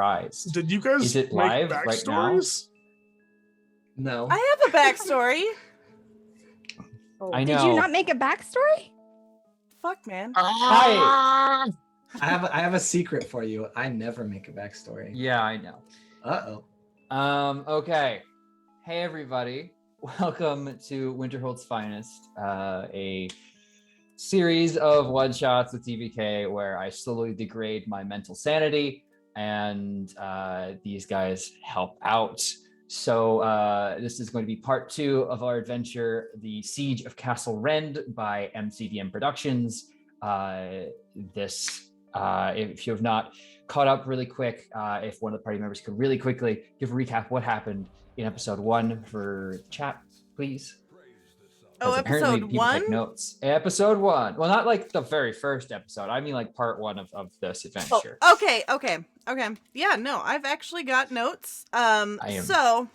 surprised. Did you guys Is it make live right now? backstories? No. I have a backstory. I know. Did you not make a backstory? Fuck, man. Hi. I have a secret for you. I never make a backstory. Yeah, I know. Uh-oh. Okay. Hey, everybody. Welcome to Winterhold's Finest, a series of one-shots with TVK where I slowly degrade my mental sanity, and these guys help out. So this is going to be part 2 of our adventure, The Siege of Castle Rend by MCDM Productions. If you have not caught up really quick, if one of the party members could really quickly give a recap what happened in episode 1 for chat, please. Oh, Apparently episode people 1? take notes. Episode 1. Well, not like the very first episode. I mean like part 1 of this adventure. Oh, okay. Yeah, no, I've actually got notes. So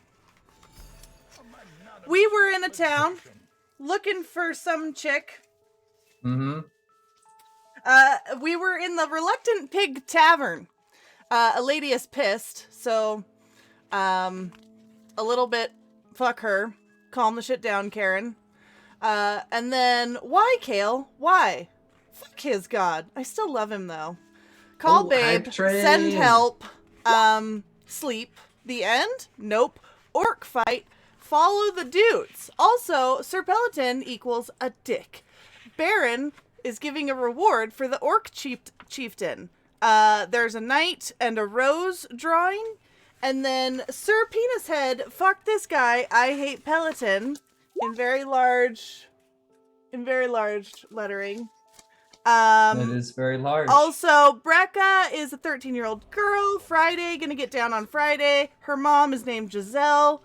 we were in a town looking for some chick. Mm-hmm. We were in the Reluctant Pig Tavern. A lady is pissed, so a little bit fuck her. Calm the shit down, Karen. And then, why, Kale? Why? Fuck his god. I still love him, though. Call babe, send help, sleep. The end? Nope. Orc fight, follow the dudes. Also, Sir Peloton equals a dick. Baron is giving a reward for the orc chieftain. There's a knight and a rose drawing. And then Sir Penis Head, fuck this guy, I hate Peloton, in very large lettering. That is very large. Also, Brecca is a 13-year-old girl. Friday, gonna get down on Friday. Her mom is named Giselle.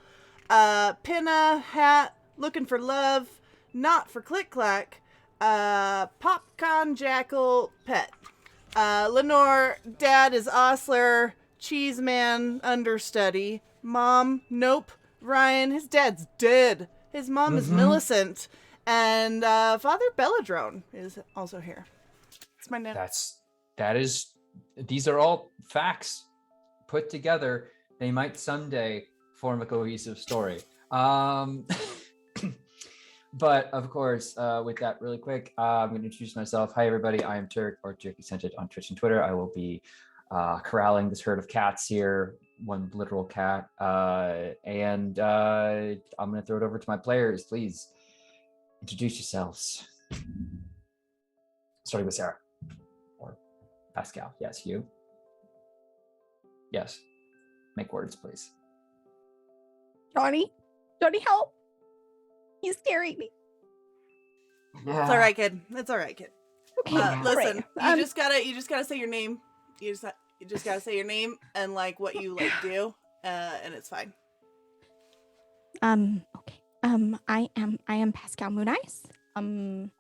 Pinna, hat, looking for love, not for click-clack. Popcorn Jackal, pet. Lenore, dad is Osler. Cheeseman, understudy. Mom, nope. Ryan, his dad's dead. His mom is Millicent. And Father Belladrone is also here. It's my name. These are all facts put together. They might someday form a cohesive story. But of course, with that really quick, I'm going to introduce myself. Hi, everybody. I am Turk, or Turkey Scented on Twitch and Twitter. I will be corralling this herd of cats here, one literal cat. And I'm going to throw it over to my players. Please introduce yourselves. Starting with Sarah or Pascal. Yes, you. Yes. Make words, please. Johnny, help. He's scaring me. Yeah. It's all right, kid. It's all right, kid. Okay, Listen, right. you just gotta say your name. You just gotta say your name and like what you like do, and it's fine. Okay. I am Pascal Moonice. I'm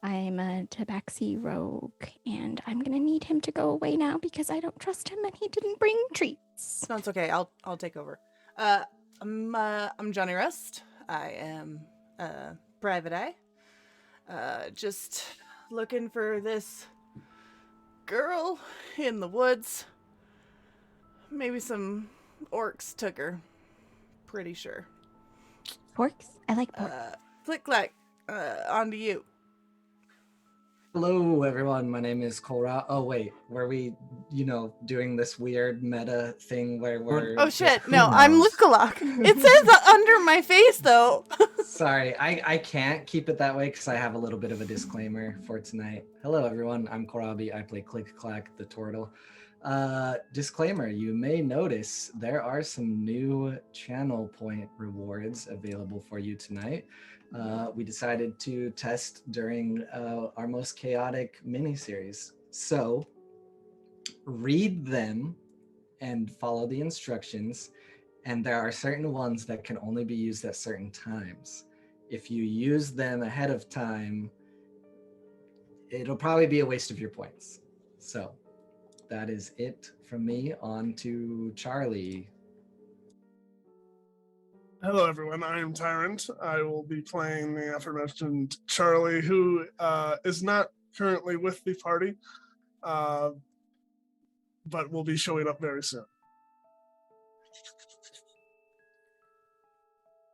a tabaxi rogue, and I'm gonna need him to go away now because I don't trust him, and he didn't bring treats. No, it's okay. I'll take over. I'm Johnny Rust. I am Private Eye. Just looking for this girl in the woods. Maybe some orcs took her. Pretty sure. Porks? I like pork. Flick clack. On to you. Hello, everyone. My name is Cora. Oh, wait. Were we, doing this weird meta thing where we're... Oh, shit. No, I'm Lukalak. It says under my face, though. Sorry, I can't keep it that way because I have a little bit of a disclaimer for tonight. Hello, everyone. I'm Korabi. I play Click Clack the Turtle. Disclaimer, you may notice there are some new channel point rewards available for you tonight. We decided to test during our most chaotic mini-series. So read them and follow the instructions. And there are certain ones that can only be used at certain times. If you use them ahead of time, it'll probably be a waste of your points. So that is it from me. On to Charlie. Hello, everyone. I am Tyrant. I will be playing the aforementioned Charlie, who is not currently with the party, but will be showing up very soon.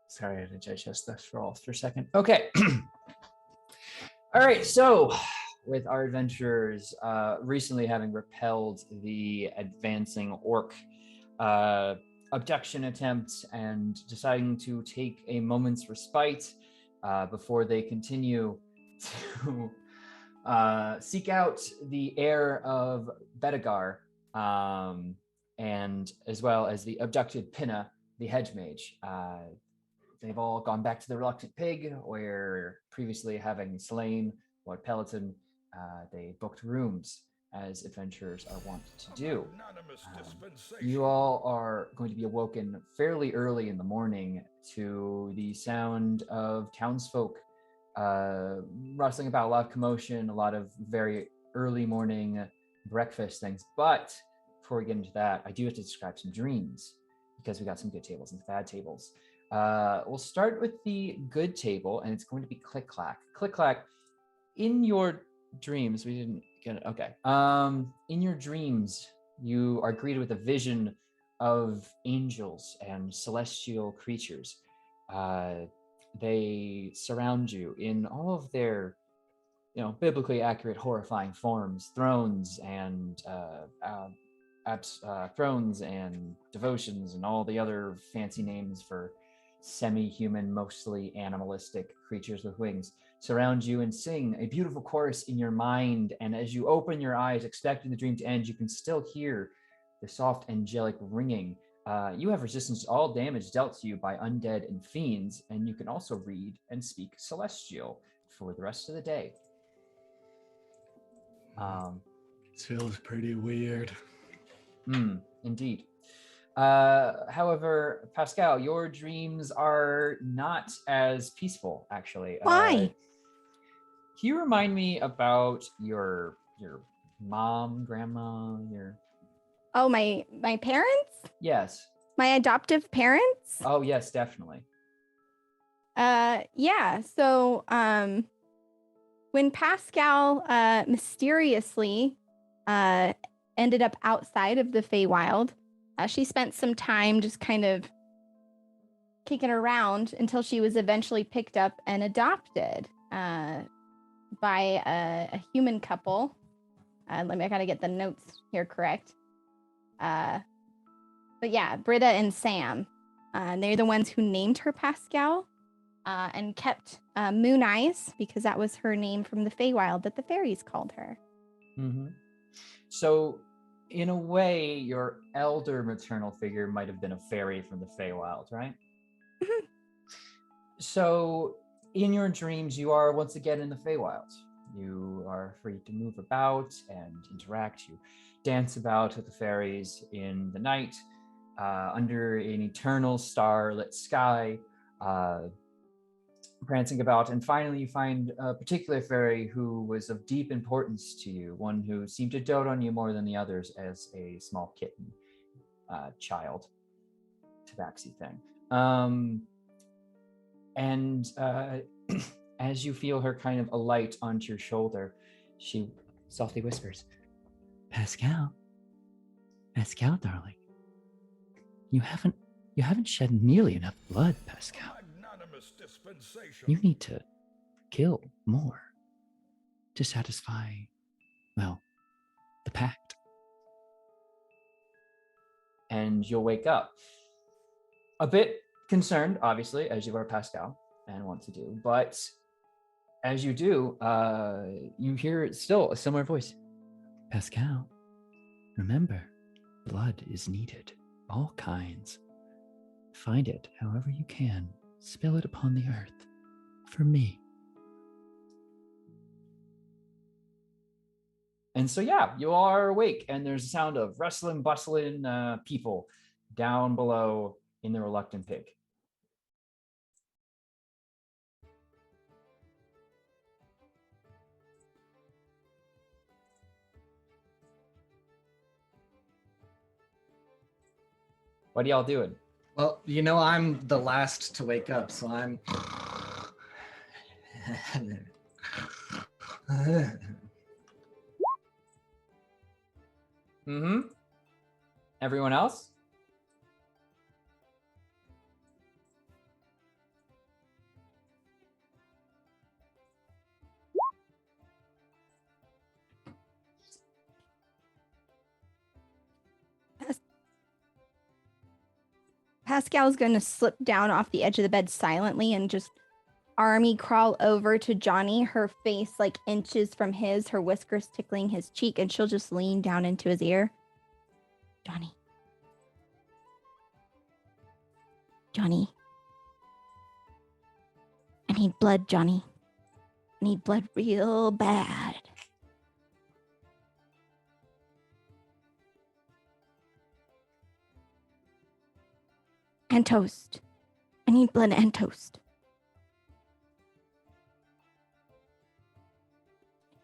Sorry, I had to digest this for a second. Okay. All right, so with our adventurers recently having repelled the advancing orc abduction attempts and deciding to take a moment's respite before they continue to seek out the heir of Bedegar, and as well as the abducted Pinna, the hedge mage. They've all gone back to the Reluctant Pig, where previously having slain Lord Peloton, they booked rooms as adventurers are wont to do. You all are going to be awoken fairly early in the morning to the sound of townsfolk rustling about, a lot of commotion, a lot of very early morning breakfast things. But before we get into that, I do have to describe some dreams, because we got some good tables and bad tables. We'll start with the good table, and it's going to be Click Clack. Click Clack, in your dreams, we didn't get it. Okay. In your dreams, you are greeted with a vision of angels and celestial creatures. They surround you in all of their, biblically accurate, horrifying forms, thrones and thrones and devotions and all the other fancy names for semi-human, mostly animalistic creatures with wings surround you and sing a beautiful chorus in your mind. And as you open your eyes, expecting the dream to end, you can still hear the soft angelic ringing. You have resistance to all damage dealt to you by undead and fiends, and you can also read and speak Celestial for the rest of the day. This feels pretty weird. Indeed. However, Pascal, your dreams are not as peaceful, actually. Why? Can you remind me about your mom, grandma, Oh, my parents? Yes. My adoptive parents? Oh, yes, definitely. Yeah. So, when Pascal mysteriously ended up outside of the Feywild, she spent some time just kind of kicking around until she was eventually picked up and adopted by a human couple. I gotta get the notes here correct. But yeah, Britta and Sam. They're the ones who named her Pascal and kept Moon Eyes, because that was her name from the Feywild that the fairies called her. Mm-hmm. So, in a way, your elder maternal figure might have been a fairy from the Feywild, right? Mhm. So, in your dreams, you are once again in the Feywild. You are free to move about and interact. You dance about with the fairies in the night, under an eternal starlit sky, prancing about. And finally, you find a particular fairy who was of deep importance to you, one who seemed to dote on you more than the others as a small kitten, child, tabaxi thing. And as you feel her kind of alight onto your shoulder, she softly whispers, Pascal, darling, you haven't shed nearly enough blood, Pascal. You need to kill more to satisfy, well, the pact. And you'll wake up a bit concerned, obviously, as you are Pascal and want to do, but as you do, you hear still a similar voice. Pascal, remember, blood is needed, all kinds. Find it however you can, spill it upon the earth, for me. And so, yeah, you all are awake, and there's a sound of rustling, bustling people down below in the Reluctant Pig. What are y'all doing? Well, I'm the last to wake up, so I'm... Mm-hmm. Everyone else? Pascal's going to slip down off the edge of the bed silently and just army crawl over to Johnny, her face like inches from his, her whiskers tickling his cheek, and she'll just lean down into his ear. Johnny. Johnny. I need blood, Johnny. I need blood real bad. And toast. I need blood and toast.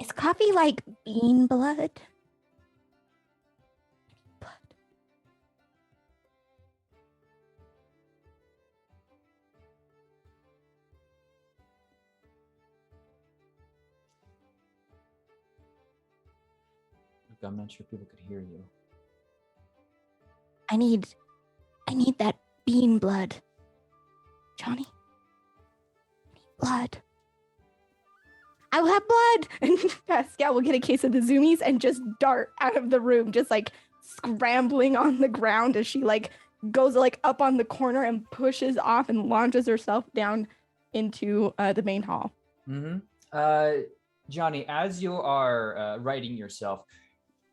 Is coffee like bean blood? Blood. I'm not sure people could hear you. I need that bean blood. Johnny. I need blood. I will have blood! And Pascal will get a case of the zoomies and just dart out of the room, just like scrambling on the ground as she like goes like up on the corner and pushes off and launches herself down into the main hall. Johnny, as you are writing yourself,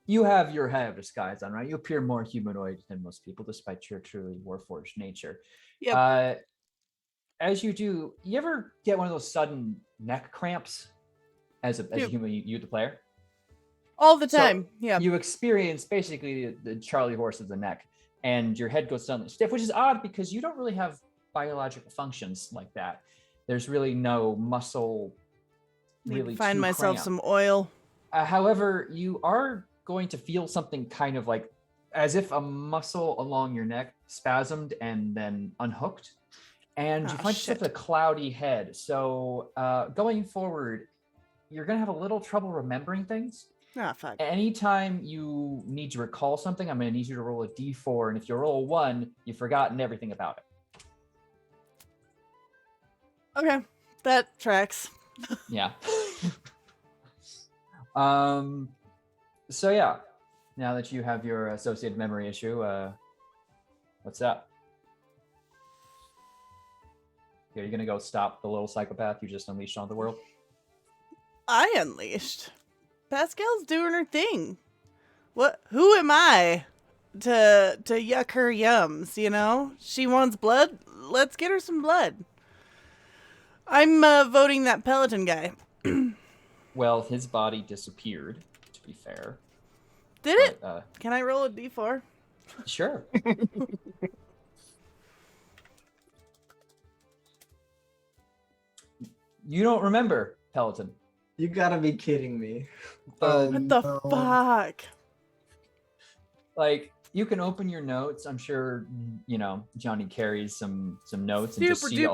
you have your head of disguise on, right? You appear more humanoid than most people, despite your truly warforged nature. Yep. As you do, you ever get one of those sudden neck cramps as a human, you the player? All the time. So yeah. You experience basically the Charlie horse of the neck, and your head goes suddenly stiff, which is odd because you don't really have biological functions like that. There's really no muscle. Really, find myself cramp. some oil. However, you are going to feel something kind of like as if a muscle along your neck spasmed and then unhooked, and you find yourself with a cloudy head. So going forward, you're going to have a little trouble remembering things. Ah, fuck. Anytime you need to recall something, I'm going to need you to roll a d4, and if you roll a 1, you've forgotten everything about it. Okay, that tracks. Yeah. So yeah, now that you have your associated memory issue, what's up? Are you gonna go stop the little psychopath you just unleashed on the world? I unleashed. Pascal's doing her thing. What? Who am I to yuck her yums? You know, she wants blood. Let's get her some blood. I'm voting that Peloton guy. Well, his body disappeared. To be fair. Did it? Can I roll a d4? Sure. You don't remember Peloton. You gotta be kidding me. What the fuck? Like, you can open your notes. I'm sure, you know, Johnny carries some notes and just see a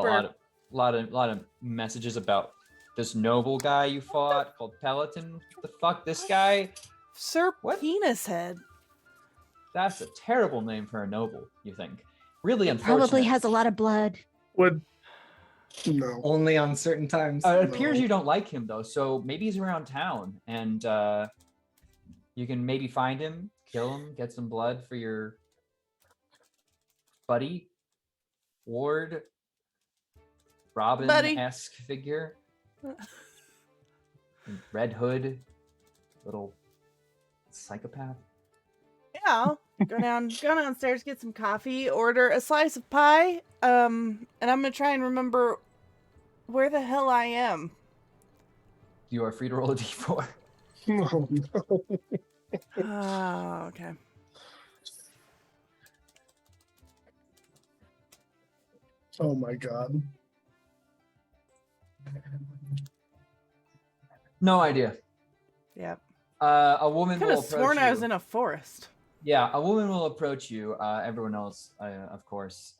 lot of messages about this noble guy you fought called Peloton. What the fuck, this guy? Sir What? Penis Head. That's a terrible name for a noble, you think? Really unfortunate. Probably has a lot of blood. No. Only on certain times. It appears you don't like him, though, so maybe he's around town, and you can maybe find him, kill him, get some blood for your buddy, Ward, Robin-esque figure. Red Hood, little psychopath. Yeah, go downstairs, get some coffee, order a slice of pie, and I'm gonna try and remember where the hell I am. You are free to roll a d4. Oh, no. Oh, okay. Oh my god. No idea. Yep. A woman Could will have approach sworn you. I was in a forest. Yeah, a woman will approach you. Everyone else, of course,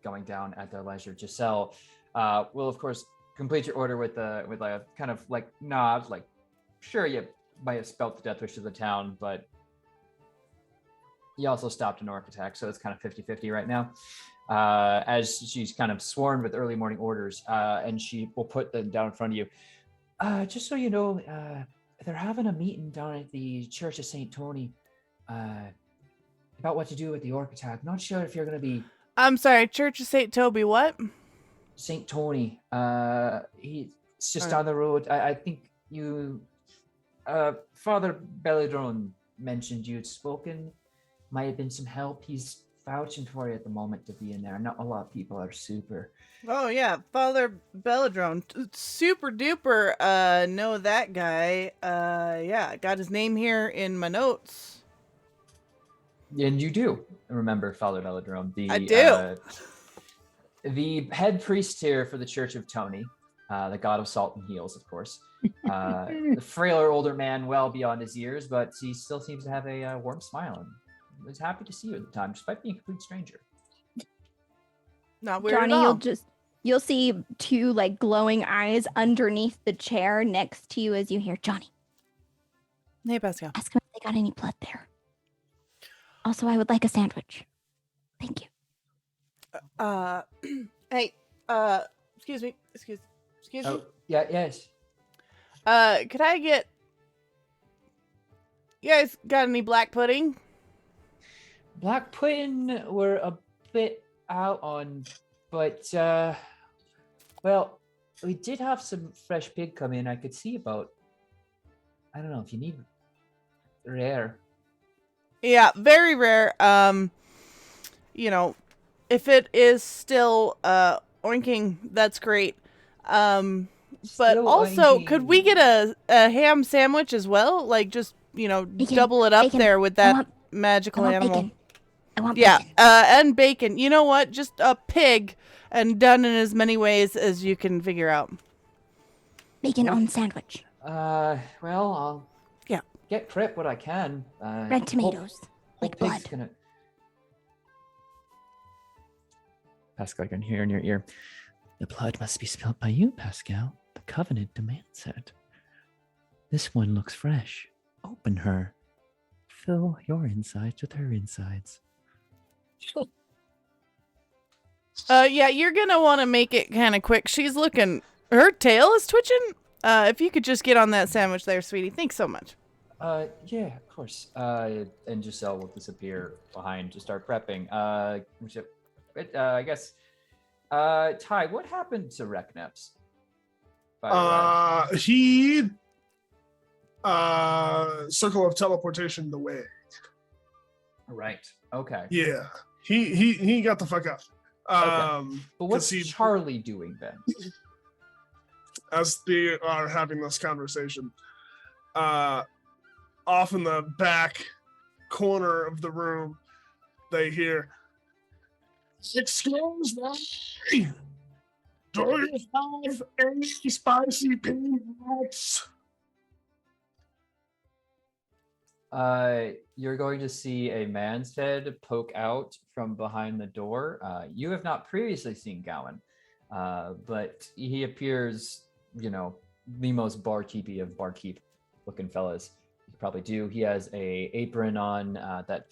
going down at their leisure. Giselle will, of course, complete your order with like a kind of like nod, like, sure, you might have spelt the death wish of the town, but you also stopped an orc attack, so it's kind of 50-50 right now. As she's kind of sworn with early morning orders, and she will put them down in front of you. Just so you know, they're having a meeting down at the Church of St. Tony about what to do with the orc attack. Not sure if you're going to be I'm sorry, Church of St. Toby, what? St. Tony. He's just Alright. down the road. I think you, Father Belladron mentioned you'd spoken. Might have been some help. He's vouching for you at the moment to be in there. Not a lot of people are super. Oh yeah, Father Belladron, super duper. Know that guy. Yeah, got his name here in my notes. And you do remember Father Belladron, I do. The head priest here for the Church of Tony, the god of salt and heals, of course. The frailer older man, well beyond his years, but he still seems to have a warm smile and was happy to see you at the time, despite being a complete stranger. Not weird Johnny, at all. you'll see two like glowing eyes underneath the chair next to you as you hear Johnny. Hey, Pascal. Ask him if they got any blood there. Also, I would like a sandwich. Thank you. Hey, excuse me. Excuse me. Oh, yeah, yes. Could I get... You guys got any black pudding? Black pudding we're a bit out on, but, well, we did have some fresh pig come in. I could see about, I don't know if you need rare. Yeah, very rare. You know, if it is still oinking, that's great. But Still also, could we oinking. get a ham sandwich as well? Like, just, you know, Bacon, double it up bacon. there with I that want magical animal. bacon. I want Yeah, bacon. and bacon. You know what? Just a pig, and done in as many ways as you can figure out. Bacon on sandwich. Well, I'll Yeah. get prep what I can. Red tomatoes. Like Pig's blood. gonna... Pascal, I can hear in your ear. The blood must be spilled by you, Pascal. The covenant demands it. This one looks fresh. Open her. Fill your insides with her insides. Yeah, you're gonna want to make it kind of quick. She's looking... Her tail is twitching. If you could just get on that sandwich there, sweetie. Thanks so much. Yeah, of course. And Giselle will disappear behind to start prepping. I guess. Ty, what happened to Rekneps? By the way. He circle of teleportation away. Right. Okay. Yeah. He got the fuck out. Okay. But what's 'cause he- Charlie doing then? As they are having this conversation, off in the back corner of the room, they hear, "Excuse me, do you have any spicy peanuts?" You're going to see a man's head poke out from behind the door. You have not previously seen Gowan, but he appears, you know, the most barkeepy of barkeep looking fellas you probably do. He has a apron on that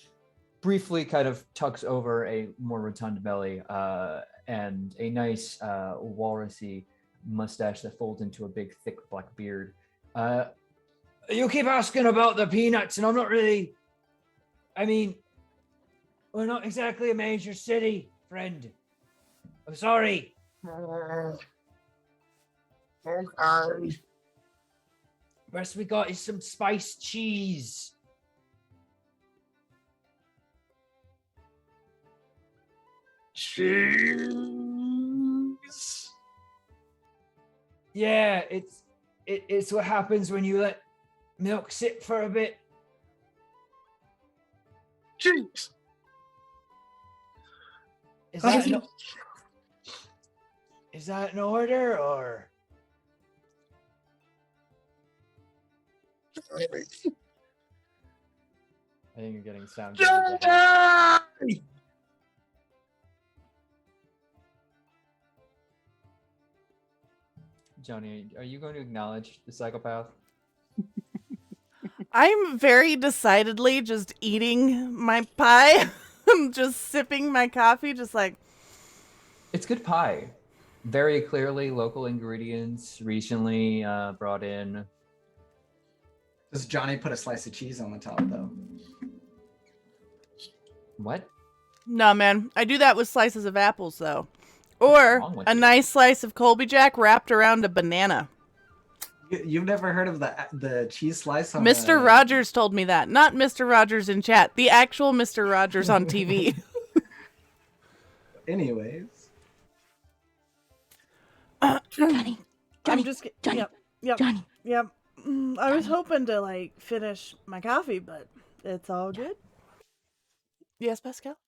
briefly kind of tucks over a more rotund belly, and a nice walrusy mustache that folds into a big thick black beard. You keep asking about the peanuts, and I'm not really... I mean, we're not exactly a major city, friend. I'm sorry. Okay. Best we got is some spiced cheese. Cheese. Yeah, it's what happens when you let milk sit for a bit. Cheese. Is that an order or? I think you're getting sound. Johnny, are you going to acknowledge the psychopath? I'm very decidedly just eating my pie. I'm just sipping my coffee, just like... It's good pie. Very clearly local ingredients, recently brought in. Does Johnny put a slice of cheese on the top, though? What? No, man. I do that with slices of apples, though. What's Or wrong with a you? nice slice of Colby Jack wrapped around a banana. You've never heard of the cheese slice on Mr. a... Rogers told me that. Not Mr. Rogers in chat. The actual Mr. Rogers on TV. Anyways. Johnny, I'm Johnny, just... Johnny, Yep. Johnny. Yep. I was Johnny. hoping to, like, finish my coffee, but it's all good. Yes, Pascal?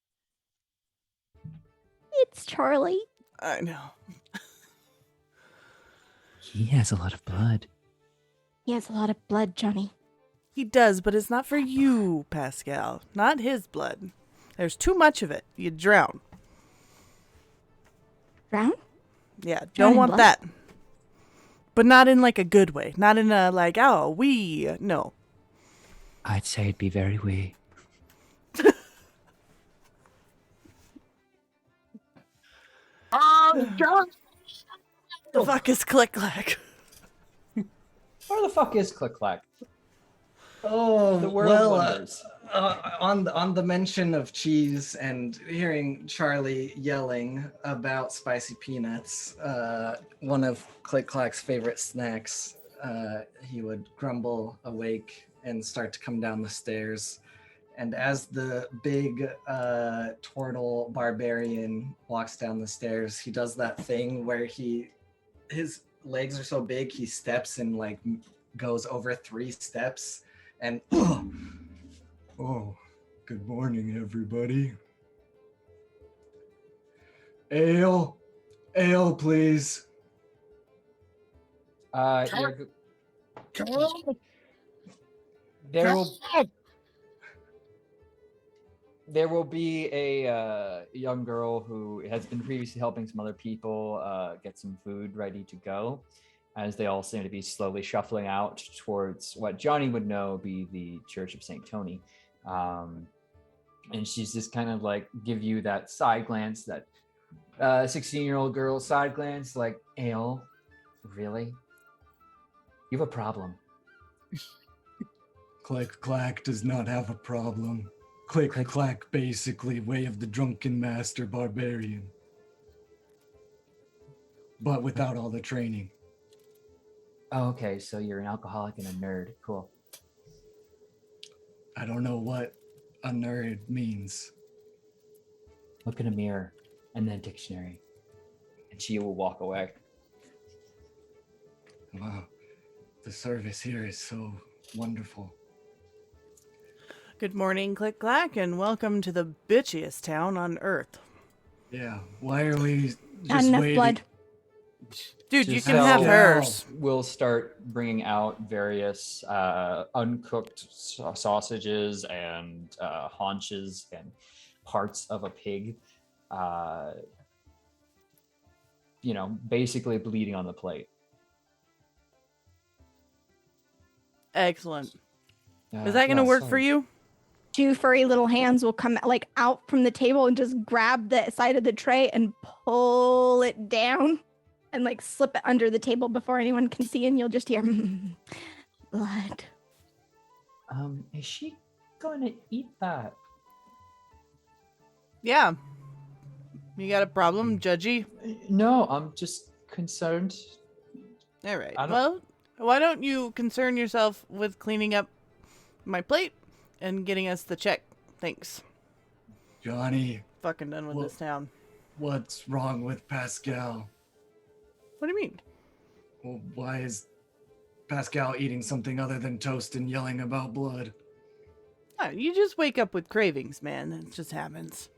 It's Charlie. I know. He has a lot of blood. He has a lot of blood, Johnny. He does, but it's not for you, Pascal. Not his blood. There's too much of it. You'd drown. Drown? Yeah, Drown don't in want blood? that. But not in, like, a good way. Not in a, like, oh, no. I'd say it'd be very wee. The fuck is Click Clack? Where the fuck is Click Clack? Oh, The world well, wonders. on the mention of cheese and hearing Charlie yelling about spicy peanuts, one of Click Clack's favorite snacks, he would grumble awake and start to come down the stairs. And as the big turtle barbarian walks down the stairs, he does that thing where his legs are so big he steps and like goes over 3 steps. And oh, good morning, everybody. Ale, please. You're there will be a young girl who has been previously helping some other people get some food ready to go, as they all seem to be slowly shuffling out towards what Johnny would know be the Church of St. Tony. And she's just kind of like give you that side glance, that 16-year-old girl side glance, like, Ale, really? You have a problem. Click Clack does not have a problem. Click Clack basically way of the drunken master barbarian. But without all the training. Oh, okay, so you're an alcoholic and a nerd. Cool. I don't know what a nerd means. Look in a mirror and then dictionary. And she will walk away. Wow. The service here is so wonderful. Good morning, Click Clack, and welcome to the bitchiest town on Earth. Yeah, why are we Not just enough waiting? blood. Dude, you can Giselle have hers. We'll start bringing out various uncooked sausages and haunches and parts of a pig. Basically bleeding on the plate. Excellent. Is that going to work for you? 2 furry little hands will come like out from the table and just grab the side of the tray and pull it down and like slip it under the table before anyone can see, and you'll just hear blood. Is she going to eat that? Yeah. You got a problem, Judgy? No, I'm just concerned. All right. I don't- Well, why don't you concern yourself with cleaning up my plate and getting us the check? Thanks. Johnny, Fucking done with Well- this town. what's wrong with Pascal? What do you mean? Well, why is Pascal eating something other than toast and yelling about blood? Oh, you just wake up with cravings, man. It just happens.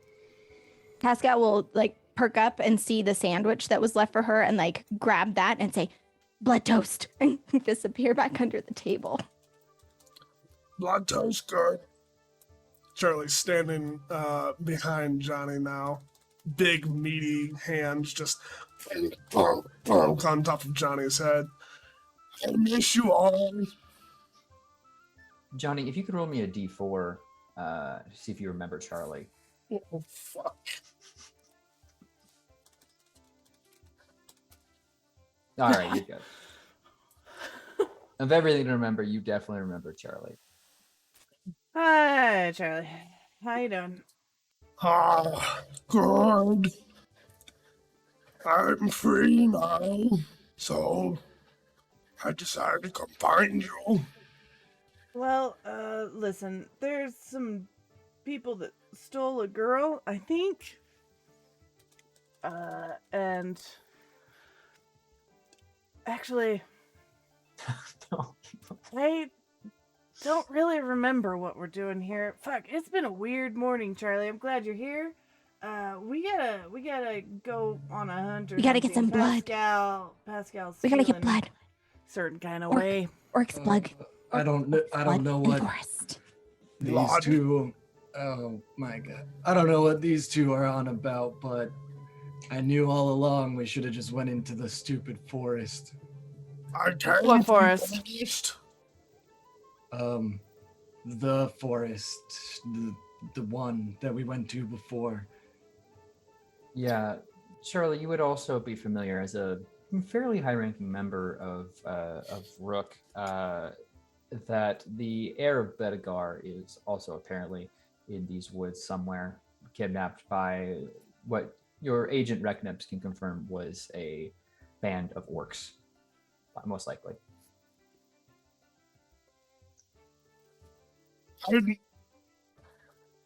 Pascal will like perk up and see the sandwich that was left for her and like grab that and say, blood toast, and disappear back under the table. Blood toast good. Charlie's standing behind Johnny now. Big, meaty hands just on top of Johnny's head. I miss you all. Johnny, if you could roll me a d4, see if you remember Charlie. Oh, fuck. All right, you're good. Of everything to remember, you definitely remember Charlie. Hi, Charlie. How you doing? Ah, good. I'm free now, so I decided to come find you. Well, listen, there's some people that stole a girl, I think. And actually, I don't really remember what we're doing here. Fuck, it's been a weird morning, Charlie. I'm glad you're here. We gotta go on a hunt or We gotta get something. some blood. Pascal's We gotta get feeling blood. certain kind of Orc. way. Orc's blood. I don't know. I don't know In the what forest. these Blood. two. Oh my god! I don't know what these two are on about, but I knew all along we should have just went into the stupid forest. I came What from forest? the east. The forest, the one that we went to before. Yeah, Charlie, you would also be familiar as a fairly high-ranking member of Rook that the heir of Bedegar is also apparently in these woods somewhere, kidnapped by what your agent Reknips can confirm was a band of orcs, most likely.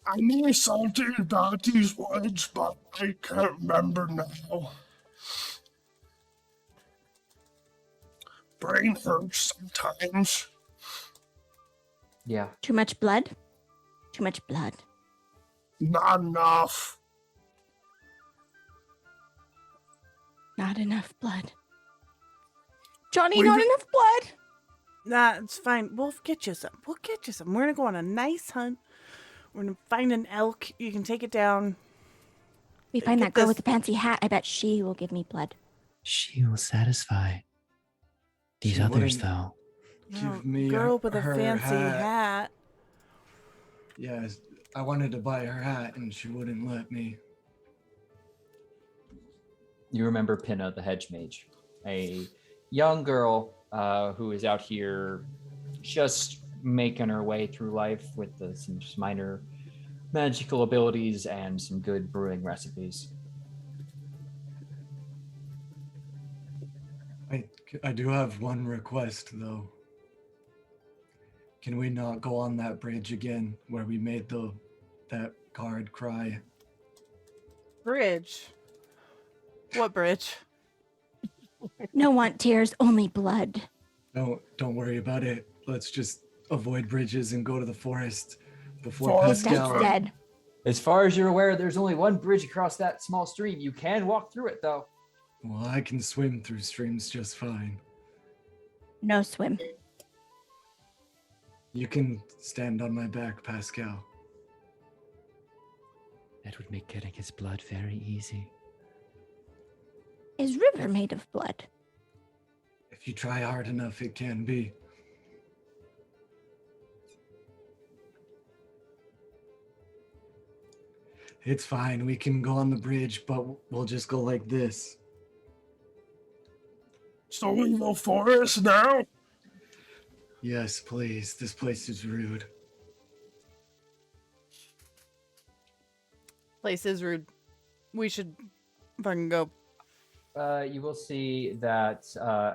I knew something about these woods, but I can't remember now. Brain hurts sometimes. Yeah. Too much blood? Too much blood. Not enough. Not enough blood. Johnny, We've- not enough blood. Nah, it's fine. We'll get you some. We're gonna go on a nice hunt. We're gonna find an elk. You can take it down. We find Get that girl this- with the fancy hat. I bet she will give me blood. She will satisfy these She others, wouldn't though. Give me girl with a her fancy hat. hat. Yes, I wanted to buy her hat and she wouldn't let me. You remember Pinna, the hedge mage, a young girl who is out here just making her way through life with some minor magical abilities and some good brewing recipes. I do have one request though. Can we not go on that bridge again where we made that guard cry? Bridge. What bridge? No want tears, only blood. Don't worry about it. Let's just avoid bridges and go to the forest before Forest That's Pascal. dead. As far as you're aware, there's only one bridge across that small stream. You can walk through it, though. Well, I can swim through streams just fine. No swim. You can stand on my back, Pascal. That would make getting his blood very easy. Is river made of blood? If you try hard enough, it can be. It's fine. We can go on the bridge, but we'll just go like this. So we go forest now? Yes, please. This place is rude. Place is rude. We should fucking go. You will see that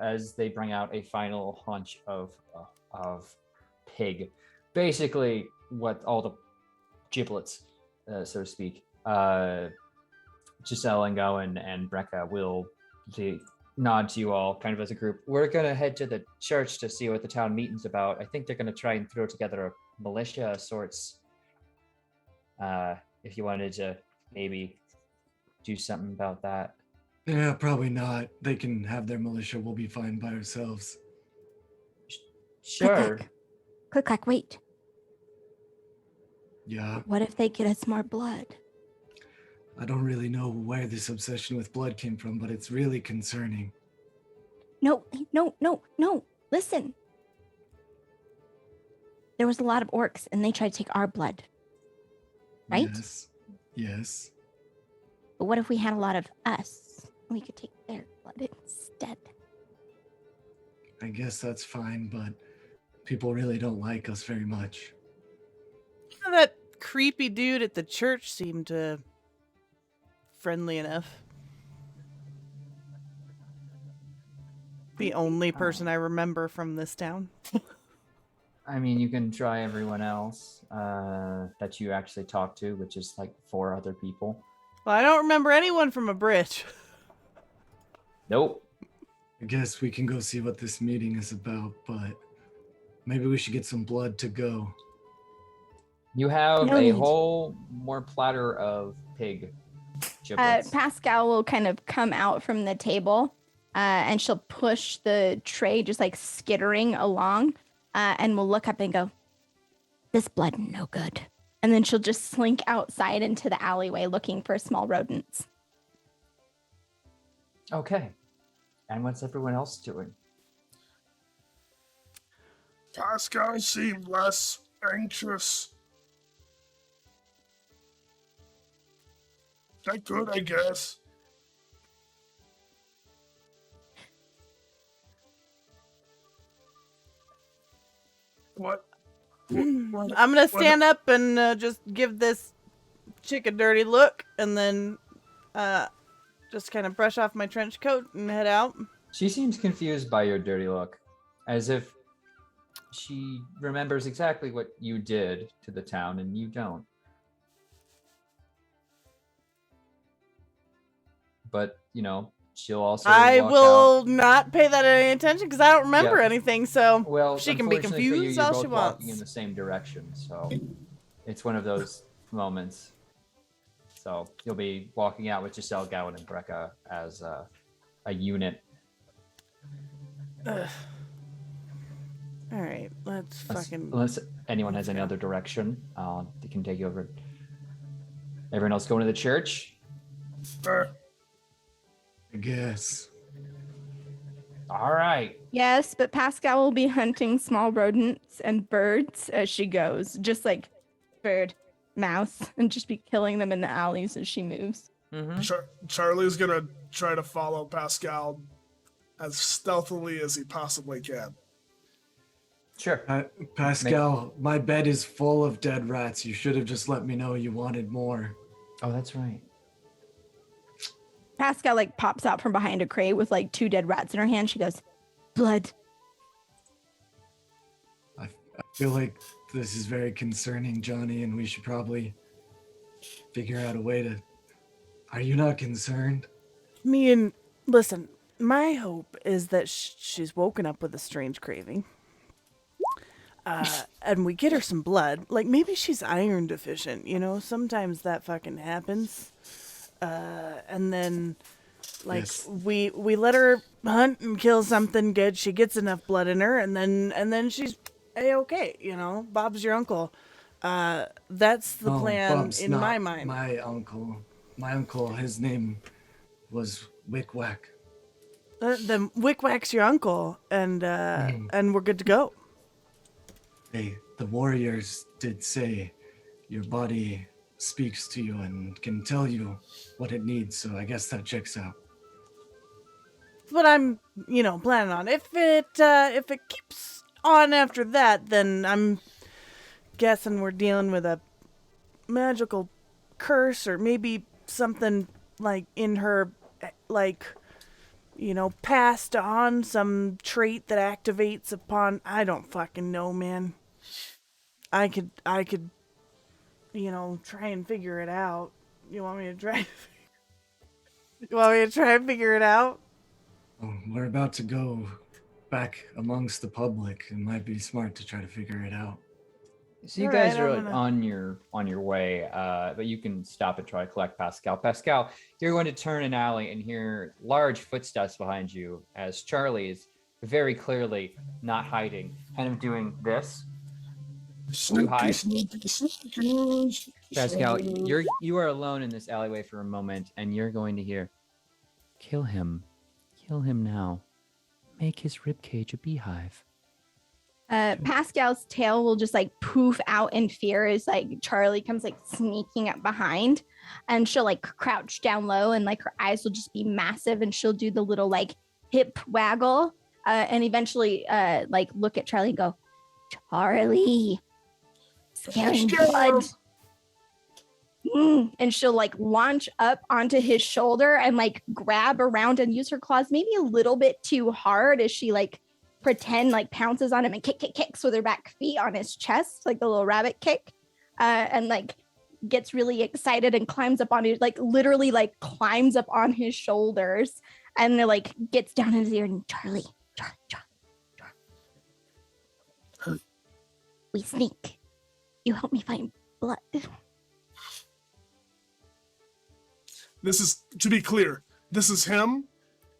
as they bring out a final hunch of pig, basically what all the giblets, so to speak. Giselle and Gowan and Brecca will nod to you all, kind of as a group. We're gonna head to the church to see what the town meeting's about. I think they're gonna try and throw together a militia of sorts. If you wanted to maybe do something about that. Yeah, probably not. They can have their militia. We'll be fine by ourselves. Sure. Click, clack, wait. Yeah, What if they get us more blood? I don't really know where this obsession with blood came from, but it's really concerning. No. Listen. There was a lot of orcs and they tried to take our blood. Right? Yes. But what if we had a lot of us? We could take their blood instead. I guess that's fine, but people really don't like us very much. That creepy dude at the church seemed friendly enough. The only person I remember from this town. I mean, you can try everyone else that you actually talk to, which is like 4 other people. Well, I don't remember anyone from a bridge. Nope. I guess we can go see what this meeting is about, but maybe we should get some blood to go. You have No a need. whole more platter of pig giblets. Pascal will kind of come out from the table and she'll push the tray just like skittering along and we'll look up and go, this blood no good. And then she'll just slink outside into the alleyway looking for small rodents. Okay. And what's everyone else doing? Pascal seemed less anxious. That good, I guess. What? I'm gonna stand up and just give this chick a dirty look, and then just kind of brush off my trench coat and head out. She seems confused by your dirty look, as if she remembers exactly what you did to the town and you don't. But, you know, she'll also I walk will out. not pay that any attention because I don't remember Yeah. anything. So Well, she can be unfortunately for you, confused you're all both she walking in wants. the same direction, so it's one of those moments. So you'll be walking out with Giselle, Gowan, and Brecca as a unit. Ugh. All right, let's fucking. Unless anyone has any go. other direction, they can take you over. Everyone else going to the church? I guess. All right. Yes, but Pascal will be hunting small rodents and birds as she goes, just like bird, mouse, and just be killing them in the alleys as she moves. Mm-hmm. Charlie's gonna try to follow Pascal as stealthily as he possibly can. Sure. Pascal, my bed is full of dead rats. You should have just let me know you wanted more. Oh, that's right. Pascal like pops out from behind a crate with like 2 dead rats in her hand. She goes, blood. I feel like this is very concerning, Johnny, and we should probably figure out a way to... Are you not concerned? Listen, my hope is that she's woken up with a strange craving. And we get her some blood. Like, maybe she's iron deficient, you know? Sometimes that fucking happens. And then, like, Yes. we let her hunt and kill something good. She gets enough blood in her, and then she's A-okay, you know? Bob's your uncle. That's the plan Bob's in not my mind. My uncle, his name was Wick-Wack. Then Wick-Wack's your uncle, and we're good to go. The warriors did say your body speaks to you and can tell you what it needs, so I guess that checks out. That's what I'm, planning on. If it keeps on after that, then I'm guessing we're dealing with a magical curse or maybe something like in her, like, passed on, some trait that activates upon. I don't fucking know, man. I could, try and figure it out. You want me to try? You want me to try and figure it out? Oh, we're about to go back amongst the public. It might be smart to try to figure it out. So you All guys right, are I'm gonna- on your way, but you can stop and try to collect Pascal. Pascal, you're going to turn an alley and hear large footsteps behind you as Charlie is very clearly not hiding, kind of doing this. Hide. Pascal, you are alone in this alleyway for a moment, and you're going to hear, Kill him now. Make his ribcage a beehive. Pascal's tail will just like poof out in fear as like Charlie comes like sneaking up behind, and she'll like crouch down low and like her eyes will just be massive, and she'll do the little like hip waggle and eventually like look at Charlie and go, Charlie, scaring blood. and she'll like launch up onto his shoulder and like grab around and use her claws maybe a little bit too hard as she like pretend like pounces on him and kicks with her back feet on his chest, like the little rabbit kick, and like gets really excited and climbs up on his, like literally like climbs up on his shoulders and like gets down in his ear and Charlie. We sneak. You help me find blood. This is, to be clear, this is him,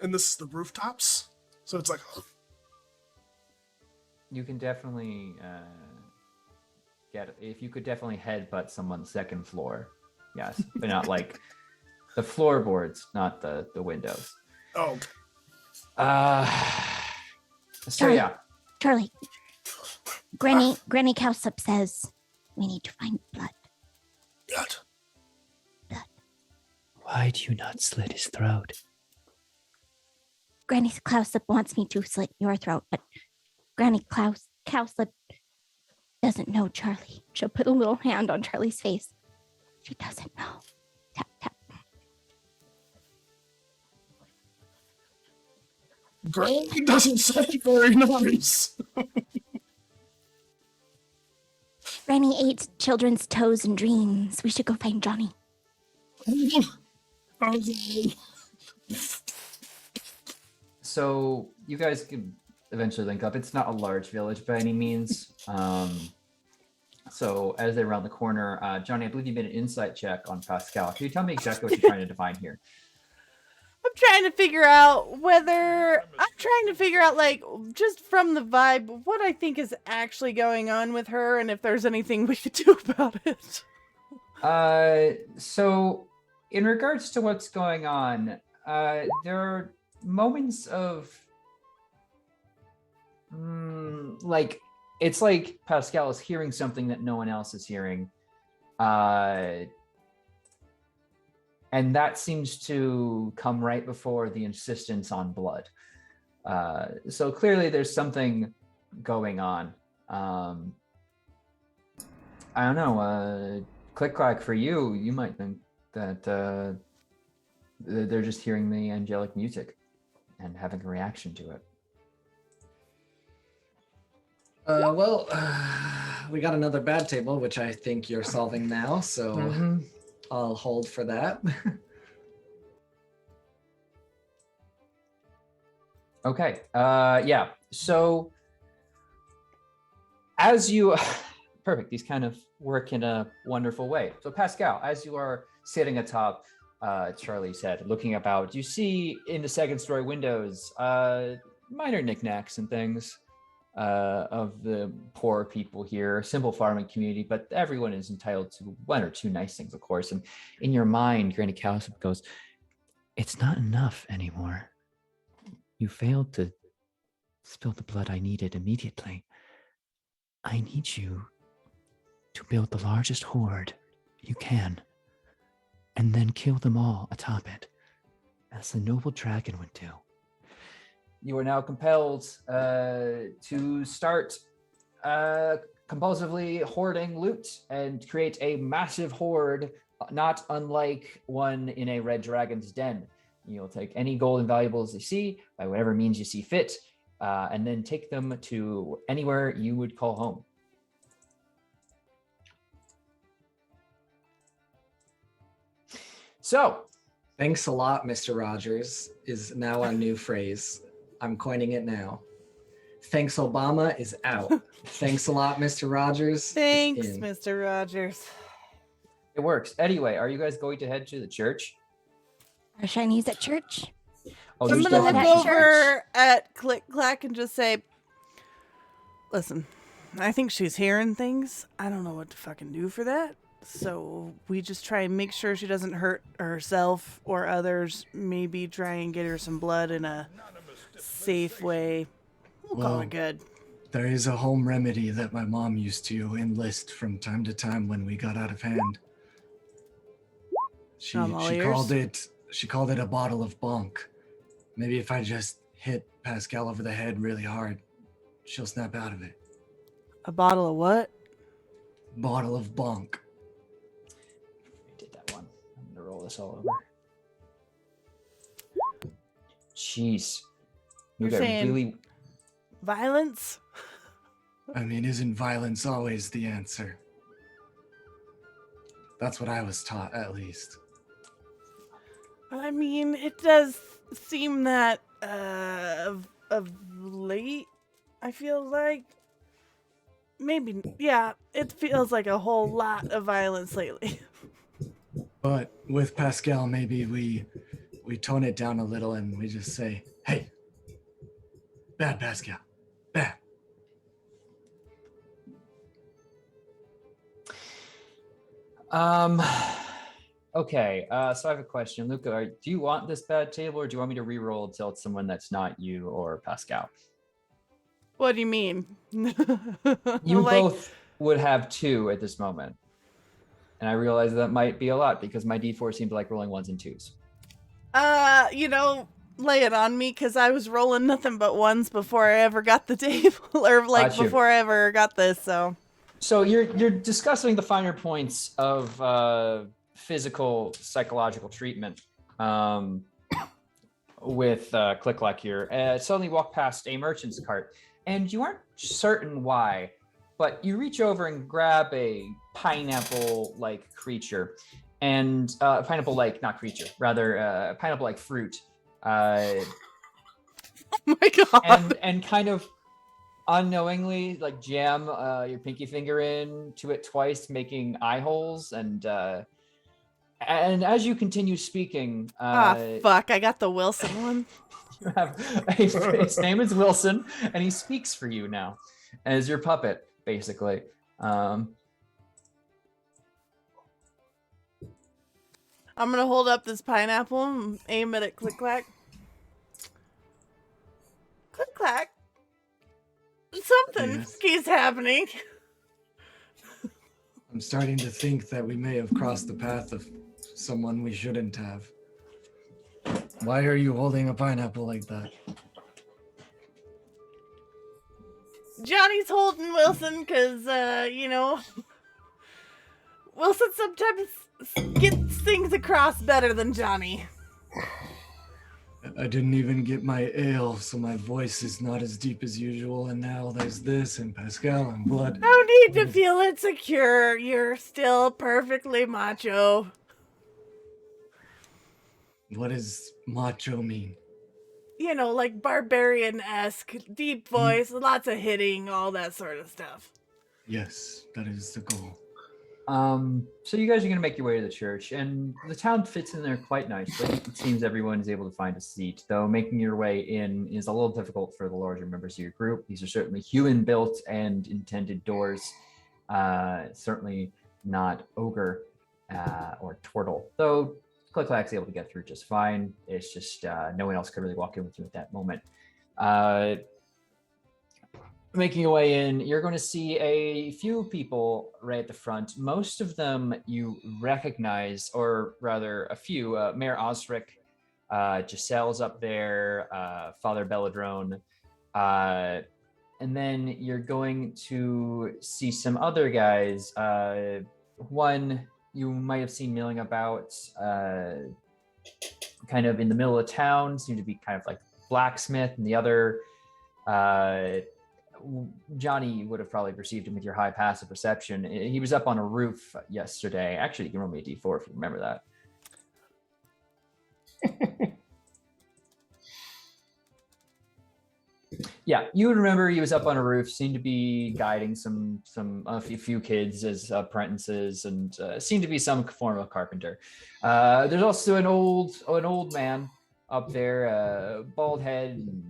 and this is the rooftops. So it's like, You can definitely if you could definitely headbutt someone's second floor. Yes, but not like the floorboards, not the windows. oh, So yeah. Charlie. Granny Cowsup says we need to find blood. God. Why do you not slit his throat? Granny Cowsup wants me to slit your throat, but Granny Cowsup doesn't know Charlie. She'll put a little hand on Charlie's face. She doesn't know. Tap, tap. Granny doesn't sound very nice. Granny ate children's toes and dreams. We should go find Johnny. So you guys can eventually link up. It's not a large village by any means. So as they round the corner, Johnny, I believe you made an insight check on Pascal. Can you tell me exactly what you're trying to define here? I'm trying to figure out like just from the vibe what I think is actually going on with her and if there's anything we could do about it. So in regards to what's going on, there are moments of like it's like Pascal is hearing something that no one else is hearing. And that seems to come right before the insistence on blood. So clearly there's something going on. I don't know, Click Clack, for you, you might think that they're just hearing the angelic music and having a reaction to it. We got another bad table, which I think you're solving now, so I'll hold for that. Okay, yeah, so as you, perfect, these kind of work in a wonderful way. So Pascal, as you are sitting atop Charlie's head, looking about, you see in the second story windows minor knickknacks and things of the poor people here, simple farming community, but everyone is entitled to one or two nice things, of course. And in your mind, Granny Cowsup goes, It's not enough anymore. You failed to spill the blood I needed immediately. I need you to build the largest horde you can, and then kill them all atop it, as the noble dragon would do. you are now compelled to start compulsively hoarding loot and create a massive horde, not unlike one in a red dragon's den. You'll take any gold and valuables you see by whatever means you see fit, and then take them to anywhere you would call home. So, Thanks a lot, Mr. Rogers, is now our new phrase. I'm coining it now. Thanks, Obama is out. Thanks a lot, Mr. Rogers. Thanks, is in. Mr. Rogers. it works. Anyway, are you guys going to head to the church? Are Shinies at church? Oh, I'm there's gonna look definitely- over at Click Clack and just say, listen, I think she's hearing things. I don't know what to fucking do for that. So we just try and make sure she doesn't hurt herself or others. Maybe try and get her some blood in a safe way. We'll call it good. There is a home remedy that my mom used to enlist from time to time when we got out of hand. She I'm all ears. called it a bottle of bonk. Maybe if I just hit Pascal over the head really hard, she'll snap out of it. A bottle of what? Bottle of bonk. this all over. Jeez. You're got saying really violence? I mean, isn't violence always the answer? That's what I was taught, at least. I mean, it does seem that of late, I feel like maybe, yeah, it feels like a whole lot of violence lately. But with Pascal, maybe we tone it down a little and we just say, hey, bad Pascal, bad. Okay, so I have a question. Luca, do you want this bad table or do you want me to re-roll until it's someone that's not you or Pascal? What do you mean? You both would have 2 at this moment. And I realize that might be a lot because my D4 seems like rolling 1s and 2s. Lay it on me because I was rolling nothing but 1s before I ever got the table, or like before I ever got this. So you're discussing the finer points of physical, psychological treatment with Click-Clack here. Suddenly walk past a merchant's cart, and you aren't certain why, but you reach over and grab a pineapple-like creature, and pineapple-like, not creature, rather pineapple-like fruit. oh my god! And kind of unknowingly like jam your pinky finger into it twice, making eye holes, and as you continue speaking, fuck! I got the Wilson one. you have his name is Wilson, and he speaks for you now as your puppet, basically. I'm gonna hold up this pineapple and aim it at Click-Clack. Click-Clack. Something keeps happening. I'm starting to think that we may have crossed the path of someone we shouldn't have. Why are you holding a pineapple like that? Johnny's holding Wilson because, Wilson sometimes gets things across better than Johnny. I didn't even get my ale, so my voice is not as deep as usual, and now there's this and Pascal and blood. No need to feel insecure. You're still perfectly macho. What does macho mean? You know, like barbarian-esque, deep voice, lots of hitting, all that sort of stuff. Yes, that is the goal. So you guys are gonna make your way to the church, and the town fits in there quite nicely. It seems everyone is able to find a seat, though making your way in is a little difficult for the larger members of your group. These are certainly human-built and intended doors, certainly not ogre or turtle, though Click-Clack's able to get through just fine. It's just no one else could really walk in with you at that moment. Making your way in, you're going to see a few people right at the front. Most of them you recognize, or rather a few. Mayor Osric, Giselle's up there, Father Belladrone. And then you're going to see some other guys. One you might have seen milling about kind of in the middle of town, seemed to be kind of like blacksmith, and the other Johnny would have probably perceived him with your high passive perception. He was up on a roof yesterday. Actually, you can roll me a d4 if you remember that. Yeah, you would remember he was up on a roof, seemed to be guiding a few kids as apprentices, and seemed to be some form of carpenter. There's also an old man up there, bald head, and,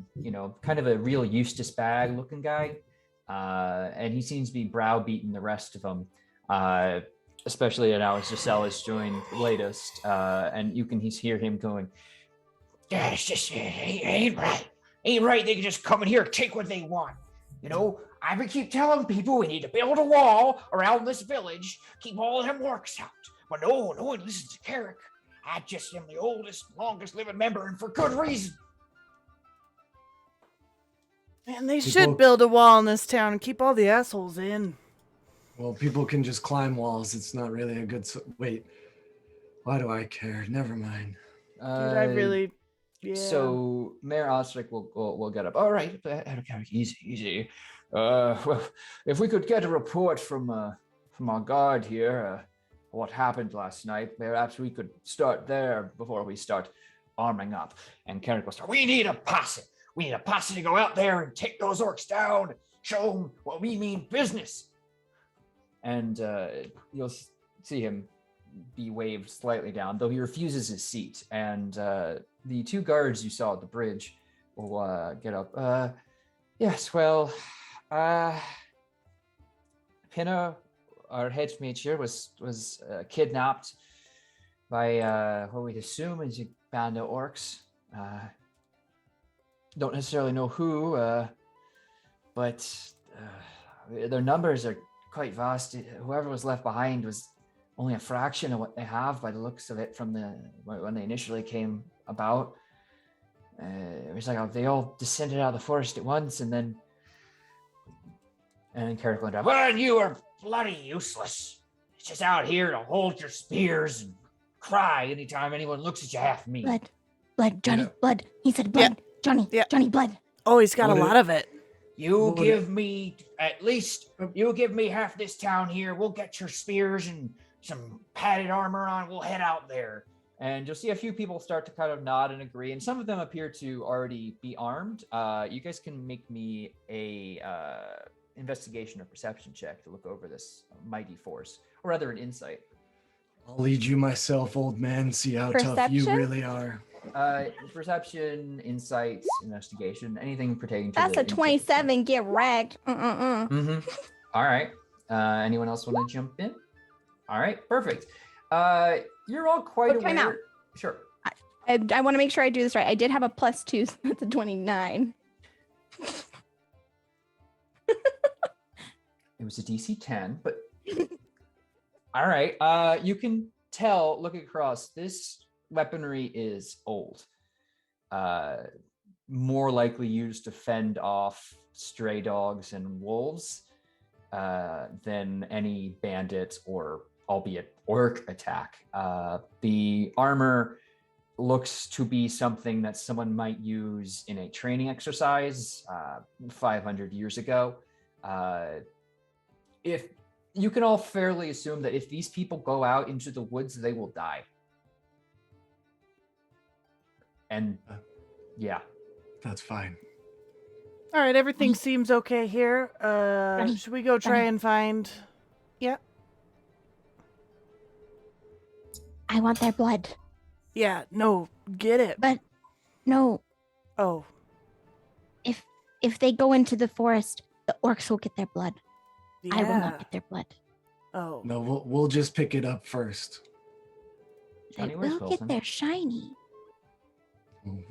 kind of a real Eustace Bag looking guy. And he seems to be browbeating the rest of them, especially now as Giselle has joined latest. And you can hear him going, "Yeah, it's just ain't right. Ain't right. They can just come in here and take what they want. I would keep telling people we need to build a wall around this village, keep all them orcs out. But no one listens to Haeck. I just am the oldest, longest living member, and for good reason." Man, they should build a wall in this town and keep all the assholes in. Well, people can just climb walls. It's not really a good... Wait. Why do I care? Never mind. Dude, I really, yeah. So Mayor Ostrich will get up. All right, okay, easy. Well, if we could get a report from our guard here, what happened last night, perhaps we could start there before we start arming up. And Carrick will start. We need a posse. We need a posse to go out there and take those orcs down. Show them what we mean business. And you'll see him be waved slightly down, though he refuses his seat. And the two guards you saw at the bridge will get up. Yes, well, Pinner, our head mage here, was kidnapped by what we'd assume is a band of orcs. Don't necessarily know who, but their numbers are quite vast. Whoever was left behind was only a fraction of what they have by the looks of it from when they initially came about. It was like they all descended out of the forest at once, and then Carrick went up. Well, you are bloody useless. It's just out here to hold your spears and cry anytime anyone looks at you half mean. Blood, Johnny, blood. He said blood. Yeah. Johnny, Yeah. Johnny, blood. Oh, he's got a lot of it. You give me at least, you give me half this town here. We'll get your spears and some padded armor on. We'll head out there. And you'll see a few people start to kind of nod and agree, and some of them appear to already be armed. You guys can make me a investigation or perception check to look over this mighty force, or rather an insight. I'll lead you myself, old man. See how tough you Perception? really are. Perception, insight, investigation, anything pertaining to That's the a 27. Get wrecked. Mm-hmm. All right. Anyone else want to jump in? All right, perfect. You're all quite aware. Time out. Sure. I want to make sure I do this right. I did have a +2, so that's a 29. It was a DC 10, but all right. You can tell, looking across, this weaponry is old. More likely used to fend off stray dogs and wolves than any bandit or albeit orc attack. The armor looks to be something that someone might use in a training exercise 500 years ago. If you can all fairly assume that if these people go out into the woods, they will die. And yeah. That's fine. All right, everything seems okay here. Johnny, Should we go try Johnny. and find? Yeah. I want their blood. Yeah. No, get it. But no, Oh, if they go into the forest, the orcs will get their blood. yeah. I will not get their blood. Oh, No, we'll just pick it up first. They Johnny, where's will Wilson? get their shiny.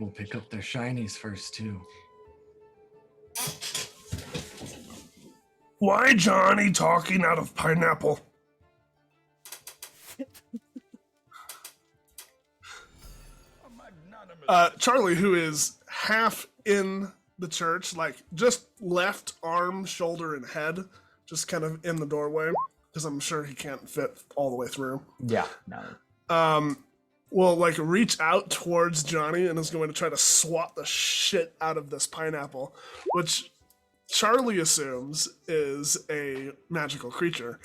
We'll pick up their shinies first too. Why Johnny talking out of pineapple? Charlie, who is half in the church, like just left arm, shoulder, and head, just kind of in the doorway, because I'm sure he can't fit all the way through. Yeah, no. Will like reach out towards Johnny and is going to try to swat the shit out of this pineapple, which Charlie assumes is a magical creature.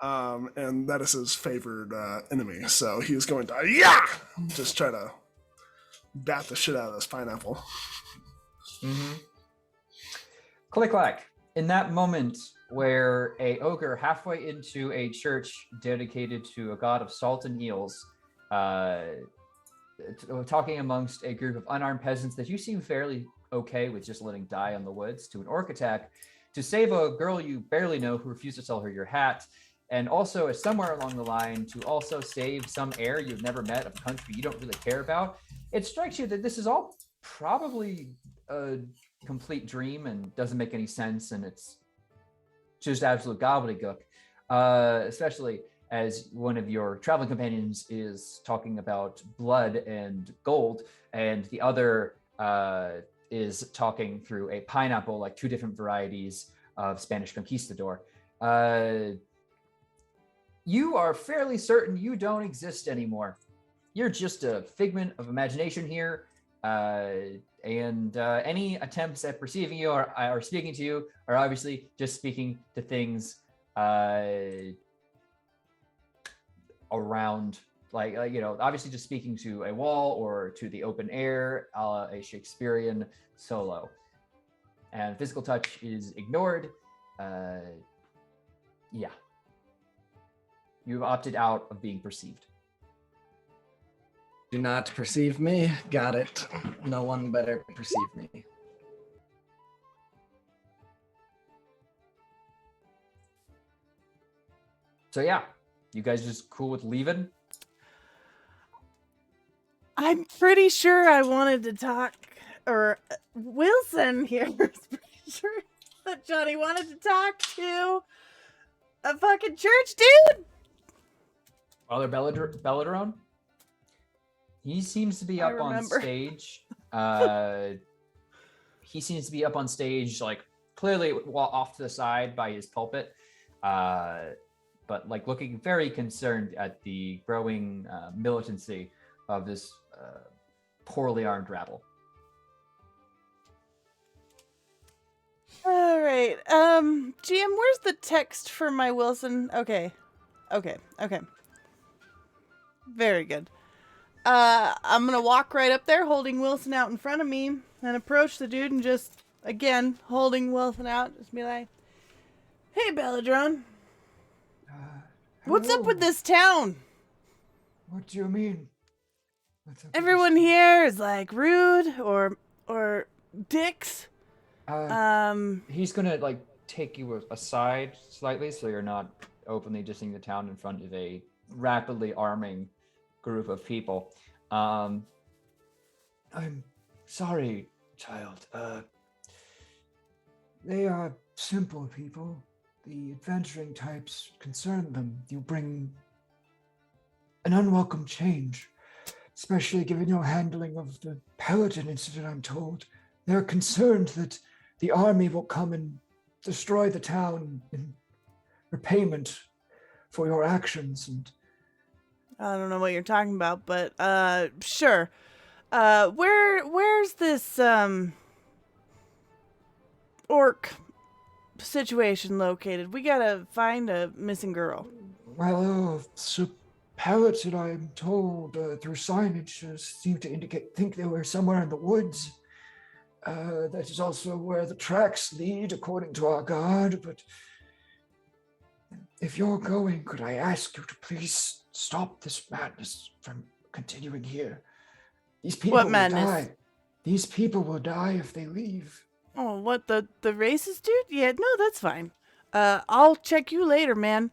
And that is his favored enemy. So he's going to just try to bat the shit out of this pineapple. Mm-hmm. Click clack. In that moment where a ogre halfway into a church dedicated to a god of salt and eels, talking amongst a group of unarmed peasants that you seem fairly okay with just letting die on the woods, to an orc attack to save a girl you barely know who refused to sell her your hat, and also somewhere along the line to also save some heir you've never met of a country you don't really care about. It strikes you that this is all probably a complete dream and doesn't make any sense, and it's just absolute gobbledygook, especially as one of your traveling companions is talking about blood and gold, and the other is talking through a pineapple, like two different varieties of Spanish conquistador. You are fairly certain you don't exist anymore. you're just a figment of imagination here. And any attempts at perceiving you or speaking to you are obviously just speaking to things around, like obviously just speaking to a wall or to the open air, a la a Shakespearean solo. And physical touch is ignored. Yeah. You've opted out of being perceived. Do not perceive me. Got it. No one better perceive me. So yeah, you guys just cool with leaving? I'm pretty sure I wanted to talk, or Wilson here is pretty sure that Johnny wanted to talk to a fucking church dude. Father Belladrone? He seems to be I up on remember. stage. He seems to be up on stage, like clearly off to the side by his pulpit, but like looking very concerned at the growing militancy of this poorly armed rabble. All right. GM, where's the text for my Wilson? Okay. Very good. I'm gonna walk right up there, holding Wilson out in front of me, and approach the dude and just, again, holding Wilson out, just be like, "Hey, Belladrone, what's up with this town? What do you mean? What's up with Everyone this? here is like rude or dicks." He's gonna like take you aside slightly so you're not openly dissing the town in front of a rapidly arming group of people. I'm sorry, child. They are simple people. The adventuring types concern them. You bring an unwelcome change, especially given your handling of the Paladin incident, I'm told. They're concerned that the army will come and destroy the town in repayment for your actions. And I don't know what you're talking about, but sure. Where's this orc situation located? We gotta find a missing girl. well, Sir Paladin, I'm told through signage, seem to think they were somewhere in the woods. That is also where the tracks lead, according to our guard. But if you're going, could I ask you to please stop this madness from continuing here? These people What will madness? die. These people will die if they leave. Oh, what, the racist dude? Yeah, no, that's fine. I'll check you later, man.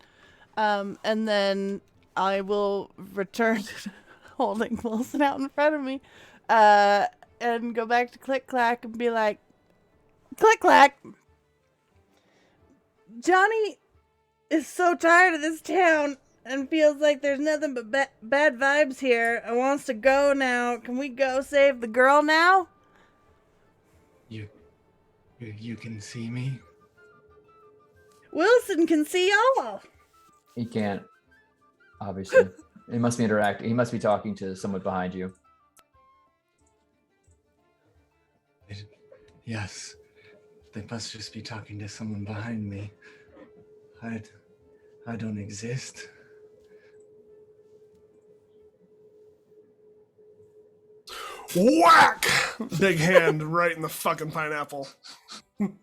And then I will return holding Wilson out in front of me. And go back to Click Clack and be like, Click Clack! Johnny is so tired of this town and feels like there's nothing but bad vibes here and wants to go now. Can we go save the girl now? You can see me? Wilson can see all. He can't, obviously. He must be interacting. He must be talking to someone behind you. Yes. They must just be talking to someone behind me. I don't exist. Whack! Big hand right in the fucking pineapple. Can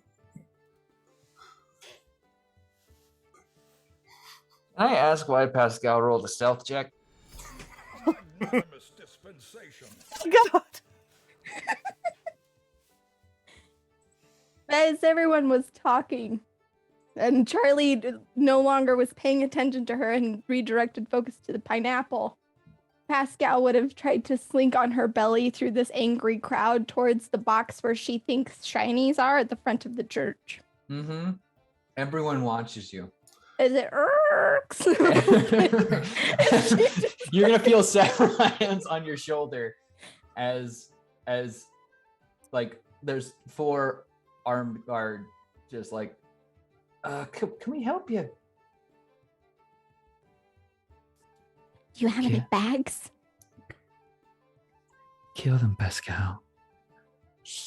I ask why Pascal rolled a stealth check? God. As everyone was talking, and Charlie no longer was paying attention to her and redirected focus to the pineapple, Pascal would have tried to slink on her belly through this angry crowd towards the box where she thinks shinies are at the front of the church. Mm-hmm. Everyone watches you. As it irks. You're gonna feel several hands on your shoulder as like there's 4 armed guard just like can we help you? Do you have any bags? Kill them, Pascal.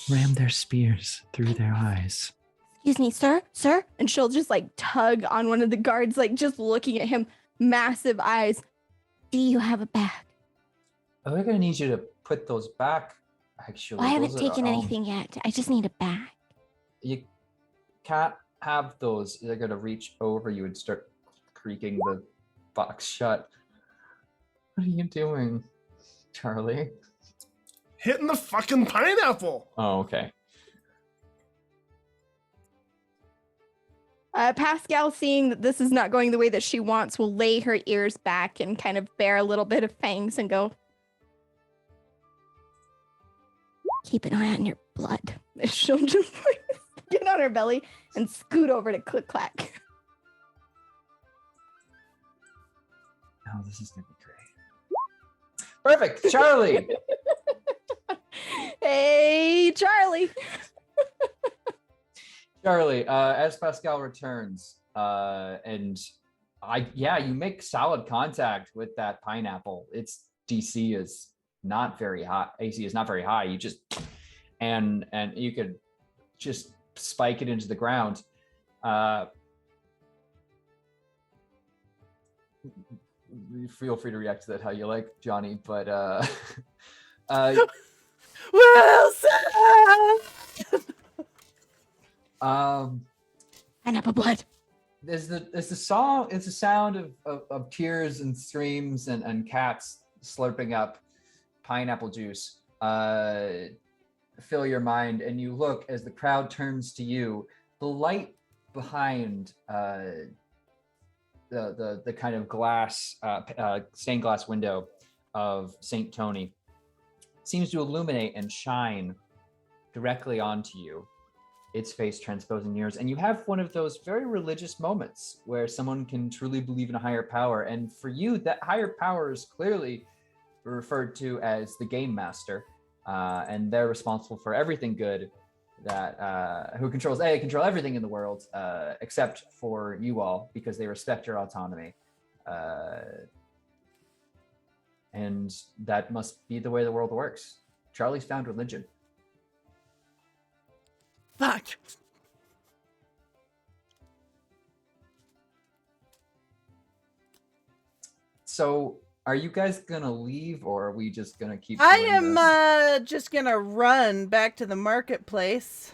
Ram their spears through their eyes. Excuse me, sir, sir. And she'll just like tug on one of the guards, like just looking at him, massive eyes. Do you have a bag? Oh, we're gonna need you to put those back. Actually, Well, I haven't Those are, taken anything yet. I just need a bag. You can't have those. They're gonna reach over you and start creaking the box shut. What are you doing, Charlie? Hitting the fucking pineapple. Oh, okay. Pascal, seeing that this is not going the way that she wants, will lay her ears back and kind of bear a little bit of fangs and go, keep an eye on your blood. And she'll just get on her belly and scoot over to Click Clack. Oh, this is gonna be great. Perfect, Charlie. Hey, Charlie. Charlie, as Pascal returns, and you make solid contact with that pineapple. Its DC is not very high. AC is not very high. You just and you could just spike it into the ground. Feel free to react to that how you like, Johnny. But Wilson! Pineapple blood. There's the song. It's a sound of tears and screams and cats slurping up pineapple juice. Fill your mind, and you look as the crowd turns to you. The light behind the kind of glass stained glass window of St. Tony seems to illuminate and shine directly onto you, its face transposing yours. And you have one of those very religious moments where someone can truly believe in a higher power. And for you, that higher power is clearly referred to as the game master. And they're responsible for everything good that who controls everything in the world, except for you all, because they respect your autonomy. And that must be the way the world works. Charlie's found religion. Fuck. So, are you guys gonna leave, or are we just gonna keep? I doing am this? just gonna run back to the marketplace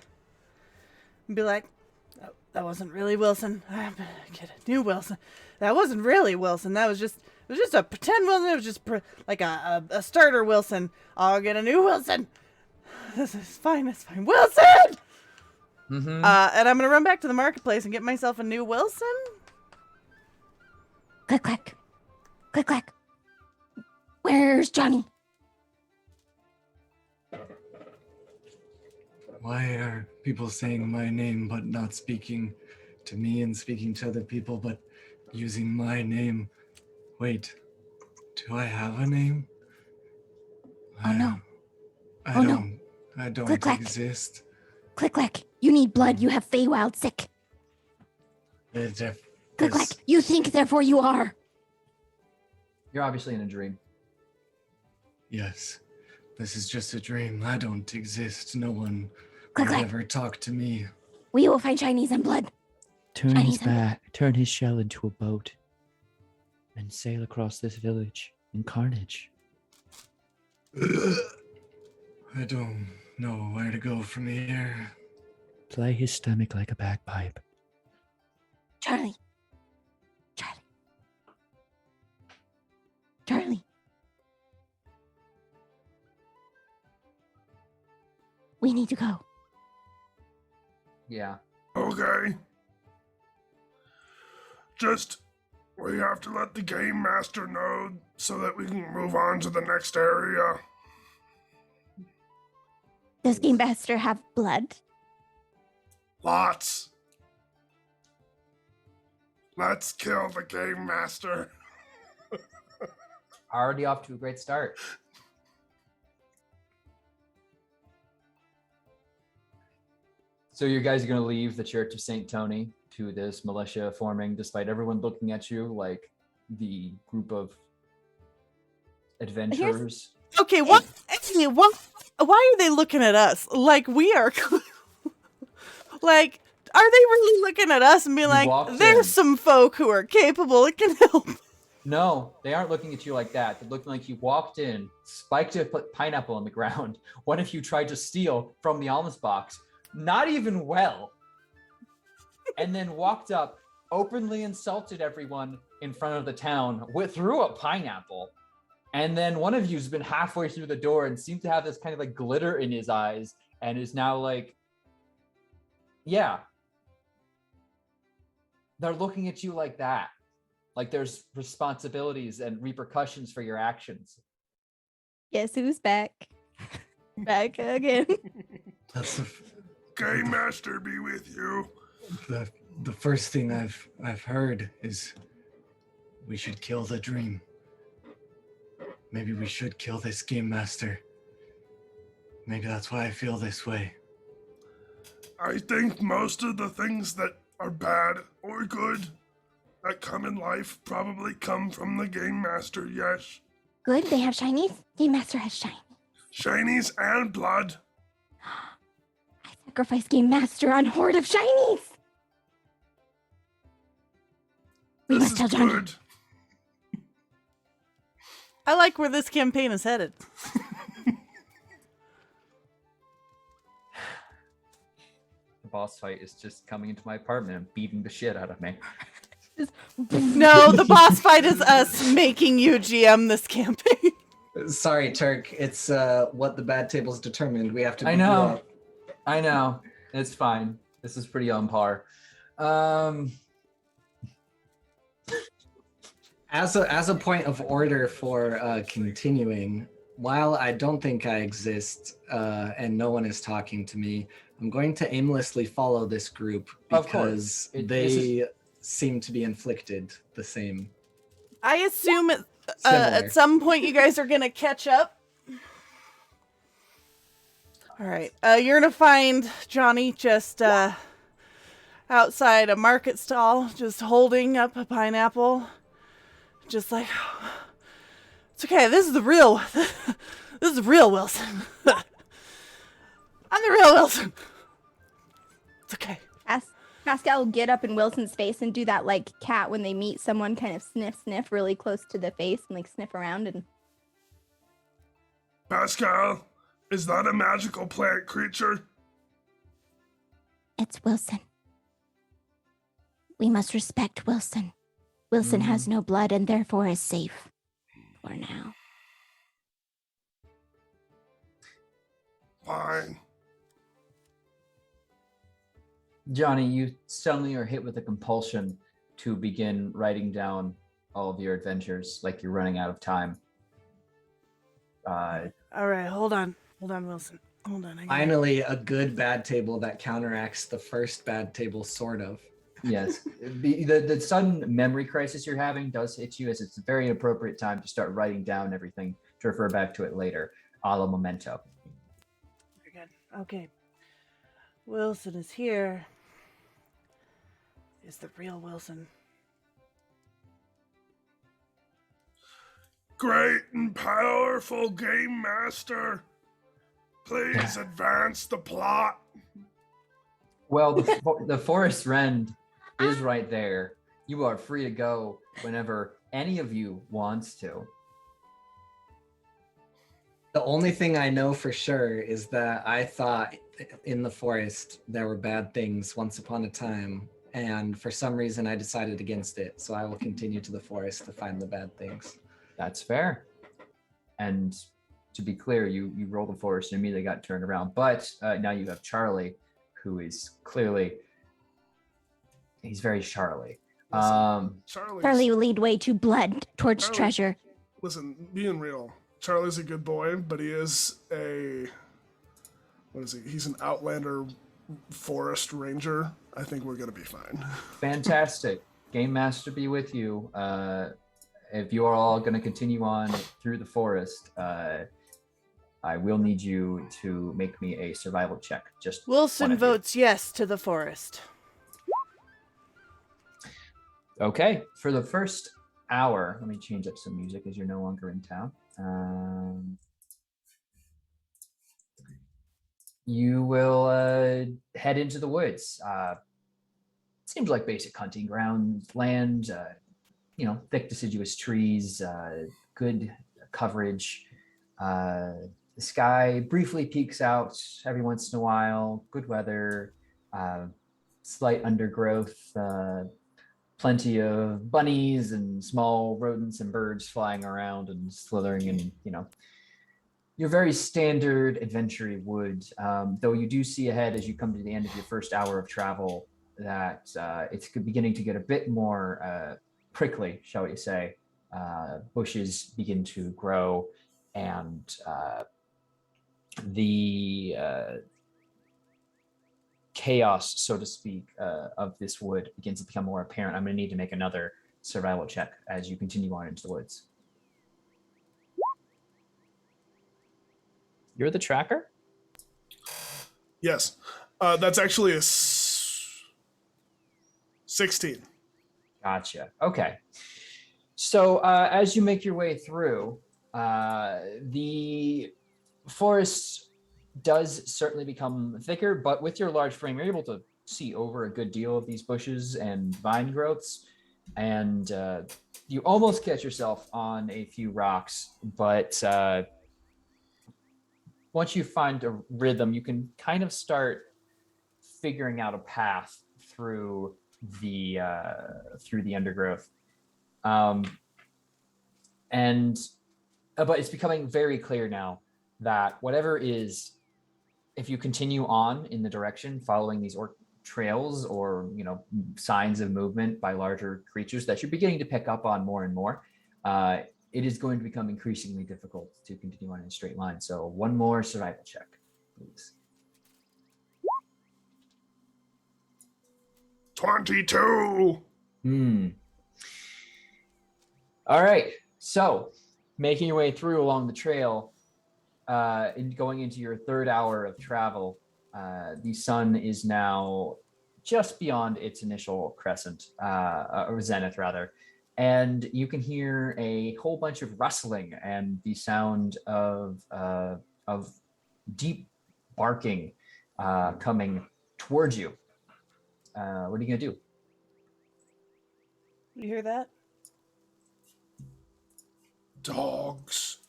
and be like, oh, that wasn't really Wilson. I'm gonna get a new Wilson. That wasn't really Wilson. It was just a pretend Wilson. It was just like a starter Wilson. I'll get a new Wilson. This is fine. It's fine. Wilson! Mm-hmm. And I'm gonna run back to the marketplace and get myself a new Wilson. Click, clack. Click, clack. Where's Johnny? Why are people saying my name but not speaking to me and speaking to other people but using my name? Wait, do I have a name? Oh, no. I don't Click, clack. exist. Click, clack. You need blood. You have Feywild sick. Click, clack. You think, therefore you are. You're obviously in a dream. Yes, this is just a dream. I don't exist. No one Click, will clack. ever talk to me. We will find Chinese and blood. Turn Chinese turn his shell into a boat, and sail across this village in carnage. I don't know where to go from here. Play his stomach like a bagpipe. Charlie. We need to go. Yeah. Okay. Just, we have to let the game master know so that we can move on to the next area. Does Game Master have blood? Lots. Let's kill the game master. Already off to a great start. So you guys are going to leave the Church of St. Tony to this militia forming, despite everyone looking at you like the group of adventurers. Okay, what? Hey, why are they looking at us like we are? Like, are they really looking at us and being like, "There's some folk who are capable and can help"? No, they aren't looking at you like that. They're looking like you walked in, spiked a pineapple on the ground. One of you tried to steal from the alms box, not even well, and then walked up, openly insulted everyone in front of the town through a pineapple. And then one of you's been halfway through the door and seemed to have this kind of like glitter in his eyes and is now like, yeah. They're looking at you like that. Like there's responsibilities and repercussions for your actions. Guess who's back? Back again. That's Game Master be with you. the first thing I've heard is we should kill the dream. Maybe we should kill this Game Master. Maybe that's why I feel this way. I think most of the things that are bad or good that come in life probably come from the Game Master, yes. Good, they have shinies. Game Master has shiny. Shinies and blood. I sacrifice Game Master on horde of shinies. We This must is tell Johnny. good. I like where this campaign is headed. The boss fight is just coming into my apartment and beating the shit out of me. No, the boss fight is us making you GM this campaign. Sorry, Turk. It's what the bad table's determined. We have to. I know. I know. It's fine. This is pretty on par. As a point of order for continuing, while I don't think I exist and no one is talking to me, I'm going to aimlessly follow this group because they seem to be inflicted the same. I assume at some point you guys are going to catch up. All right. You're going to find Johnny just outside a market stall, just holding up a pineapple. Just like, it's okay. This is the real Wilson. I'm the real Wilson. It's okay. Pascal will get up in Wilson's face and do that like cat when they meet someone, kind of sniff really close to the face and like sniff around and. Pascal, is that a magical plant creature? It's Wilson. We must respect Wilson. Wilson has no blood and therefore is safe for now. Fine. Johnny, you suddenly are hit with a compulsion to begin writing down all of your adventures, like you're running out of time. All right, hold on, Wilson. Hold on. Finally, a good bad table that counteracts the first bad table, sort of. Yes, the sudden memory crisis you're having does hit you, as it's a very appropriate time to start writing down everything to refer back to it later, a la memento. Very good. Okay. Wilson is here. Is the real Wilson. Great and powerful Game Master. Please advance the plot. Well, the forest Rend is right there. You are free to go whenever any of you wants to. The only thing I know for sure is that I thought in the forest there were bad things once upon a time, and for some reason I decided against it. So I will continue to the forest to find the bad things. That's fair. And to be clear, you rolled the forest and immediately got turned around. But now you have Charlie, who is clearly, he's very Charlie. Charlie will lead way to blood towards treasure. Listen, being real, Charlie's a good boy, but he is he's an Outlander forest ranger. I think we're gonna be fine. Fantastic. Game Master be with you. If you are all going to continue on through the forest, I will need you to make me a survival check. Just Wilson votes yes to the forest. Okay, for the first hour, let me change up some music as you're no longer in town. you will head into the woods. Seems like basic hunting ground land. Thick deciduous trees, good coverage. The sky briefly peeks out every once in a while. Good weather. Slight undergrowth. Plenty of bunnies and small rodents and birds flying around and slithering in, your very standard adventure wood. Though you do see ahead as you come to the end of your first hour of travel that it's beginning to get a bit more prickly, shall we say. Bushes begin to grow, and the chaos, so to speak, of this wood begins to become more apparent. I'm going to need to make another survival check as you continue on into the woods. You're the tracker? Yes. That's actually a 16. Gotcha. Okay. So as you make your way through, the forest does certainly become thicker, but with your large frame, you're able to see over a good deal of these bushes and vine growths. And you almost catch yourself on a few rocks, but once you find a rhythm, you can kind of start figuring out a path through the undergrowth. But it's becoming very clear now that whatever is, if you continue on in the direction following these trails or signs of movement by larger creatures that you're beginning to pick up on more and more, it is going to become increasingly difficult to continue on in a straight line. So one more survival check, please. 22. All right. So making your way through along the trail, and going into your third hour of travel, the sun is now just beyond its initial crescent, or zenith rather, and you can hear a whole bunch of rustling and the sound of deep barking coming towards you. What are you gonna do? You hear that? Dogs.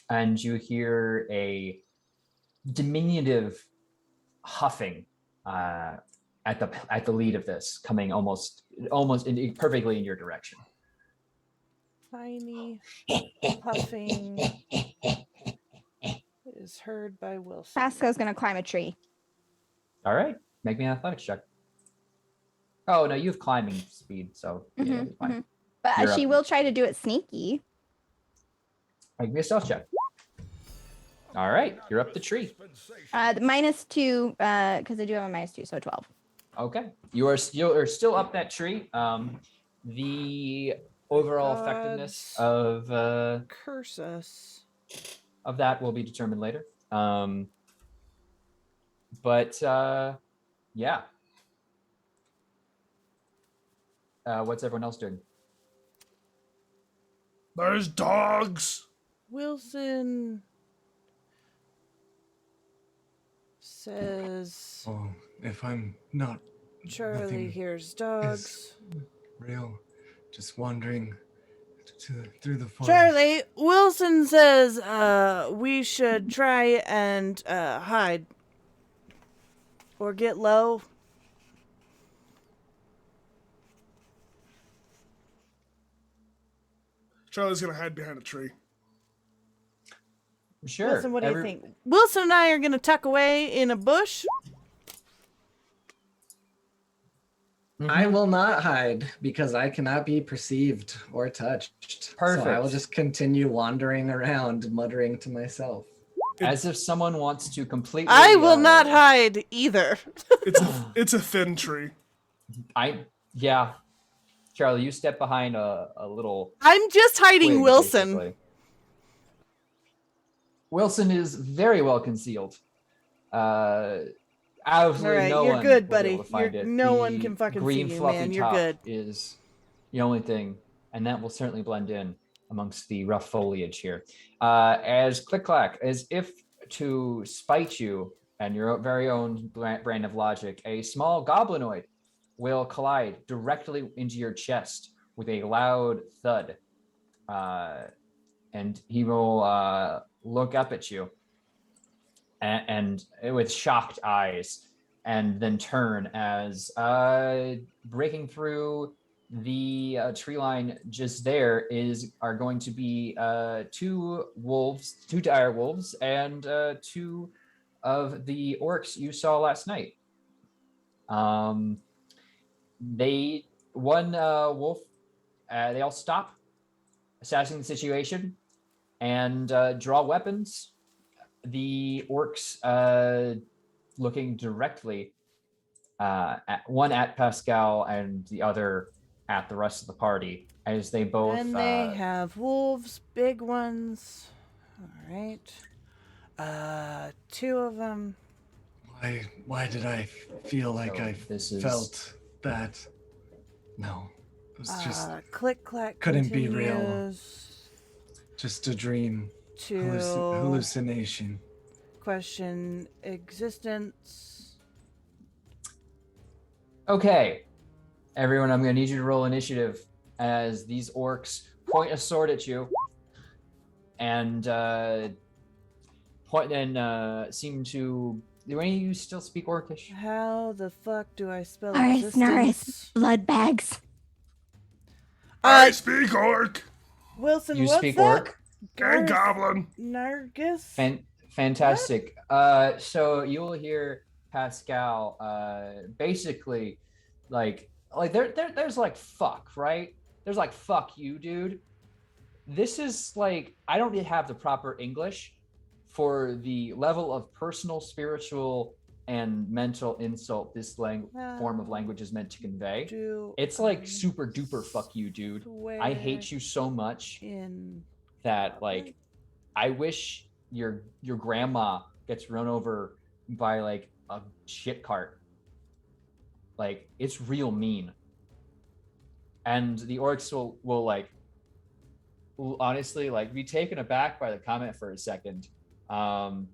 And you hear a diminutive huffing at the lead of this, coming almost perfectly in your direction. Tiny puffing is heard by Wilson. Pasco's gonna climb a tree. All right, make me an athletics check. Oh no, you have climbing speed, so yeah, you'll be fine. But You're she up. will try to do it sneaky. Make me a stealth check. All right, you're up the tree. -2, because I do have a -2, so 12. Okay, you're still up that tree. The overall effectiveness of Curse us. of that will be determined later. But yeah. What's everyone else doing? There's dogs. Wilson says, Oh, if I'm not Charlie nothing hears dogs. real, just wandering through the forest. Charlie, Wilson says we should try and hide or get low. Charlie's gonna hide behind a tree. Sure. Wilson, what do you think? Wilson and I are going to tuck away in a bush. I will not hide because I cannot be perceived or touched. Perfect. So I will just continue wandering around, muttering to myself. As if someone wants to completely. I will not hide either. It's a thin tree. Yeah. Charlie, you step behind a little. I'm just hiding twig, Wilson. basically. Wilson is very well concealed. Absolutely Alright, no you're one good, will be buddy. able to find it. No The one can fucking green see you, fluffy man. You're top good. is the only thing, and that will certainly blend in amongst the rough foliage here. As click clack, as if to spite you and your very own brand of logic, a small goblinoid will collide directly into your chest with a loud thud. And he will look up at you and with shocked eyes, and then turn as breaking through the tree line just there are going to be two dire wolves, and two of the orcs you saw last night. One wolf, they all stop, assessing the situation, and draw weapons. The orcs looking directly one at Pascal and the other at the rest of the party, as they both And they have wolves, big ones. All right. Two of them. Why did I feel like So I felt that? No, it was just Click clack. couldn't be real. continues just a dream, To hallucination. question existence. Okay, everyone, I'm going to need you to roll initiative as these orcs point a sword at you and seem to. Do any of you still speak Orcish? How the fuck do I spell Norris, existence? blood bags. I speak orc Wilson, You what's speak that? orc? and goblin. Nargis? Fantastic. So you will hear Pascal basically like there's like fuck, right? There's like fuck you, dude. This is like, I don't have the proper English for the level of personal, spiritual, and mental insult this form of language is meant to convey. It's like super duper fuck you, dude. I hate you so much that like I wish your grandma gets run over by like a shit cart. Like, it's real mean. And the orcs will like honestly like be taken aback by the comment for a second,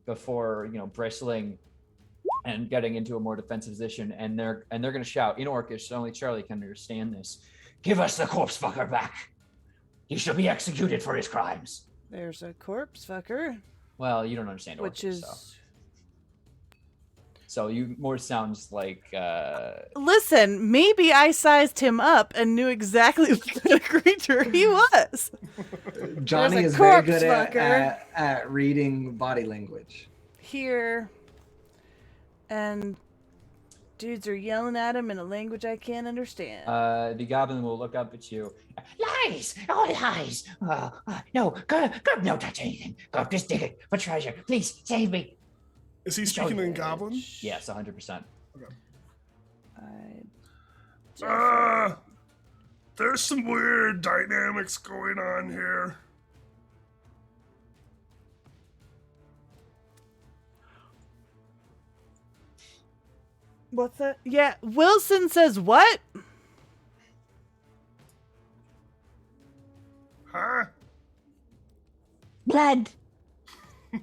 before bristling and getting into a more defensive position, and they're gonna shout in Orcish, so only Charlie can understand this. Give us the corpse fucker back. He shall be executed for his crimes. There's a corpse fucker. Well, you don't understand Orcish, Which is... So you more sounds like Listen, maybe I sized him up and knew exactly what kind of creature he was. Johnny is very good at reading body language. Here. And dudes are yelling at him in a language I can't understand. the goblin will look up at you. Lies! Oh, lies! No, go, no touch anything. Go, just dig it for treasure. Please, save me. Is he speaking in goblin? Yes, 100%. Okay. There's some weird dynamics going on here. What's that? Yeah, Wilson says what? Huh? Blood.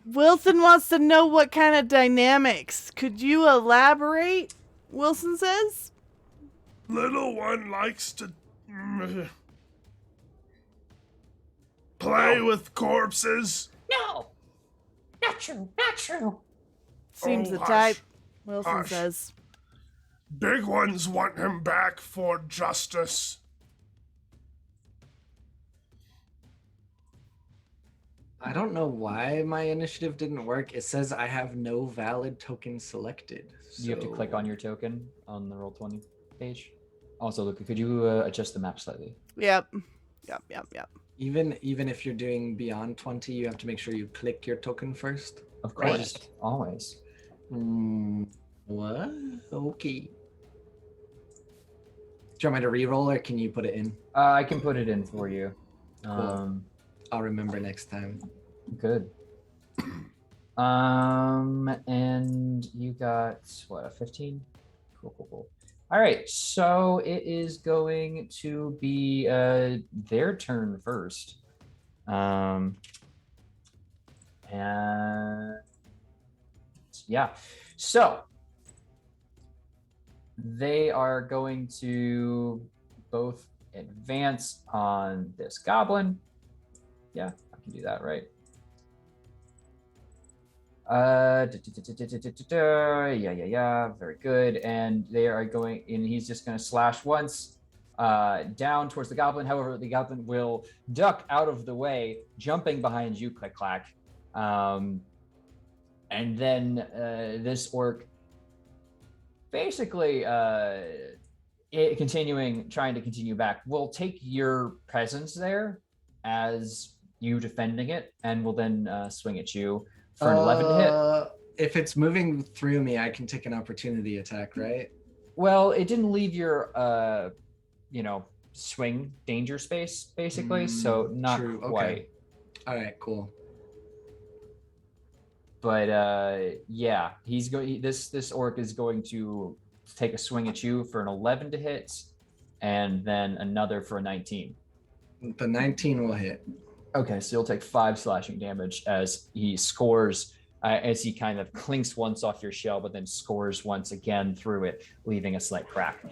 Wilson wants to know what kind of dynamics. Could you elaborate? Wilson says. Little one likes to play with corpses. No, not true, not true. Seems the hush. type. Wilson Hush. says. Big ones want him back for justice. I don't know why my initiative didn't work. It says I have no valid token selected. You have to click on your token on the Roll20 page. Also, look, could you adjust the map slightly? Yep. Even if you're doing beyond 20, you have to make sure you click your token first. Of course, always. What? Okay. Do you want me to re-roll or can you put it in? I can put it in for you. Cool. I'll remember next time. Good. And you got what, a 15? Cool. All right, so it is going to be their turn first. And Yeah. So they are going to both advance on this goblin. Yeah, I can do that, right? Yeah. Very good. And they are going, and he's just going to slash once down towards the goblin. However, the goblin will duck out of the way, jumping behind you, Click Clack. And then this orc basically trying to continue back, will take your presence there as you defending it, and will then swing at you for an 11 to hit. If it's moving through me, I can take an opportunity attack, right? Well, it didn't leave your swing danger space, basically, so not true. quite. Okay. All right, cool. But yeah, he's going. This orc is going to take a swing at you for an 11 to hit, and then another for a 19. The 19 will hit. Okay, so you'll take 5 slashing damage as he scores, as he kind of clinks once off your shell, but then scores once again through it, leaving a slight crack.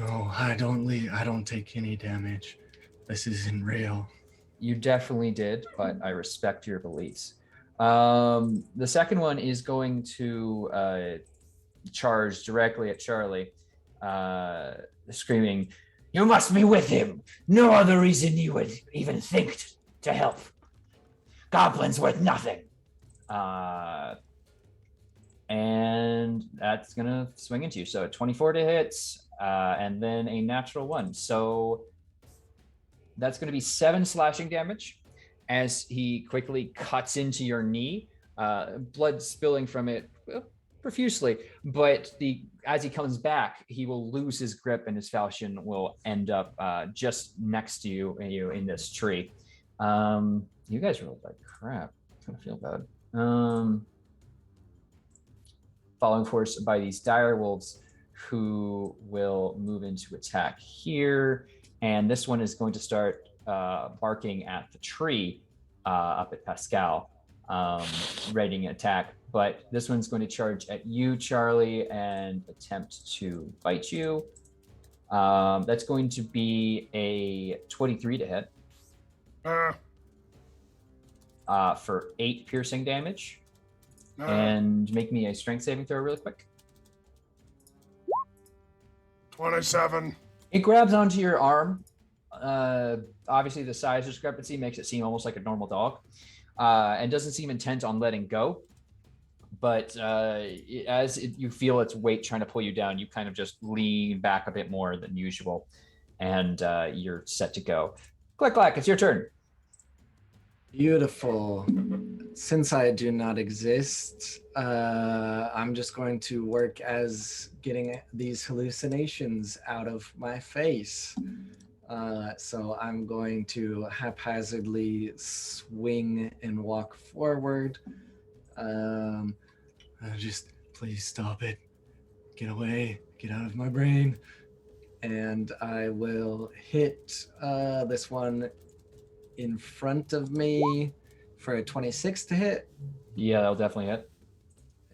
Oh, I don't take any damage. This isn't real. You definitely did, but I respect your beliefs. The second one is going to charge directly at Charlie, screaming, You must be with him. No other reason you would even think to help. Goblins worth nothing. And that's gonna swing into you. So 24 to hit, and then a natural 1. So that's gonna be 7 slashing damage as he quickly cuts into your knee, blood spilling from it profusely. But as he comes back, he will lose his grip, and his falchion will end up just next to you in this tree. You guys rolled like crap. I kind of feel bad. Following force by these dire wolves, who will move into attack here, and this one is going to start barking at the tree up at Pascal, readying an attack. But this one's going to charge at you, Charlie, and attempt to bite you. That's going to be a 23 to hit. For 8 piercing damage. And make me a strength saving throw really quick. 27. It grabs onto your arm. Obviously, the size discrepancy makes it seem almost like a normal dog, and doesn't seem intent on letting go. But you feel its weight trying to pull you down, you kind of just lean back a bit more than usual, and you're set to go. Click, clack, it's your turn. Beautiful. Since I do not exist, I'm just going to work as getting these hallucinations out of my face. So I'm going to haphazardly swing and walk forward. Just please stop it. Get away. Get out of my brain. And I will hit this one in front of me for a 26 to hit. Yeah, that'll definitely hit.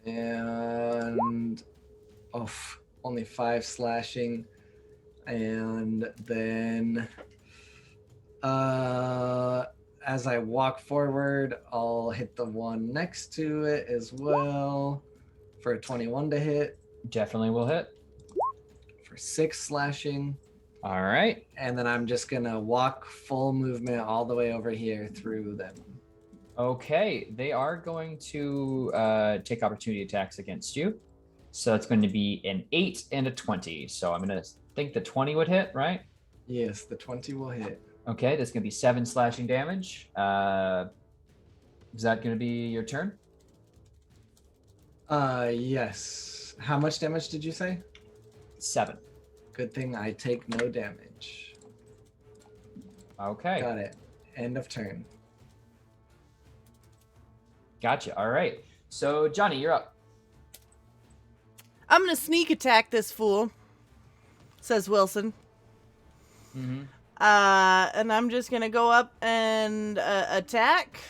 And only 5 slashing. And then as I walk forward, I'll hit the one next to it as well for a 21 to hit. Definitely will hit. For 6 slashing. All right. And then I'm just going to walk full movement all the way over here through them. Okay, they are going to take opportunity attacks against you. So it's going to be an 8 and a 20. So I'm going to think the 20 would hit, right? Yes, the 20 will hit. Okay, that's going to be 7 slashing damage. Is that going to be your turn? Yes. How much damage did you say? 7. Good thing I take no damage. Okay. Got it. End of turn. Gotcha. All right. So, Johnny, you're up. I'm gonna sneak attack this fool, says Wilson. Mm-hmm. And I'm just gonna go up and attack.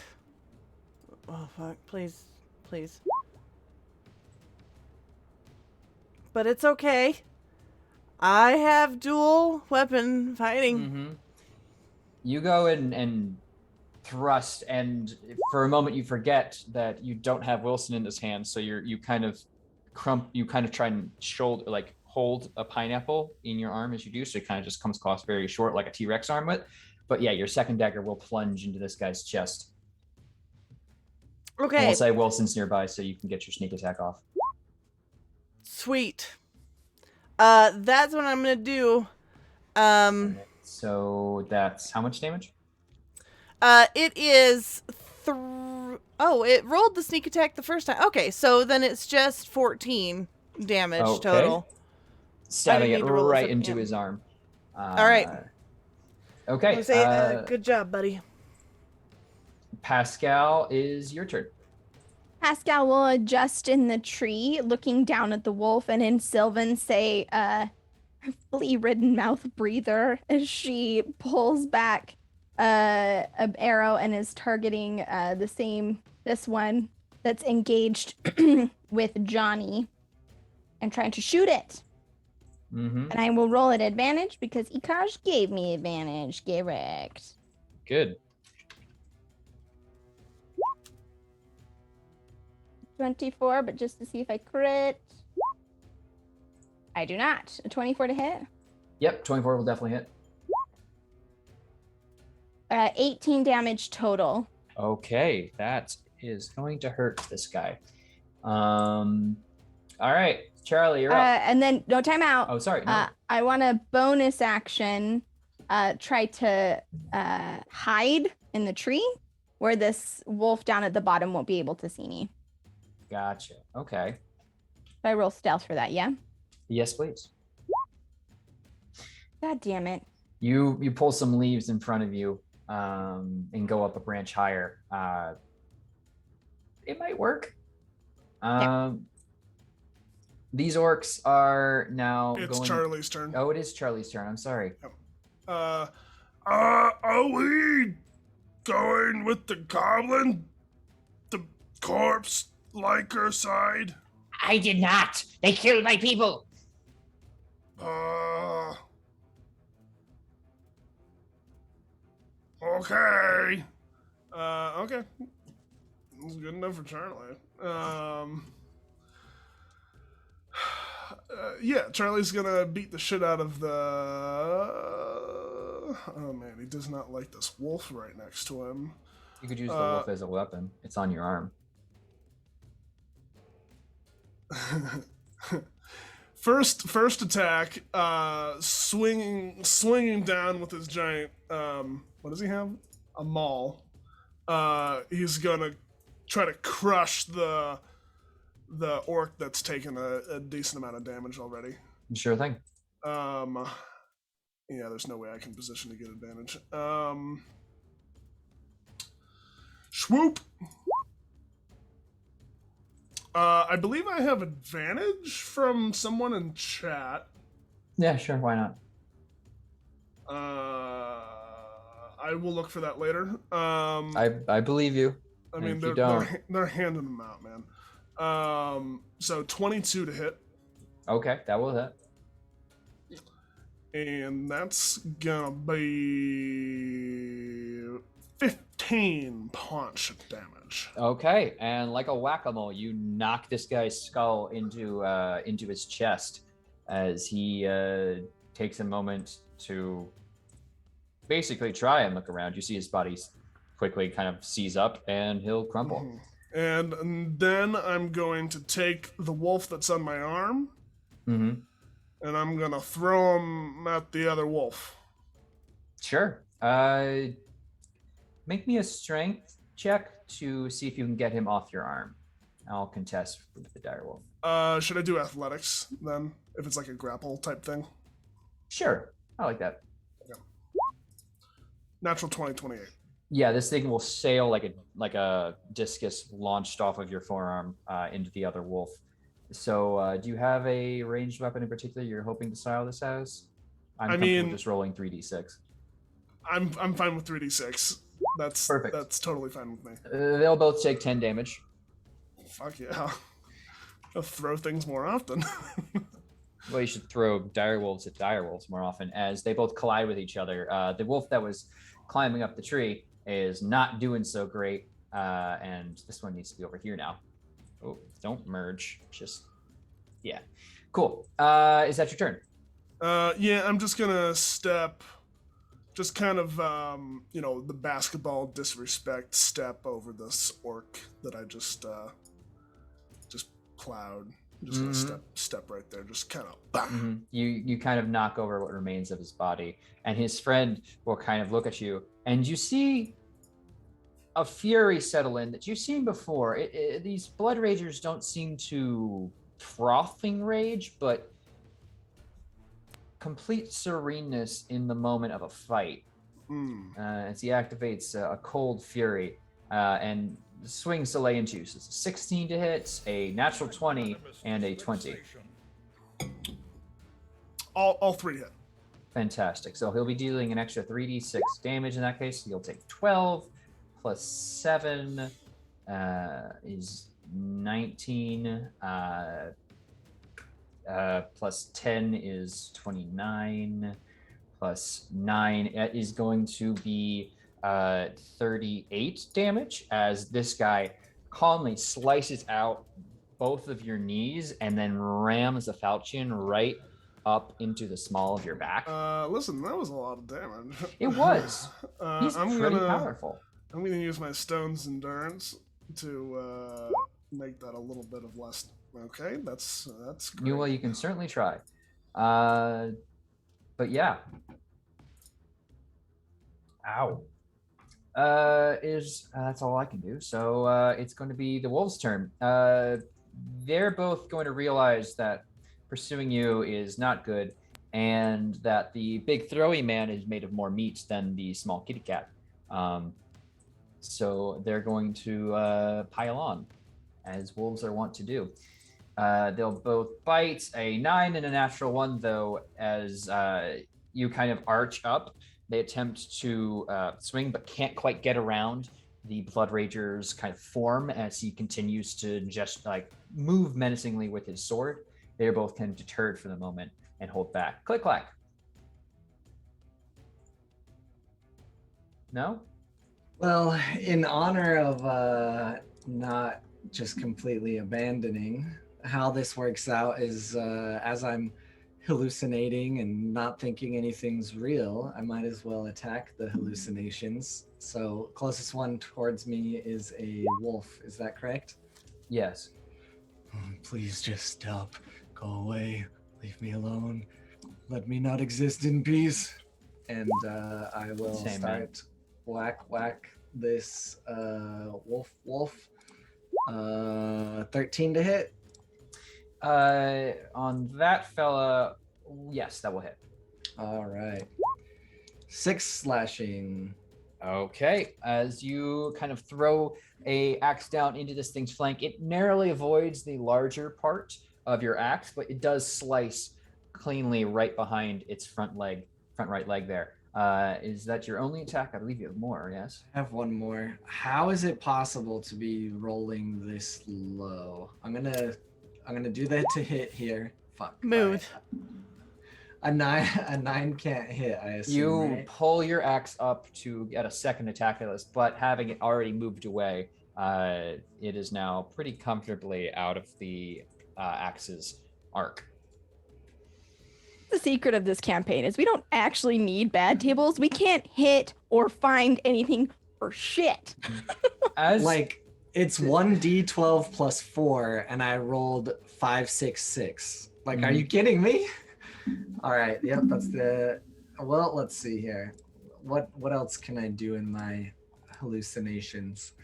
Oh fuck! Please, please. but it's okay. I have dual weapon fighting. Mm-hmm. You go and thrust, and for a moment you forget that you don't have Wilson in his hand, so you kind of try and hold a pineapple in your arm as you do, so it kind of just comes across very short, like a T-Rex arm would. But yeah, your second dagger will plunge into this guy's chest. Okay. And we'll say Wilson's nearby, so you can get your sneak attack off. Sweet. That's what I'm gonna do. So that's how much damage? It is it rolled the sneak attack the first time. Okay, so then it's just 14 damage total. Stabbing it need to roll right this up into again. his arm. All right. Okay. I'll say, good job, buddy. Pascal, is your turn. Pascal will adjust in the tree, looking down at the wolf, and in Sylvan say, flea-ridden mouth breather, as she pulls back an arrow and is targeting this one that's engaged with Johnny and trying to shoot it. Mm-hmm. And I will roll at advantage because Ikash gave me advantage. Correct. Good. 24, but just to see if I crit. I do not. A 24 to hit. Yep, 24 will definitely hit. 18 damage total. Okay, that is going to hurt this guy. All right, Charlie, you're up. And then no timeout. Oh, sorry. No. I want a bonus action. Try to hide in the tree where this wolf down at the bottom won't be able to see me. Gotcha. Okay. So I roll stealth for that, yeah? Yes, please. God damn it. You pull some leaves in front of you and go up a branch higher. It might work. These orcs are now It's Charlie's turn. Oh, it is Charlie's turn. I'm sorry. Are we going with the goblin? The corpse liker side? I did not. They killed my people. Okay. Okay. That's good enough for Charlie. Yeah, Charlie's gonna beat the shit out of the... Oh man, he does not like this wolf right next to him. You could use the wolf as a weapon. It's on your arm. First attack, swinging down with his giant, what does he have? A maul. He's gonna try to crush the orc that's taken a decent amount of damage already. Sure thing. Yeah, there's no way I can position to get advantage. Swoop! I believe I have advantage from someone in chat. Yeah, sure. Why not? I will look for that later. I believe you. I mean, if you don't... they're handing them out, man. So 22 to hit. Okay, that will hit. And that's gonna be 15 punch damage. Okay, and like a whack-a-mole, you knock this guy's skull into his chest as he takes a moment to basically try and look around. You see his body quickly kind of seize up, and he'll crumple. Mm-hmm. And then I'm going to take the wolf that's on my arm, Mm-hmm. and I'm gonna throw him at the other wolf. Sure. Make me a strength check to see if you can get him off your arm. I'll contest with the dire wolf. Should I do athletics then, if it's like a grapple type thing? Sure, I like that. Okay. Natural 20, 28. Yeah, this thing will sail like a discus launched off of your forearm into the other wolf. So, do you have a ranged weapon in particular you're hoping to style this as? I'm comfortable just rolling 3d6. I'm fine with 3d6. That's perfect. That's totally fine with me. They'll both take 10 damage. Fuck yeah. I'll throw things more often. Well, you should throw direwolves at direwolves more often as they both collide with each other. The wolf that was climbing up the tree is not doing so great, and this one needs to be over here now. Oh, don't merge. Just, yeah. Cool. Is that your turn? Yeah, I'm just gonna step, just kind of, the basketball disrespect step over this orc that I just plowed. I'm just gonna step right there, just kind of. You kind of knock over what remains of his body, and his friend will kind of look at you, and you see a fury settle in that you've seen before. These blood ragers don't seem to frothing rage, but complete sereneness in the moment of a fight. As he activates a cold fury and swings Soleil into. So it's a 16 to hit, a natural 20, and a 20. All three hit. Fantastic. So he'll be dealing an extra 3d6 damage in that case. He'll take 12 plus 7 is 19. Plus 10 is 29. Plus 9 is going to be 38 damage as this guy calmly slices out both of your knees and then rams the falchion right up into the small of your back. Listen, that was a lot of damage. It was. He's pretty powerful. I'm gonna use my stone's endurance to make that a little bit of less. Okay, that's great. Well, you can certainly try. But yeah. Ow. That's all I can do. So it's going to be the wolves' turn. They're both going to realize that pursuing you is not good, and that the big throwy man is made of more meat than the small kitty cat. So they're going to pile on, as wolves are wont to do. They'll both bite. A 9 and a natural 1, though, as you kind of arch up. They attempt to swing, but can't quite get around the Blood Rager's kind of form as he continues to just move menacingly with his sword. They're both kind of deterred for the moment and hold back. Click clack. No? Well, in honor of not just completely abandoning, how this works out is as I'm hallucinating and not thinking anything's real, I might as well attack the hallucinations. So closest one towards me is a wolf. Is that correct? Yes. Please just stop. Go away. Leave me alone. Let me not exist in peace. And I will start whack this wolf. 13 to hit. On that fella, yes, that will hit. All right. 6 slashing. Okay, as you kind of throw a axe down into this thing's flank, it narrowly avoids the larger part of your axe, but it does slice cleanly right behind its front right leg there. Is that your only attack? I believe you have more, yes? I have one more. How is it possible to be rolling this low? I'm gonna do that to hit here. Fuck. Move. Right. A 9 can't hit, I assume. You right? pull your axe up to get a second attack at this, but having it already moved away, it is now pretty comfortably out of the axe's arc. The secret of this campaign is we don't actually need bad tables. We can't hit or find anything for shit. It's 1d12 plus 4, and I rolled 5, 6, 6. Are you kidding me? All right. Yep. That's the. Well, let's see here. What else can I do in my hallucinations?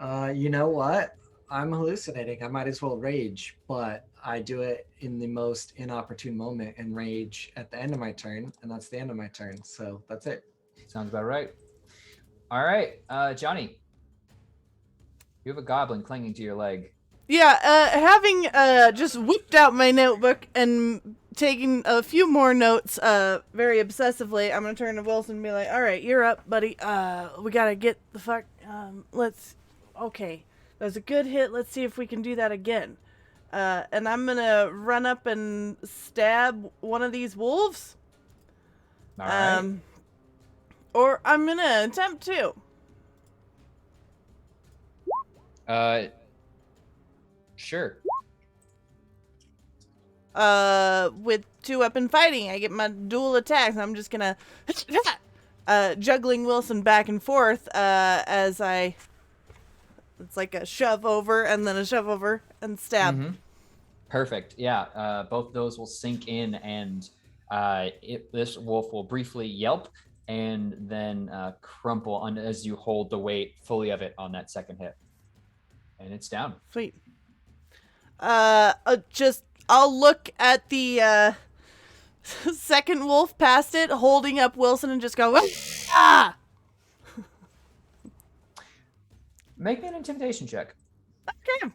You know what? I'm hallucinating. I might as well rage, but I do it in the most inopportune moment and rage at the end of my turn, and that's the end of my turn. So that's it. Sounds about right. All right, Johnny. You have a goblin clinging to your leg. Yeah, having just whipped out my notebook and taking a few more notes very obsessively, I'm going to turn to Wilson and be like, all right, you're up, buddy. We got to get the fuck, okay. That was a good hit. Let's see if we can do that again. And I'm gonna run up and stab one of these wolves. All right. Or I'm gonna attempt to. Sure. With 2-weapon fighting, I get my dual attacks. I'm just gonna juggling Wilson back and forth as it's like a shove over and then a shove over and stab. Mm-hmm. Perfect. Yeah. Both of those will sink in, and this wolf will briefly yelp and then crumple as you hold the weight fully of it on that second hit, and it's down. Sweet. I'll look at the second wolf past it, holding up Wilson, and just go, ah! Make me an intimidation check. Okay.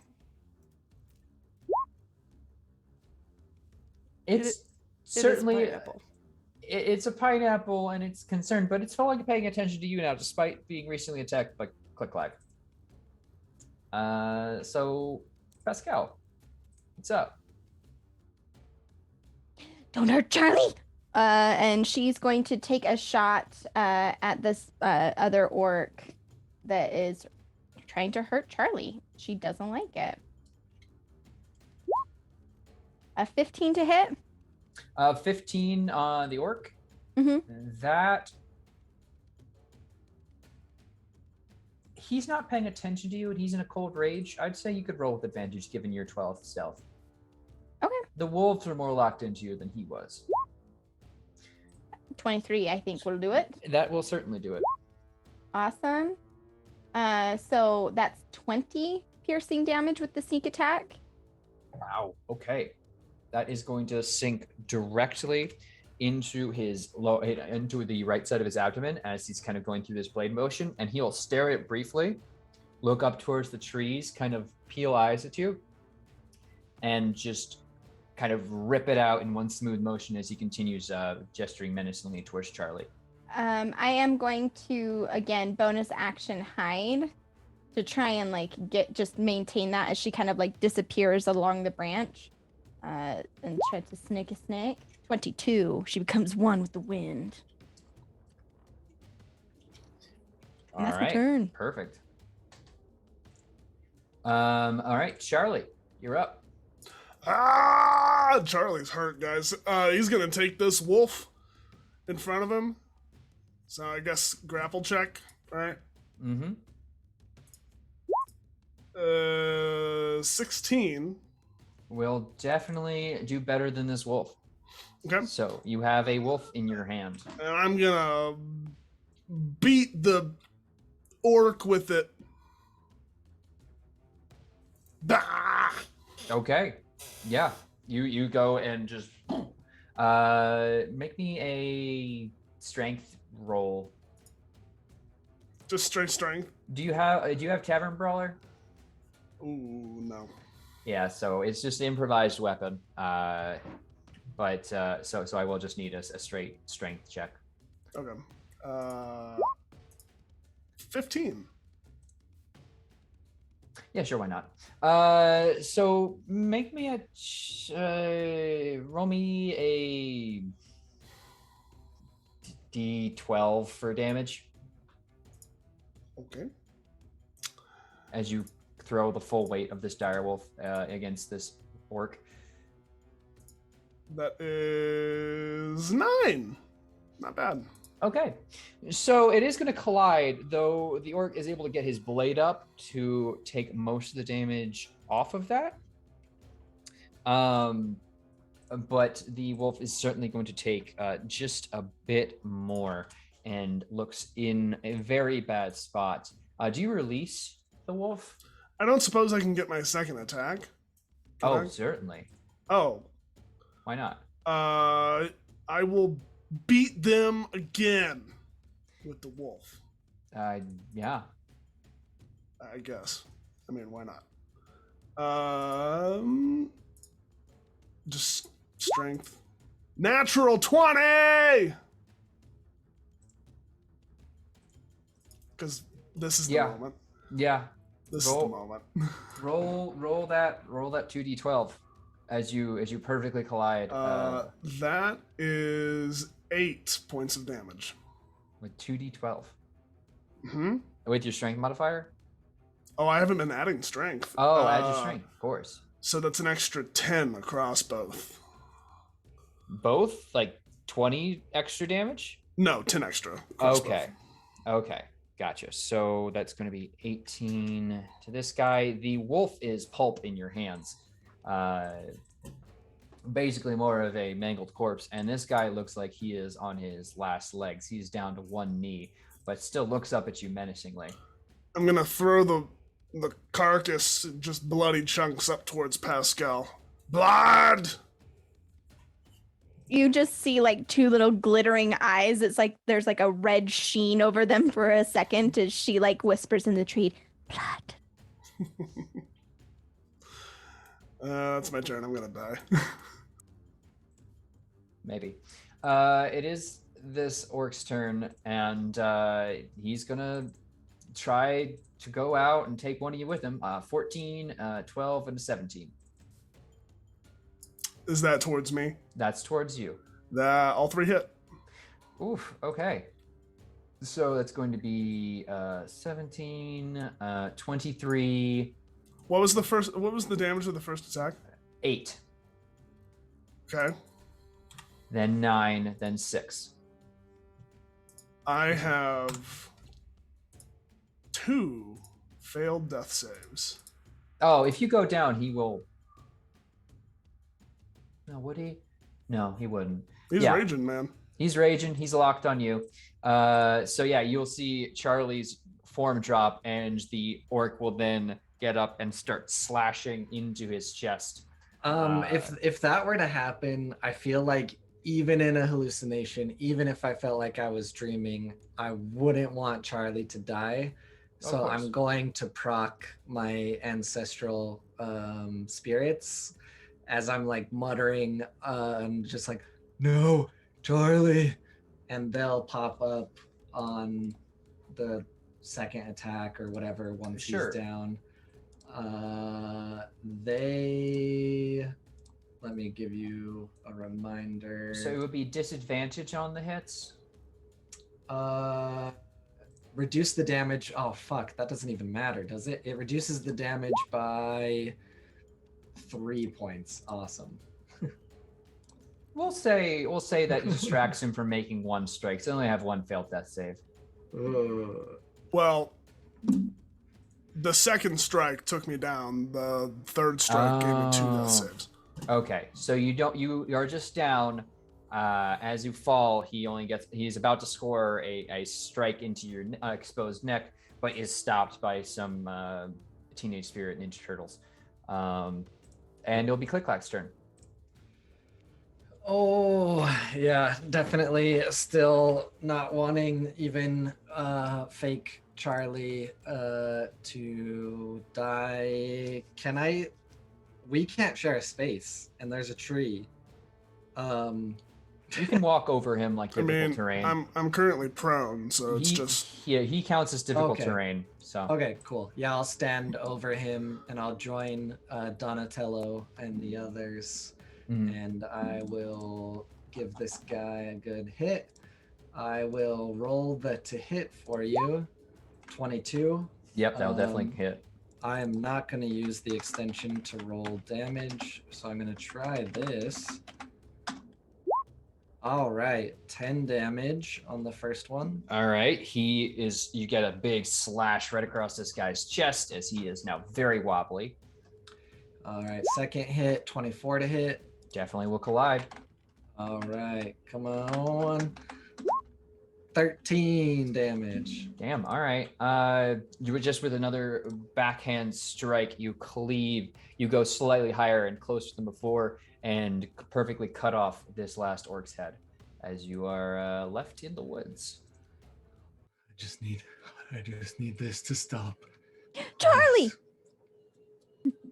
It's certainly It's it's a pineapple, and it's concerned, but it's fully paying attention to you now, despite being recently attacked by Click Clack. So Pascal, what's up? Don't hurt Charlie. And she's going to take a shot at this other orc that is trying to hurt Charlie. She doesn't like it. A 15 to hit. 15 on the orc. Mm-hmm. That he's not paying attention to you, and he's in a cold rage. I'd say you could roll with advantage given your 12th stealth. Okay. The wolves are more locked into you than he was. 23, I think, will do it. That will certainly do it. Awesome. So that's 20 piercing damage with the sneak attack. Wow. Okay. That is going to sink directly into into the right side of his abdomen as he's kind of going through this blade motion, and he'll stare at it briefly, look up towards the trees, kind of peel eyes at you, and just kind of rip it out in one smooth motion as he continues gesturing menacingly towards Charlie. I am going to, again, bonus action hide to try and maintain that as she kind of disappears along the branch. And try to snake a snake. 22. She becomes one with the wind. And that's my turn. Perfect. All right, Charlie, you're up. Charlie's hurt, guys. He's gonna take this wolf in front of him. So I guess grapple check, right? Mm-hmm. 16. Will definitely do better than this wolf. Okay. So you have a wolf in your hand. And I'm gonna beat the orc with it. Bah! Okay. Yeah. You go and just make me a strength roll. Just straight strength. Do you have Tavern Brawler? Ooh, no. Yeah, so it's just an improvised weapon. But so I will just need a straight strength check. Okay. 15. Yeah, sure, why not? So make me roll me a D12 for damage. Okay. As you throw the full weight of this direwolf against this orc. That is 9. Not bad. Okay, so it is going to collide, though the orc is able to get his blade up to take most of the damage off of that. But the wolf is certainly going to take just a bit more and looks in a very bad spot. Do you release the wolf? I don't suppose I can get my second attack. Can I? Certainly. Oh. Why not? I will beat them again with the wolf. Yeah. I guess. I mean, why not? Just strength. Natural 20! Because this is the moment. Yeah. This is the moment. roll that 2d12 as you perfectly collide That is 8 points of damage. with 2d12 Hmm. with your strength modifier. Oh, I haven't been adding strength. Oh, add your strength, of course. So that's an extra 10 across both. Both like 20 extra damage. No, 10 extra. Across Okay. Okay. Gotcha. So that's going to be 18 to this guy. The wolf is pulp in your hands. Basically more of a mangled corpse. And this guy looks like he is on his last legs. He's down to one knee, but still looks up at you menacingly. I'm going to throw the carcass, just bloody chunks, up towards Pascal. Blood! You just see like two little glittering eyes. It's like there's like a red sheen over them for a second as she like whispers in the tree, blood. That's my turn. I'm gonna die. Maybe. It is this orc's turn, and he's gonna try to go out and take one of you with him. 14, 12, and 17. Is that towards me? That's towards you. All 3 hit. Oof, okay. So that's going to be 17, 23. What was the damage of the first attack? 8. Okay. Then 9, then 6. I have 2 failed death saves. Oh, if you go down, he will. No, would he? No, he wouldn't. He's raging, man. He's raging. He's locked on you. So yeah, you'll see Charlie's form drop, and the orc will then get up and start slashing into his chest. If that were to happen, I feel like even in a hallucination, even if I felt like I was dreaming, I wouldn't want Charlie to die. So I'm going to proc my ancestral spirits as I'm like muttering, just like, no, Charlie. And they'll pop up on the second attack or whatever once he's down. Let me give you a reminder. So it would be disadvantage on the hits? Reduce the damage. Oh, fuck. That doesn't even matter, does it? It reduces the damage by 3 points. Awesome. We'll say that distracts him from making 1 strike. So they only have 1 failed death save. Well, the second strike took me down. The third strike gave me 2 death saves. Okay, so you are just down. As you fall, he's about to score a strike into your exposed neck, but is stopped by some Teenage Spirit Ninja Turtles. And it'll be Click Clack's turn. Oh, yeah, definitely still not wanting even fake Charlie to die. We can't share a space, and there's a tree. You can walk over him like difficult terrain. I'm currently prone, so it's just... Yeah, he counts as difficult terrain. So Okay, cool. Yeah, I'll stand over him, and I'll join Donatello and the others. And I will give this guy a good hit. I will roll the to hit for you. 22. Yep, that'll definitely hit. I am not going to use the extension to roll damage, so I'm going to try this. All right, 10 damage on the first one. All right, you get a big slash right across this guy's chest as he is now very wobbly. All right, second hit, 24 to hit. Definitely will collide. All right, come on. 13 damage. Damn, all right. You were just with another backhand strike, you cleave, you go slightly higher and closer than before, and perfectly cut off this last orc's head as you are left in the woods. I just need this to stop. Charlie!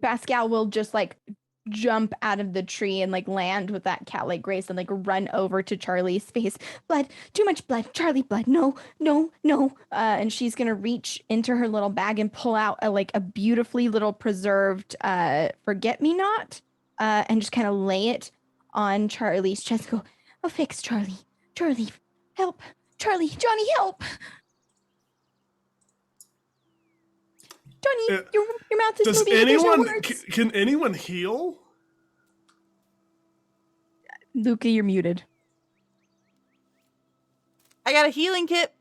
Pascal will just like jump out of the tree and like land with that cat-like grace and like run over to Charlie's face. Blood, too much blood, Charlie, blood, no, no, no. And she's gonna reach into her little bag and pull out a beautifully little preserved forget-me-not, and just kind of lay it on Charlie's chest. Go, oh, fix Charlie, Charlie, help, Charlie, Johnny, help. Johnny, your mouth is Does moving. There's no anyone words. can anyone heal? Luca, you're muted. I got a healing kit.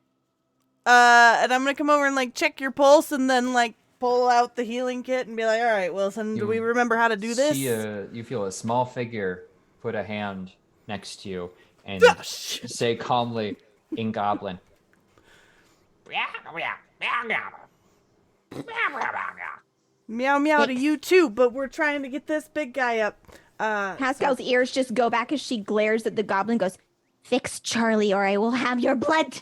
And I'm gonna come over and like check your pulse and then like pull out the healing kit and be like, all right, Wilson, do we remember how to do this? You feel a small figure put a hand next to you and say calmly in Goblin, Meow meow to you too, but we're trying to get this big guy up. Pascal's ears just go back as she glares at the goblin, goes, fix Charlie or I will have your blood.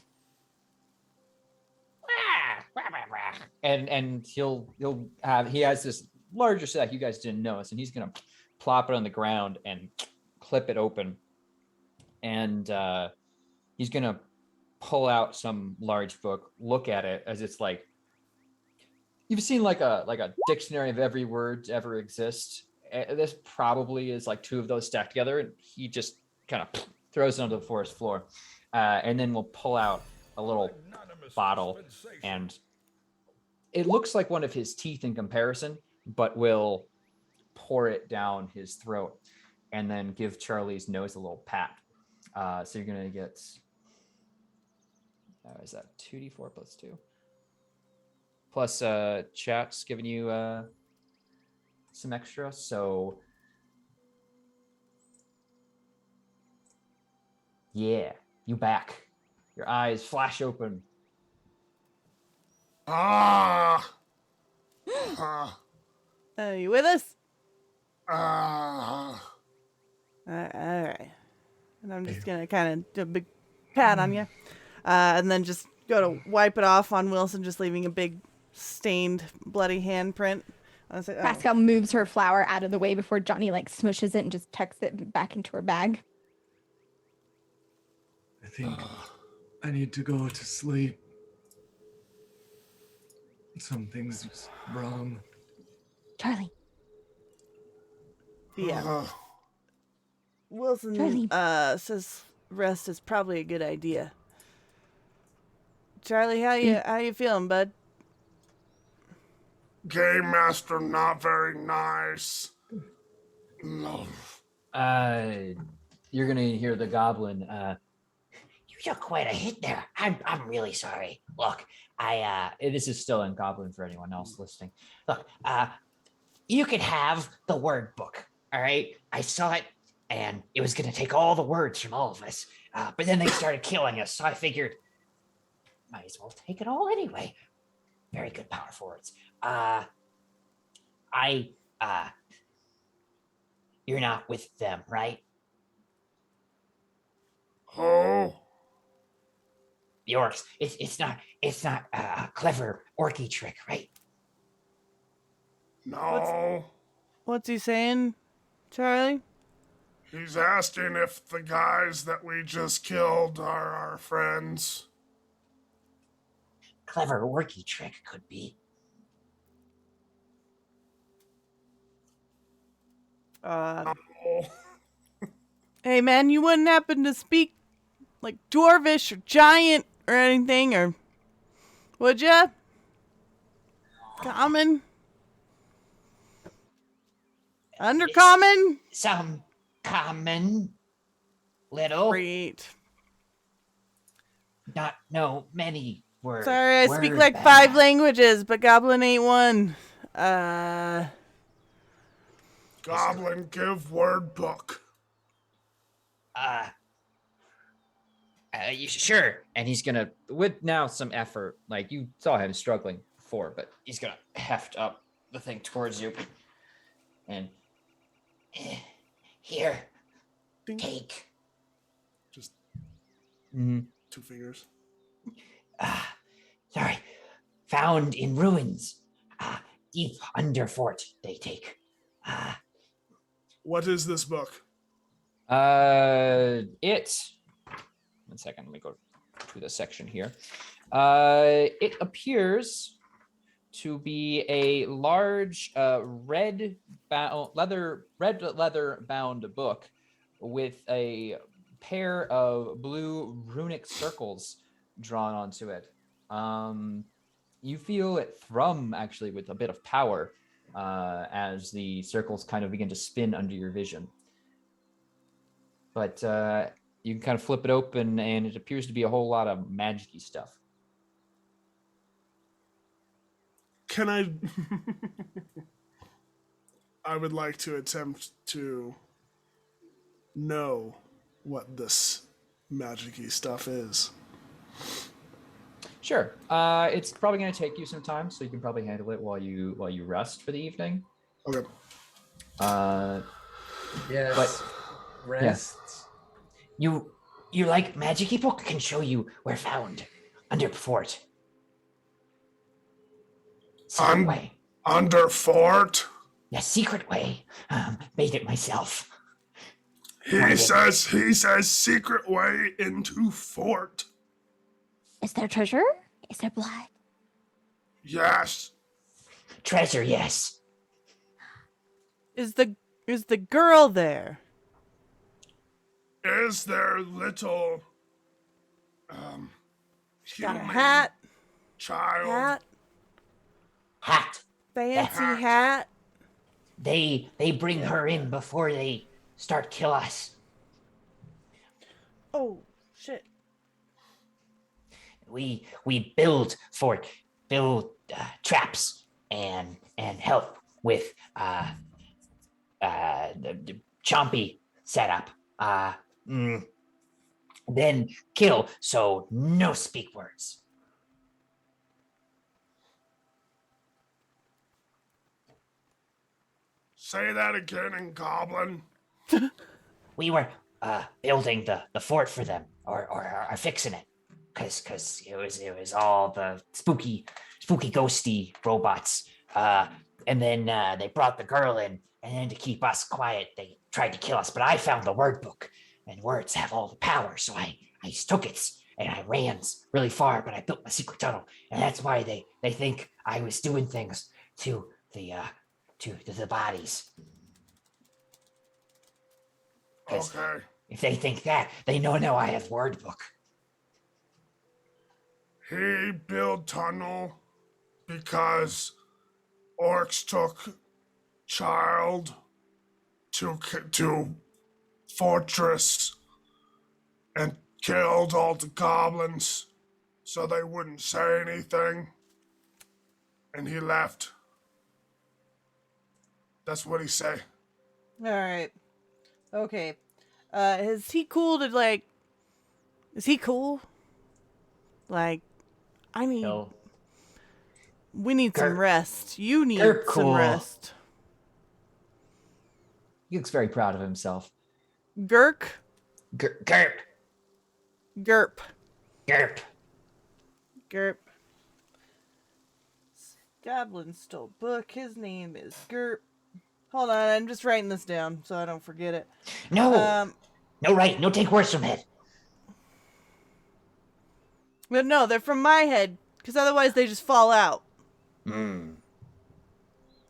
and he has this larger sack you guys didn't notice, and he's gonna plop it on the ground and clip it open, and he's gonna pull out some large book, look at it as it's like, you've seen like a dictionary of every word to ever exist. This probably is like 2 of those stacked together, and he just kind of throws it onto the forest floor, and then we'll pull out a little bottle, and it looks like one of his teeth in comparison, but we'll pour it down his throat and then give Charlie's nose a little pat. So you're gonna get, is that 2d4 plus 2? Plus chat's giving you some extra, so yeah, you back. Your eyes flash open. Ah. Are you with us? Ah. All right. And I'm just gonna kind of do a big pat on you, and then just go to wipe it off on Wilson, just leaving a big stained, bloody handprint. Pascal moves her flower out of the way before Johnny like smushes it and just tucks it back into her bag. I think I need to go to sleep. Something's wrong. Charlie. Yeah. Wilson Charlie. Says rest is probably a good idea. Charlie, how you feeling, bud? Game master, not very nice. No. You're gonna hear the goblin. You took quite a hit there. I'm really sorry. Look, This is still in goblin for anyone else listening. Look, you can have the word book. All right, I saw it, and it was gonna take all the words from all of us. But then they started killing us, so I figured might as well take it all anyway. Very good, powerful words. You're not with them, right? Oh. The orcs. It's not a clever orky trick, right? No. What's he saying, Charlie? He's asking if the guys that we just killed are our friends. Clever orky trick could be. Oh. Hey man, you wouldn't happen to speak like dwarvish or giant or anything, or would ya? Common? Undercommon? Some common, little, Great. not no many words. Sorry, I speak like 5 languages, but goblin ain't one. Goblin, give word book. Sure. And he's gonna, with now some effort, like you saw him struggling before, but he's gonna heft up the thing towards you. And Here, Ding. take. Just mhm. 2 fingers. Sorry, found in ruins, deep under fort. They take. What is this book? One second, let me go to the section here. It appears to be a large red leather bound book with a pair of blue runic circles drawn onto it. You feel it thrum actually with a bit of power as the circles kind of begin to spin under your vision. But you can kind of flip it open and it appears to be a whole lot of magic-y stuff. Can I... I would like to attempt to know what this magic-y stuff is. Sure. It's probably going to take you some time, so you can probably handle it while you rest for the evening. Okay. Yes. But Rest. You like magic book? Can show you where found under fort. Secret way. Under fort? Yeah, secret way. Made it myself. He says secret way into fort. Is there treasure? Is there blood? Yes. Treasure, yes. Is the girl there? Is there little Got a human hat? child? Hat. Fancy hat. hat? They bring her in before they start kill us. Oh, shit. We build traps and help with the chompy setup. Then kill, so no speak words. Say that again in Goblin. We were building the fort for them, or fixing it, cause it was all the spooky ghosty robots. And then they brought the girl in, and then to keep us quiet, they tried to kill us. But I found the word book, and words have all the power, so I took it and I ran really far. But I built my secret tunnel, and that's why they think I was doing things to the bodies. Okay. If they think that, they know now I have word book. He built tunnel because orcs took child to fortress and killed all the goblins so they wouldn't say anything. And he left. That's what he said. All right. Okay. Is he cool to like? Is he cool? Like, I need. He'll- We need Gert- some rest. You need Gert some cool. rest. He looks very proud of himself. Gurk. Gerp. Gerp. Gerp. Gerp. Goblin stole book. His name is Gerp. Hold on, I'm just writing this down so I don't forget it. No. No, right. No take words from it. But no, they're from my head, because otherwise they just fall out.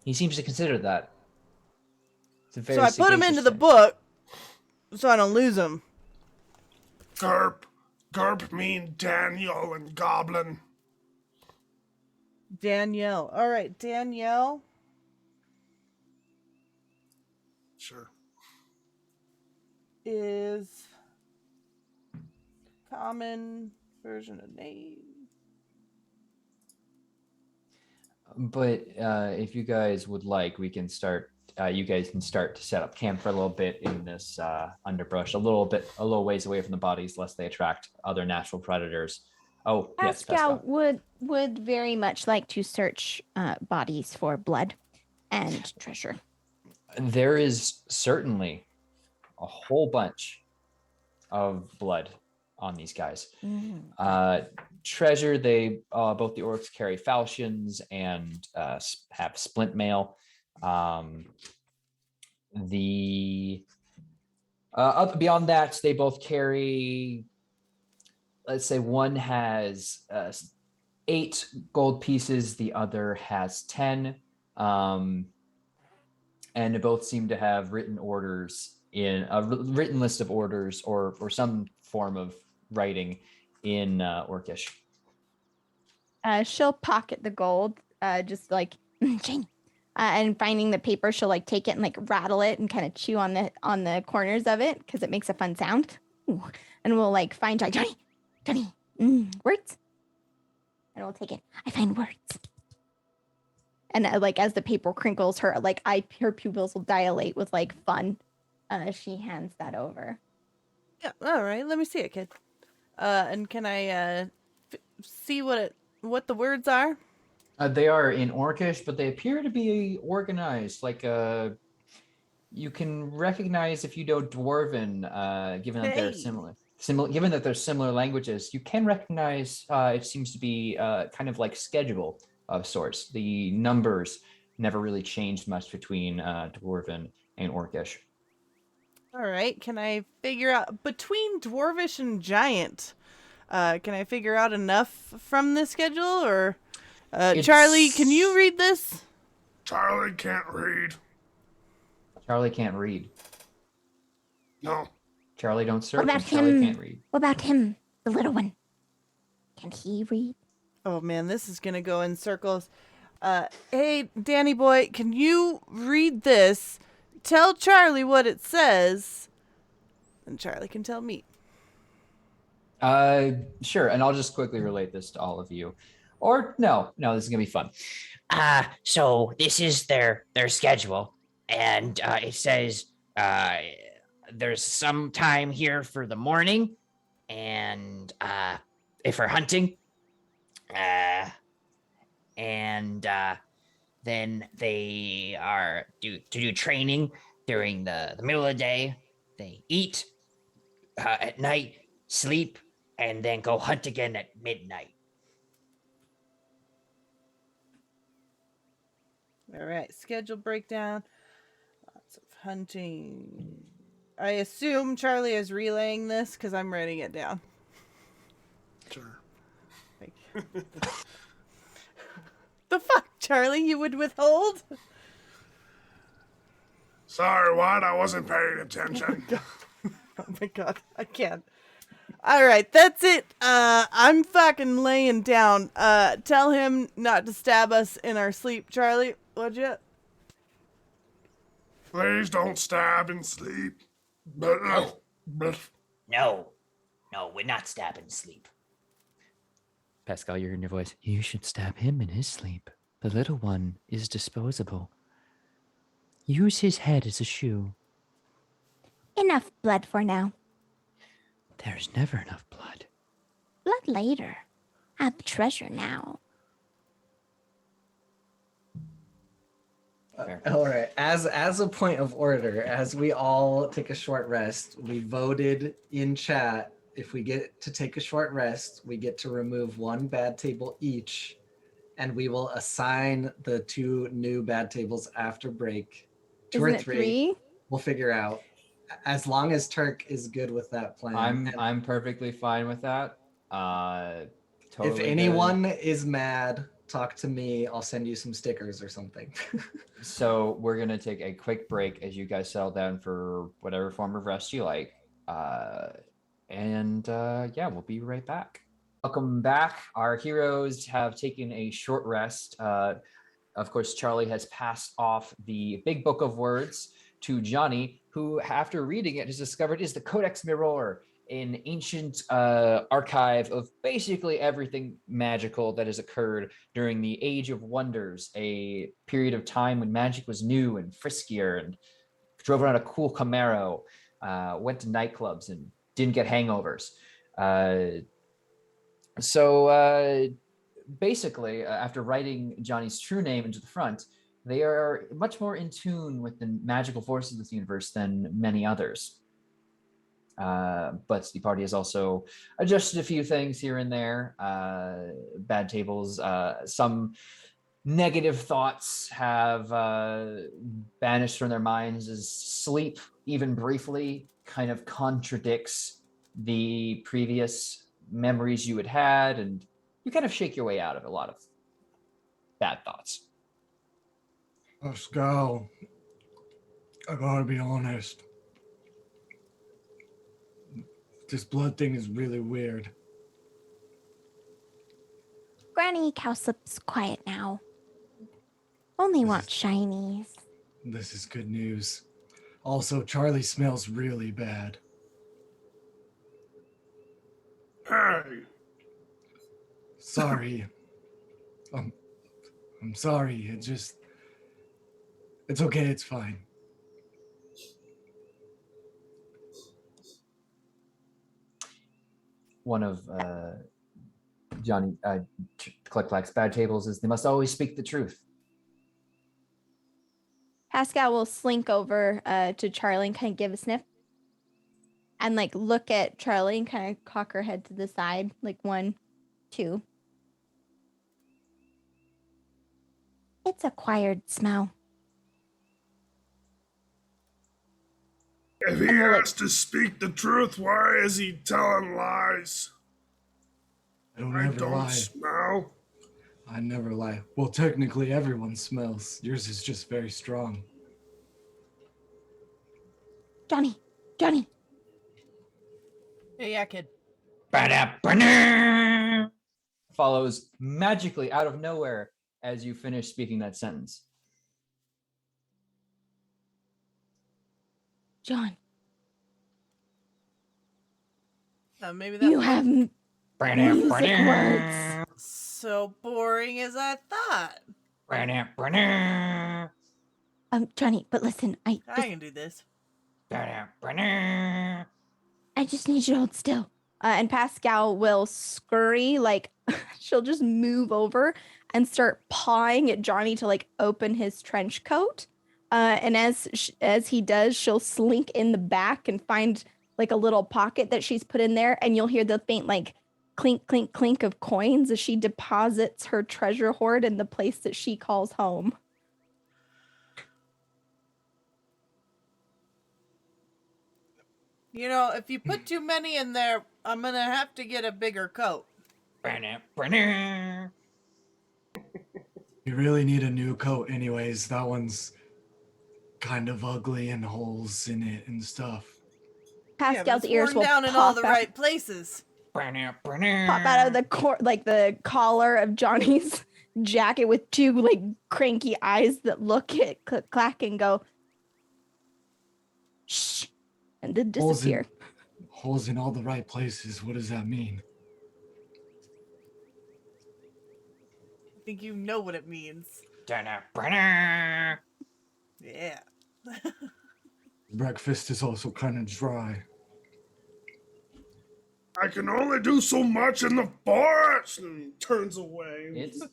He seems to consider that. It's a very So I put them sagacious into the thing. book so I don't lose them. Gerp. Gerp mean Daniel and Goblin. Danielle. All right, Danielle. Sure. Is common version of name. But if you guys would like, we can start. You guys can start to set up camp for a little bit in this underbrush, a little ways away from the bodies, lest they attract other natural predators. Oh, yes, Pascal Pascal. would very much like to search bodies for blood and treasure. There is certainly a whole bunch of blood on these guys. Treasure, they both the orcs carry falchions and have splint mail. The beyond that, they both carry. Let's say one has 8 gold pieces, the other has 10, and they both seem to have written orders in a written list of orders or some form of writing in Orcish. She'll pocket the gold, just like Jane. And finding the paper, she'll like take it and like rattle it and kind of chew on the corners of it because it makes a fun sound. Ooh. And we'll like find Johnny, words. And we'll take it. I find words. And like as the paper crinkles, her pupils will dilate with like fun. She hands that over. Yeah. All right. Let me see it, kid. And can I see what the words are? They are in Orcish, but they appear to be organized. Like you can recognize if you know Dwarven, given that they're similar. Given that they're similar languages, you can recognize. It seems to be kind of like schedule of sorts. The numbers never really changed much between Dwarven and Orcish. All right. Can I figure out between Dwarvish and Giant? Can I figure out enough from the schedule, or Charlie? Can you read this? Charlie can't read. Charlie can't read. No. Charlie don't search. What about Charlie him? can't read. What about him, the little one? Can he read? Oh man, this is gonna go in circles. Hey, Danny boy, can you read this? Tell Charlie what it says, and Charlie can tell me. Sure, and I'll just quickly relate this to all of you. Or no, this is gonna be fun. So this is their schedule, and it says there's some time here for the morning, and if we're hunting, and then they are to do training during the middle of the day. They eat at night, sleep, and then go hunt again at midnight. All right, schedule breakdown. Lots of hunting. I assume Charlie is relaying this because I'm writing it down. Sure. The fuck, Charlie? You would withhold? Sorry, what? I wasn't paying attention. Oh my god, I can't. All right, that's it. I'm fucking laying down. Tell him not to stab us in our sleep, Charlie. Would you? Please don't stab and sleep. No, we're not stabbing sleep. Pascal, you're in your voice. You should stab him in his sleep. The little one is disposable. Use his head as a shoe. Enough blood for now. There's never enough blood. Blood later. I have the treasure now. All right. As a point of order, as we all take a short rest, we voted in chat. If we get to take a short rest, we get to remove 1 bad table each, and we will assign the 2 new bad tables after break. 2 Isn't or it 3. We'll figure out. As long as Turk is good with that plan. I'm perfectly fine with that. Totally if anyone is mad, talk to me. I'll send you some stickers or something. So we're going to take a quick break as you guys settle down for whatever form of rest you like. We'll be right back. Welcome back. Our heroes have taken a short rest. Of course, Charlie has passed off the big book of words to Johnny, who, after reading it, has discovered is the Codex Mirror, an ancient archive of basically everything magical that has occurred during the Age of Wonders, a period of time when magic was new and friskier, and drove around a cool Camaro, went to nightclubs and didn't get hangovers. Basically, after writing Johnny's true name into the front, they are much more in tune with the magical forces of this universe than many others. But the party has also adjusted a few things here and there. Bad tables, some negative thoughts have banished from their minds, as sleep, even briefly, kind of contradicts the previous memories you had, and you kind of shake your way out of a lot of bad thoughts. Pascal, I gotta be honest. This blood thing is really weird. Granny Cowslip's quiet now. Only want shinies. This is good news. Also, Charlie smells really bad. Hey, Sorry. I'm sorry. It's okay. It's fine. One of Johnny Click Clack's bad tables is they must always speak the truth. Pascal will slink over to Charlie and kind of give a sniff. And like look at Charlie and kind of cock her head to the side, like 1, 2. It's acquired smell. if he has to speak the truth, why is he telling lies? I don't I ever don't lie. smell. I never lie. Well, technically, everyone smells. Yours is just very strong. Johnny. Yeah, kid. Follows magically out of nowhere as you finish speaking that sentence. John, Maybe that you wasn't have music words. so boring as I thought. Johnny, but listen, I can do this. I just need you to hold still. And Pascal will scurry, like she'll just move over and start pawing at Johnny to like open his trench coat. And as he does, she'll slink in the back and find like a little pocket that she's put in there, and you'll hear the faint like clink, clink, clink of coins as she deposits her treasure hoard in the place that she calls home. You know, if you put too many in there, I'm gonna have to get a bigger coat. You really need a new coat anyways. That one's kind of ugly and holes in it and stuff. Pascal's yeah, ears will down in pop all the out, right places. pop out of the the collar of Johnny's jacket with 2 like cranky eyes that look at Click Clack and go, shh, and then disappear. Holes in all the right places. What does that mean? I think you know what it means. Yeah. Breakfast is also kind of dry. I can only do so much in the forest. And he turns away. It's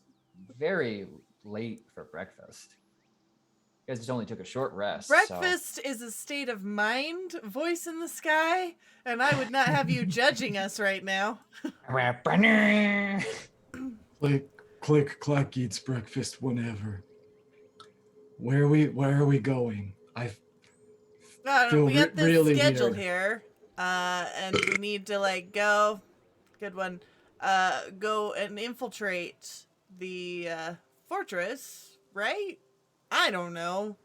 very late for breakfast. You guys just only took a short rest. Breakfast is a state of mind, voice in the sky, and I would not have you judging us right now. Click Clack eats breakfast whenever. Where are we going? I don't know, feel we got this really schedule weird. here, and we need to like go. Good one. Go and infiltrate the fortress, right? I don't know.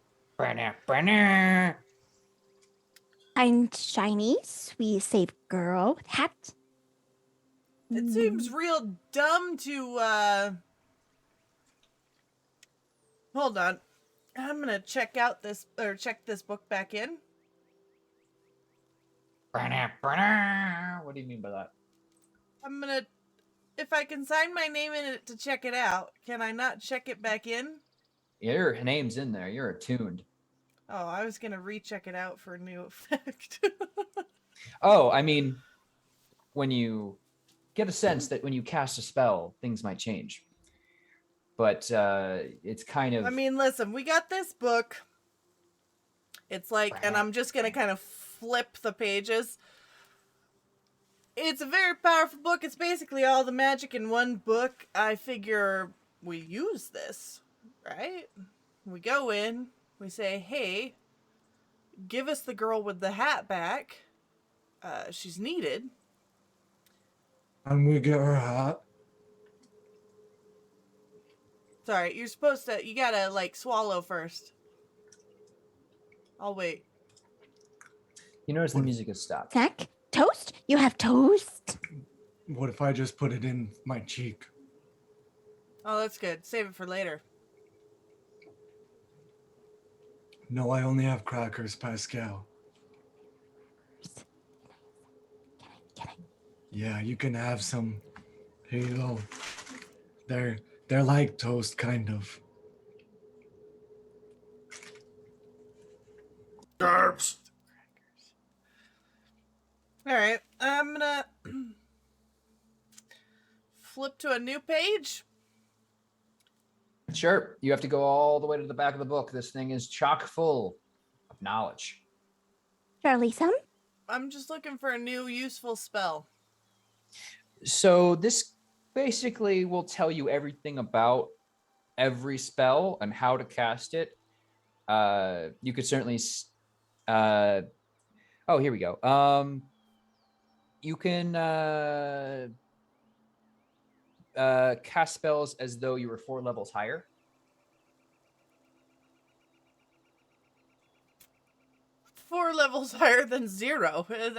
I'm shiny, sweet, safe girl with hat. It seems real dumb to hold on. I'm gonna check this book back in. What do you mean by that? I'm gonna, if I can sign my name in it to check it out, can I not check it back in? Your name's in there. You're attuned. Oh, I was gonna recheck it out for a new effect. Oh, I mean, when you get a sense that when you cast a spell, things might change. But it's kind of... I mean, listen, we got this book. It's like, and I'm just gonna kind of flip the pages. It's a very powerful book. It's basically all the magic in one book. I figure we use this, right? We go in, we say, hey, give us the girl with the hat back. She's needed. And we get her hat. Sorry, you're supposed to, you gotta, like, swallow first. I'll wait. You notice the music has stopped. Snack? Toast? You have toast? What if I just put it in my cheek? Oh, that's good. Save it for later. No, I only have crackers, Pascal. Can I? Yeah, you can have some. Here you go. They're like toast, kind of. Garbs. All right, I'm gonna flip to a new page. Sure, you have to go all the way to the back of the book. This thing is chock full of knowledge. Charlie, some? I'm just looking for a new useful spell. So this basically will tell you everything about every spell and how to cast it. You could certainly oh, here we go. You can cast spells as though you were 4 levels higher. Four levels higher than 0. And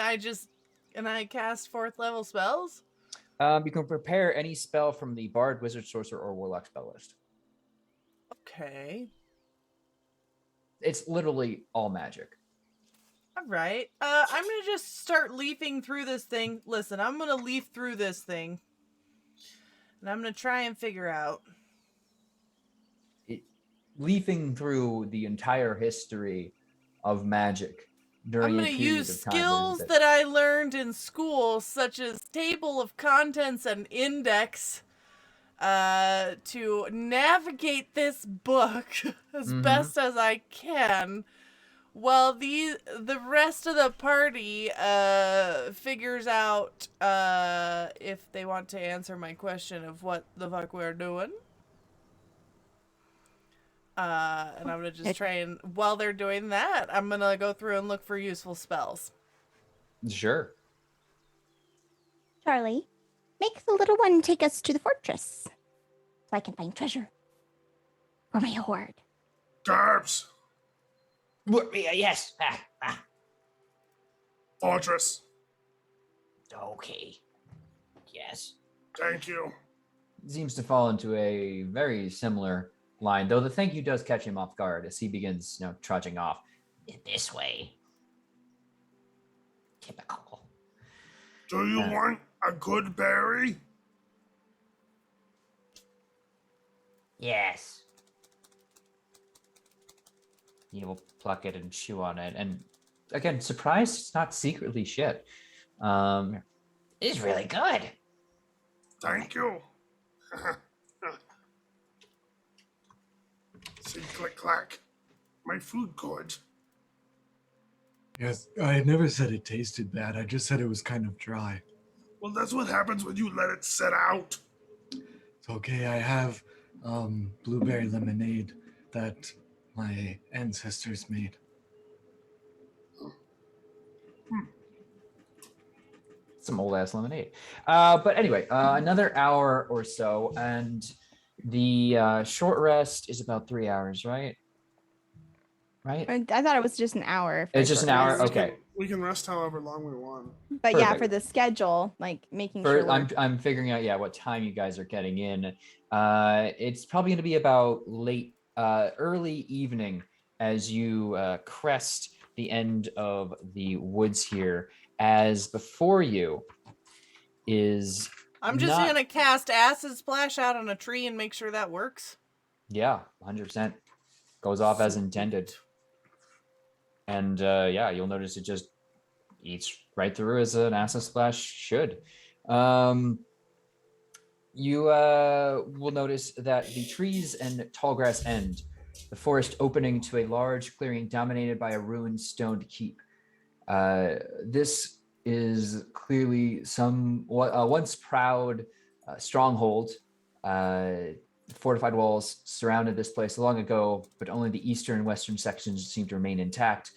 I cast 4th level spells? You can prepare any spell from the Bard, Wizard, Sorcerer, or Warlock spell list. Okay. It's literally all magic. All right. I'm going to just start leafing through this thing. Listen, I'm going to leaf through this thing. And I'm going to try and figure out. Leafing through the entire history of magic during I'm a going to period use of time. skills that I learned in school, such as table of contents and index, to navigate this book as best as I can, while the rest of the party figures out if they want to answer my question of what the fuck we're doing. And I'm gonna just try and, while they're doing that, I'm gonna go through and look for useful spells. Sure. Charlie, make the little one take us to the fortress so I can find treasure for my hoard. Garbs. Yes. Fortress. Okay. Yes. Thank you. Seems to fall into a very similar line, though the thank you does catch him off guard as he begins, trudging off. This way. Typical. Do you want a good berry? Yes. He will pluck it and chew on it. And again, surprised it's not secretly shit. It's really good. Thank you. See, click clack. My food good. Yes, I had never said it tasted bad. I just said it was kind of dry. Well, that's what happens when you let it set out. It's okay. I have blueberry lemonade that my ancestors made. Some old ass lemonade. But anyway, another hour or so, and the short rest is about 3 hours, right? Right? I thought it was just an hour. It's just an hour. We Okay. can- We can rest however long we want. But yeah, Perfect. for the schedule, like making sure. I'm figuring out what time you guys are getting in. It's probably going to be about early evening as you crest the end of the woods here. As before you is I'm just not- gonna cast Acid Splash out on a tree and make sure that works. Yeah, 100% goes off as intended. And you'll notice it just eats right through as an acid splash should. You will notice that the trees and tall grass end, the forest opening to a large clearing dominated by a ruined stoned keep. This is clearly some once proud stronghold. fortified walls surrounded this place long ago, but only the eastern and western sections seem to remain intact.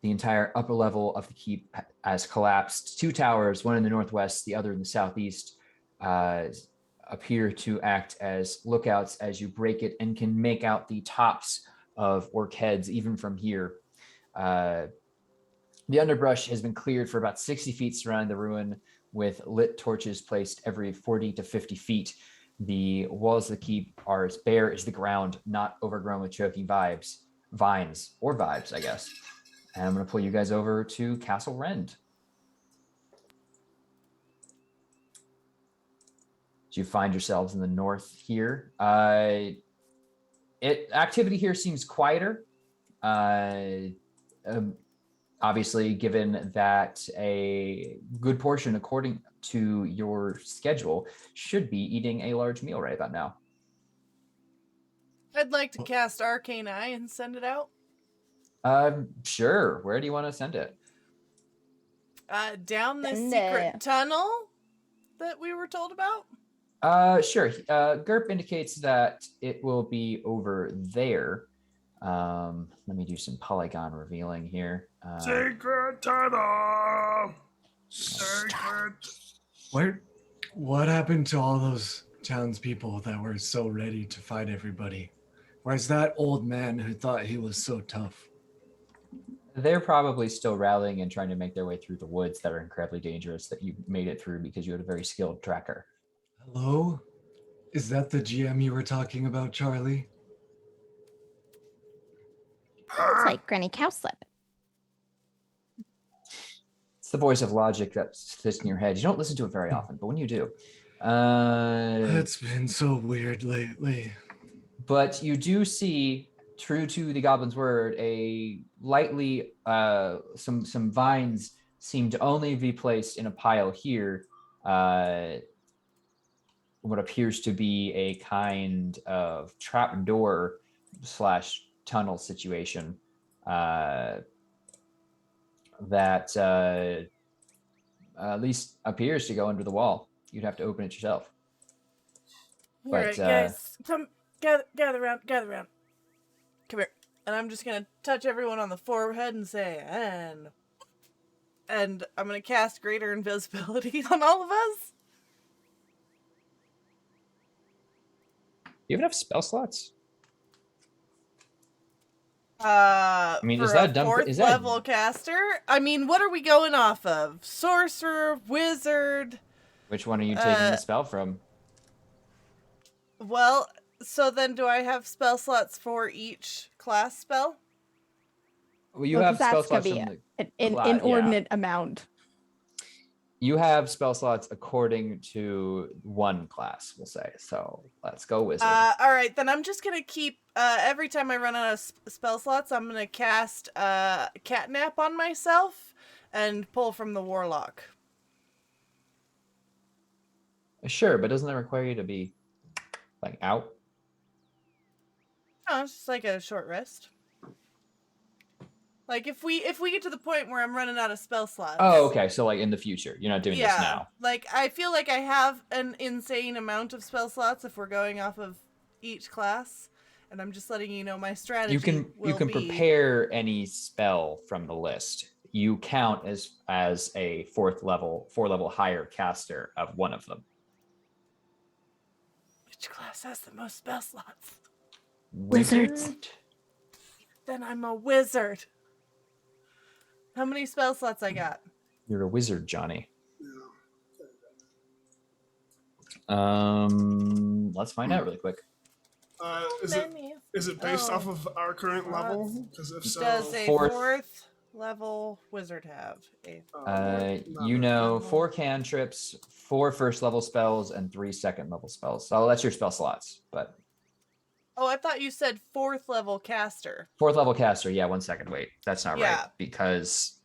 The entire upper level of the keep has collapsed. 2 towers, one in the northwest, the other in the southeast, appear to act as lookouts as you break it, and can make out the tops of orc heads even from here. The underbrush has been cleared for about 60 feet surrounding the ruin, with lit torches placed every 40 to 50 feet. The walls of the keep are as bare as the ground, not overgrown with choking vines, I guess. And I'm going to pull you guys over to Castle Rend. You find yourselves in the north here. Activity here seems quieter. Obviously, given that a good portion, according to your schedule, should be eating a large meal right about now. I'd like to cast Arcane Eye and send it out. Sure. Where do you want to send it? Down this Send secret it. tunnel that we were told about. Sure. GURP indicates that it will be over there. Let me do some polygon revealing here. Secret tunnel. Secret. What happened to all those townspeople that were so ready to fight everybody? Where's that old man who thought he was so tough? They're probably still rallying and trying to make their way through the woods that are incredibly dangerous that you made it through because you had a very skilled tracker. Hello? Is that the GM you were talking about, Charlie? It's like Granny Cowslip. It's the voice of logic that sits in your head. You don't listen to it very often, but when you do. It's been so weird lately. But you do see, true to the goblin's word, a lightly, some vines seem to only be placed in a pile here. What appears to be a kind of trap door / tunnel situation that at least appears to go under the wall. You'd have to open it yourself. All right, guys, come gather around. Come here, and I'm just gonna touch everyone on the forehead and say, and I'm gonna cast greater invisibility on all of us. You have enough spell slots? I mean, for is that a dumb? fourth Is that level caster? I mean, what are we going off of? Sorcerer, wizard. which one are you taking the spell from? Well, so then do I have spell slots for each class spell? Well, you have spell slots from an inordinate amount. You have spell slots according to one class, we'll say. So let's go wizard. All right, then I'm just gonna keep. Every time I run out of spell slots, I'm gonna cast catnap on myself and pull from the warlock. Sure, but doesn't that require you to be like out? No, it's just like a short rest. Like if we get to the point where I'm running out of spell slots. Oh, okay. So like in the future, you're not doing this now. Like I feel like I have an insane amount of spell slots if we're going off of each class, and I'm just letting you know my strategy. You can prepare any spell from the list. You count as a 4 level higher caster of one of them. Which class has the most spell slots? Wizards. Then I'm a wizard. How many spell slots I got? You're a wizard, Johnny. Let's find out really quick. Is it based off of our current level? Because if so, does a fourth level wizard have you know 4 cantrips, 4 first level spells, and 3 second level spells. So that's your spell slots. But I thought you said 4th level caster. 4th level caster, yeah. 1 second, wait, that's not right because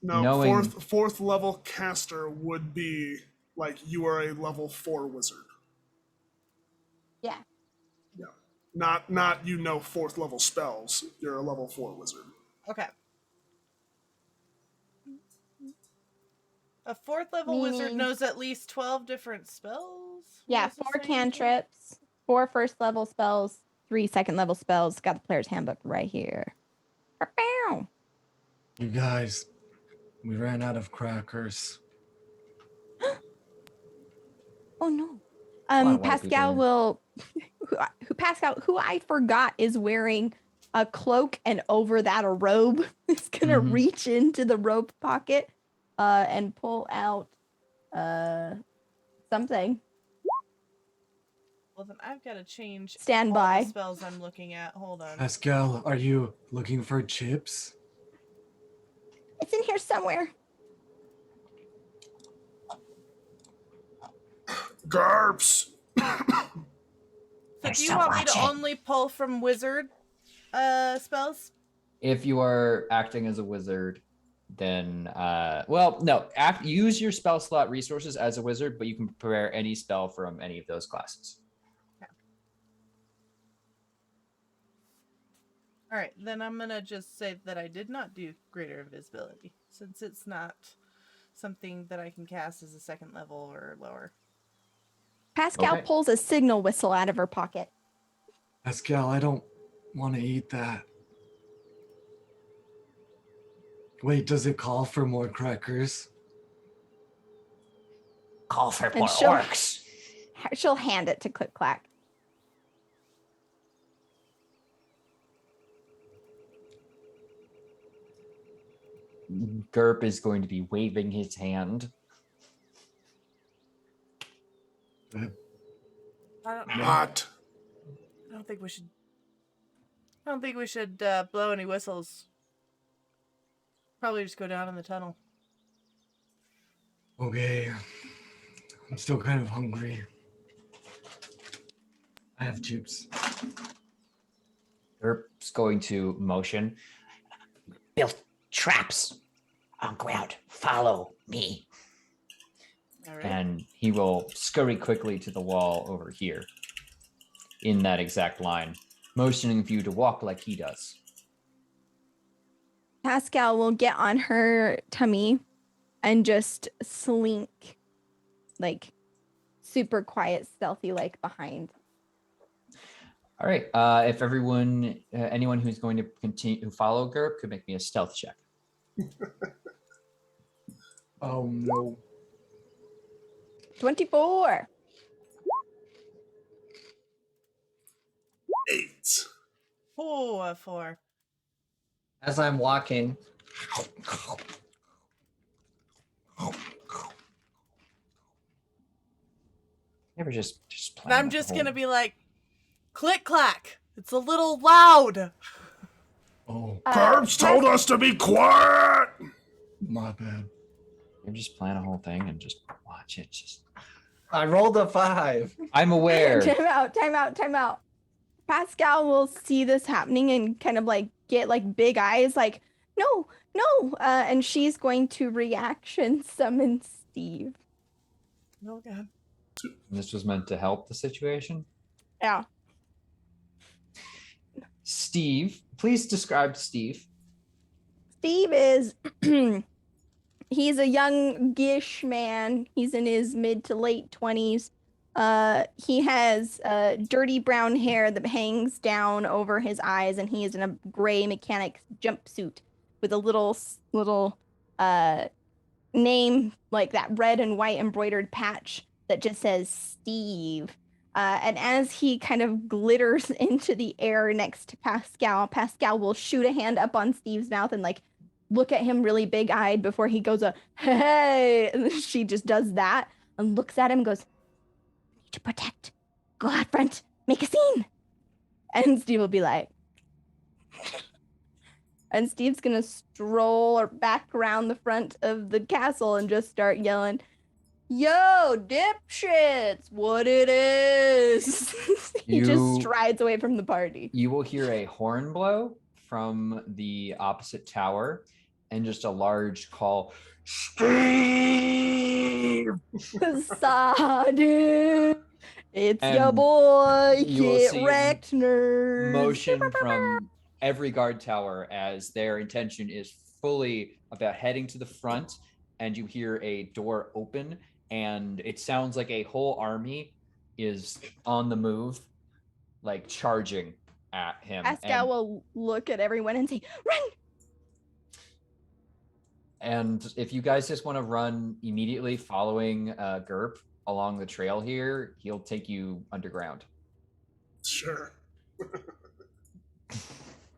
fourth level caster would be like you are a level 4 wizard. Yeah. Yeah, not 4th level spells. You're a level 4 wizard. Okay. A 4th level wizard knows at least 12 different spells? Yeah, 4 cantrips, 4 first level spells, 3 second level spells. Got the player's handbook right here. Bow. You guys, we ran out of crackers. Oh no. A lot of white Pascal people will who I forgot is wearing a cloak and over that a robe. Is gonna Mhm. reach into the robe pocket and pull out something. Well, then I've got to change Stand all by. the spells I'm looking at. Hold on. Pascal, are you looking for chips? It's in here somewhere. Garps. So They're do you still want me to watching. only pull from wizard spells? If you are acting as a wizard, then well, no, use your spell slot resources as a wizard, but you can prepare any spell from any of those classes. All right, then I'm going to just say that I did not do greater invisibility, since it's not something that I can cast as a second level or lower. Pascal Okay. pulls a signal whistle out of her pocket. Pascal, I don't want to eat that. Wait, does it call for more crackers? Call for And more orcs. She'll hand it to Click Clack. Gerp is going to be waving his hand. I don't, Not. I don't think we should. I don't think we should blow any whistles. Probably just go down in the tunnel. Okay. I'm still kind of hungry. I have chips. Gerp's going to motion. Built traps on ground. Follow me. All right. And he will scurry quickly to the wall over here in that exact line, motioning for you to walk like he does. Pascal will get on her tummy and just slink, like super quiet, stealthy, like behind. All right. If everyone, anyone who's going to continue to follow Gerp could make me a stealth check. Oh no. 24. 8. Oh, a 4. As I'm walking, Never just And I'm just gonna be like, click clack. It's a little loud. Oh, Garps told us to be quiet. my bad. You're just plan a whole thing and just watch it. Just I rolled a 5. I'm aware. Time out. Pascal will see this happening and kind of like get like big eyes, like, no. And she's going to reaction summon Steve. Oh god. This was meant to help the situation. Yeah. Steve, please describe Steve. Steve is he's a youngish man. He's in his mid to late 20s. He has dirty brown hair that hangs down over his eyes, and he is in a gray mechanic's jumpsuit with a little name, like that red and white embroidered patch that just says Steve. And as he kind of glitters into the air next to Pascal will shoot a hand up on Steve's mouth and like look at him really big-eyed before he goes, hey, and she just does that and looks at him and goes, need to protect. Go out front, make a scene. And Steve will be like, and Steve's gonna stroll or back around the front of the castle and just start yelling, yo, dipshits, what it is. He just strides away from the party. You will hear a horn blow from the opposite tower and just a large call, Steve! Sadu, it's And your boy, you will get see wrecked, nerd. motion from every guard tower as their intention is fully about heading to the front, and you hear a door open and it sounds like a whole army is on the move like charging at him. Pascal and, will look at everyone and say, "Run!" and if you guys just want to run immediately following Gerp along the trail here, he'll take you underground. Sure.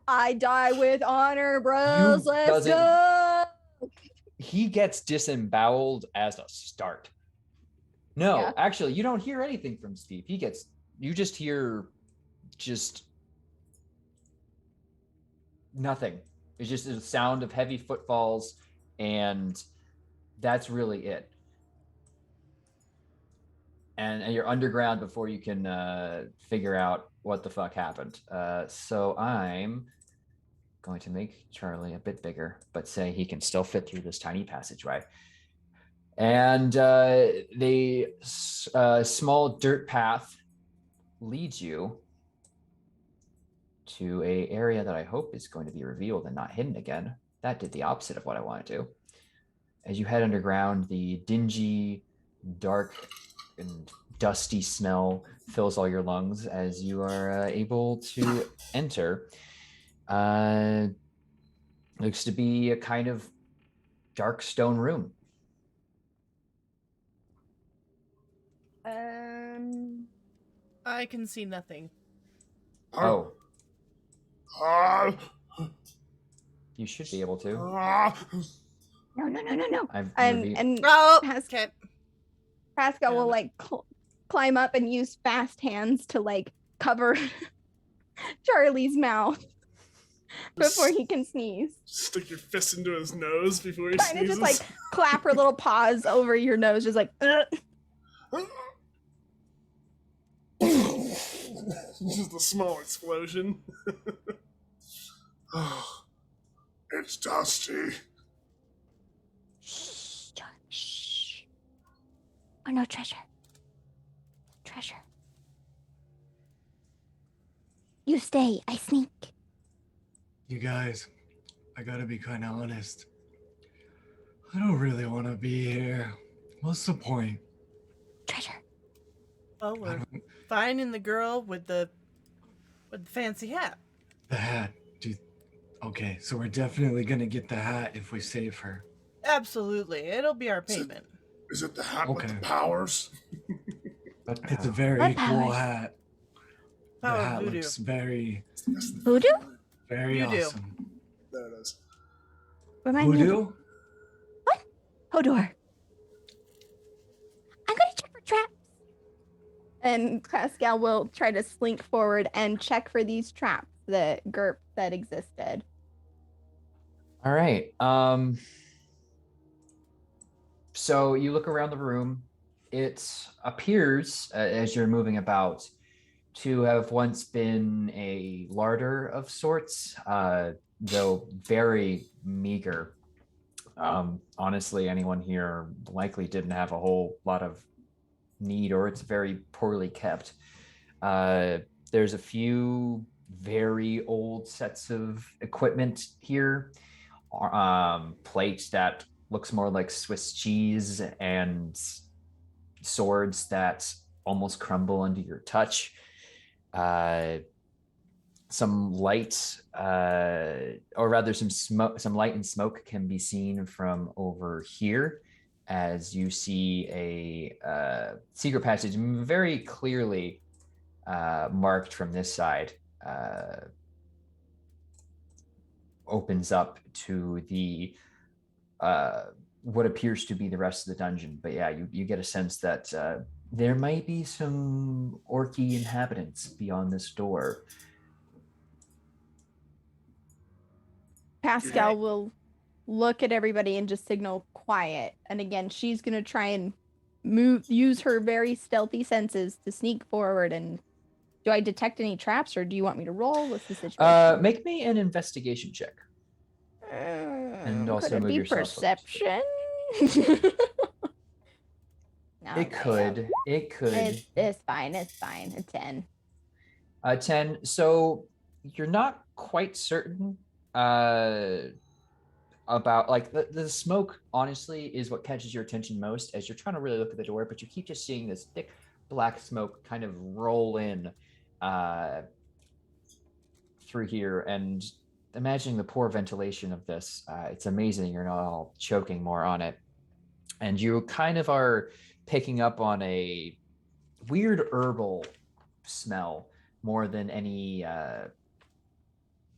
I die with honor, bros. Let's doesn't- go. He gets disemboweled as a start. No, Yeah. actually, you don't hear anything from Steve. You just hear just nothing. It's just a sound of heavy footfalls, and that's really it. And you're underground before you can figure out what the fuck happened. So I'm going to make Charlie a bit bigger, but say he can still fit through this tiny passageway. And the small dirt path leads you to a area that I hope is going to be revealed and not hidden again. That did the opposite of what I want to do. As you head underground, the dingy, dark, and dusty smell fills all your lungs as you are able to enter. Looks to be a kind of dark stone room. I can see nothing. Oh, Ah, you should be able to. ah. No. I've And revealed- and Oh, Pascal, okay. Pascal will Damn like climb up and use fast hands to like cover Charlie's mouth before he can sneeze. Stick your fist into his nose before he Kind of sneezes. just like clap her little paws over your nose, just like. Ugh. Just a small explosion. Oh, it's dusty. Shh, Charlie, shh. Oh no, treasure. You stay. I sneak. You guys, I gotta be kind of honest. I don't really want to be here. What's the point? Treasure. Well, I we're don't, finding the girl with the fancy hat. the hat. Okay, so we're definitely gonna get the hat if we save her. Absolutely, it'll be our Is it- payment. Is it the hat with the Okay. powers? It's a very What cool powers? hat. Power the of hat voodoo. looks very, Voodoo? very Voodoo. awesome. There it is. Remind me. Voodoo? Hodor. I'm gonna check for traps. And Pascal will try to slink forward and check for these traps that Gerp said existed. All right. So you look around the room. It appears, as you're moving about, to have once been a larder of sorts, though very meager. Honestly, anyone here likely didn't have a whole lot of need, or it's very poorly kept. There's a few very old sets of equipment here. Plates that looks more like Swiss cheese, and swords that almost crumble under your touch. Some light, or rather some smoke, some light and smoke can be seen from over here as you see a secret passage very clearly marked from this side. Opens up to the what appears to be the rest of the dungeon. But yeah, you get a sense that there might be some orky inhabitants beyond this door. Pascal will look at everybody and just signal quiet. And again, she's gonna try and use her very stealthy senses to sneak forward. And do I detect any traps, or do you want me to roll? What's the situation? Make me an investigation check. And also could it move be yourself up. perception? No, It could. It's fine. It's fine. A 10. 10. So you're not quite certain about, like, the smoke honestly is what catches your attention most as you're trying to really look at the door, but you keep just seeing this thick black smoke kind of roll in through here, and imagining the poor ventilation of this, it's amazing you're not all choking more on it. And you kind of are picking up on a weird herbal smell more than any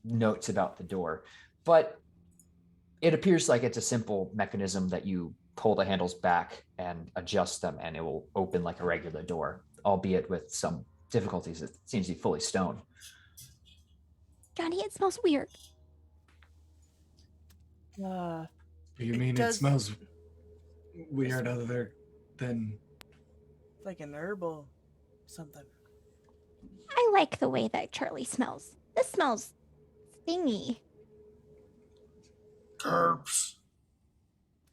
notes about the door. But it appears like it's a simple mechanism that you pull the handles back and adjust them, and it will open like a regular door, albeit with some difficulties. It seems to be fully stone. Johnny, it smells weird. You mean it smells weird other than like an herbal something? I like the way that Charlie smells. This smells stingy. Curbs.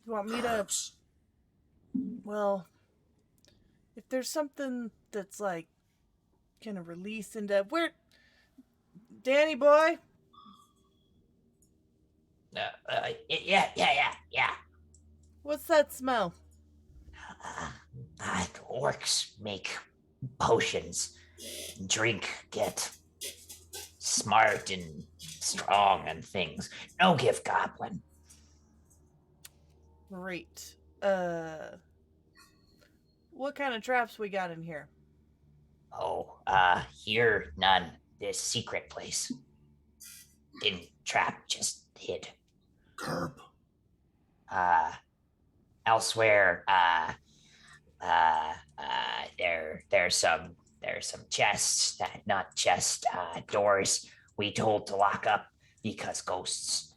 You want me to? Well, if there's something that's like kind of release into where, Danny boy. Yeah. What's that smell? Orcs make potions. Drink, get smart and strong and things. No give goblin. Great. What kind of traps we got in here? Here none. This secret place. Didn't trap, just hid. Curb. Elsewhere, there's some chests doors we told to lock up because ghosts.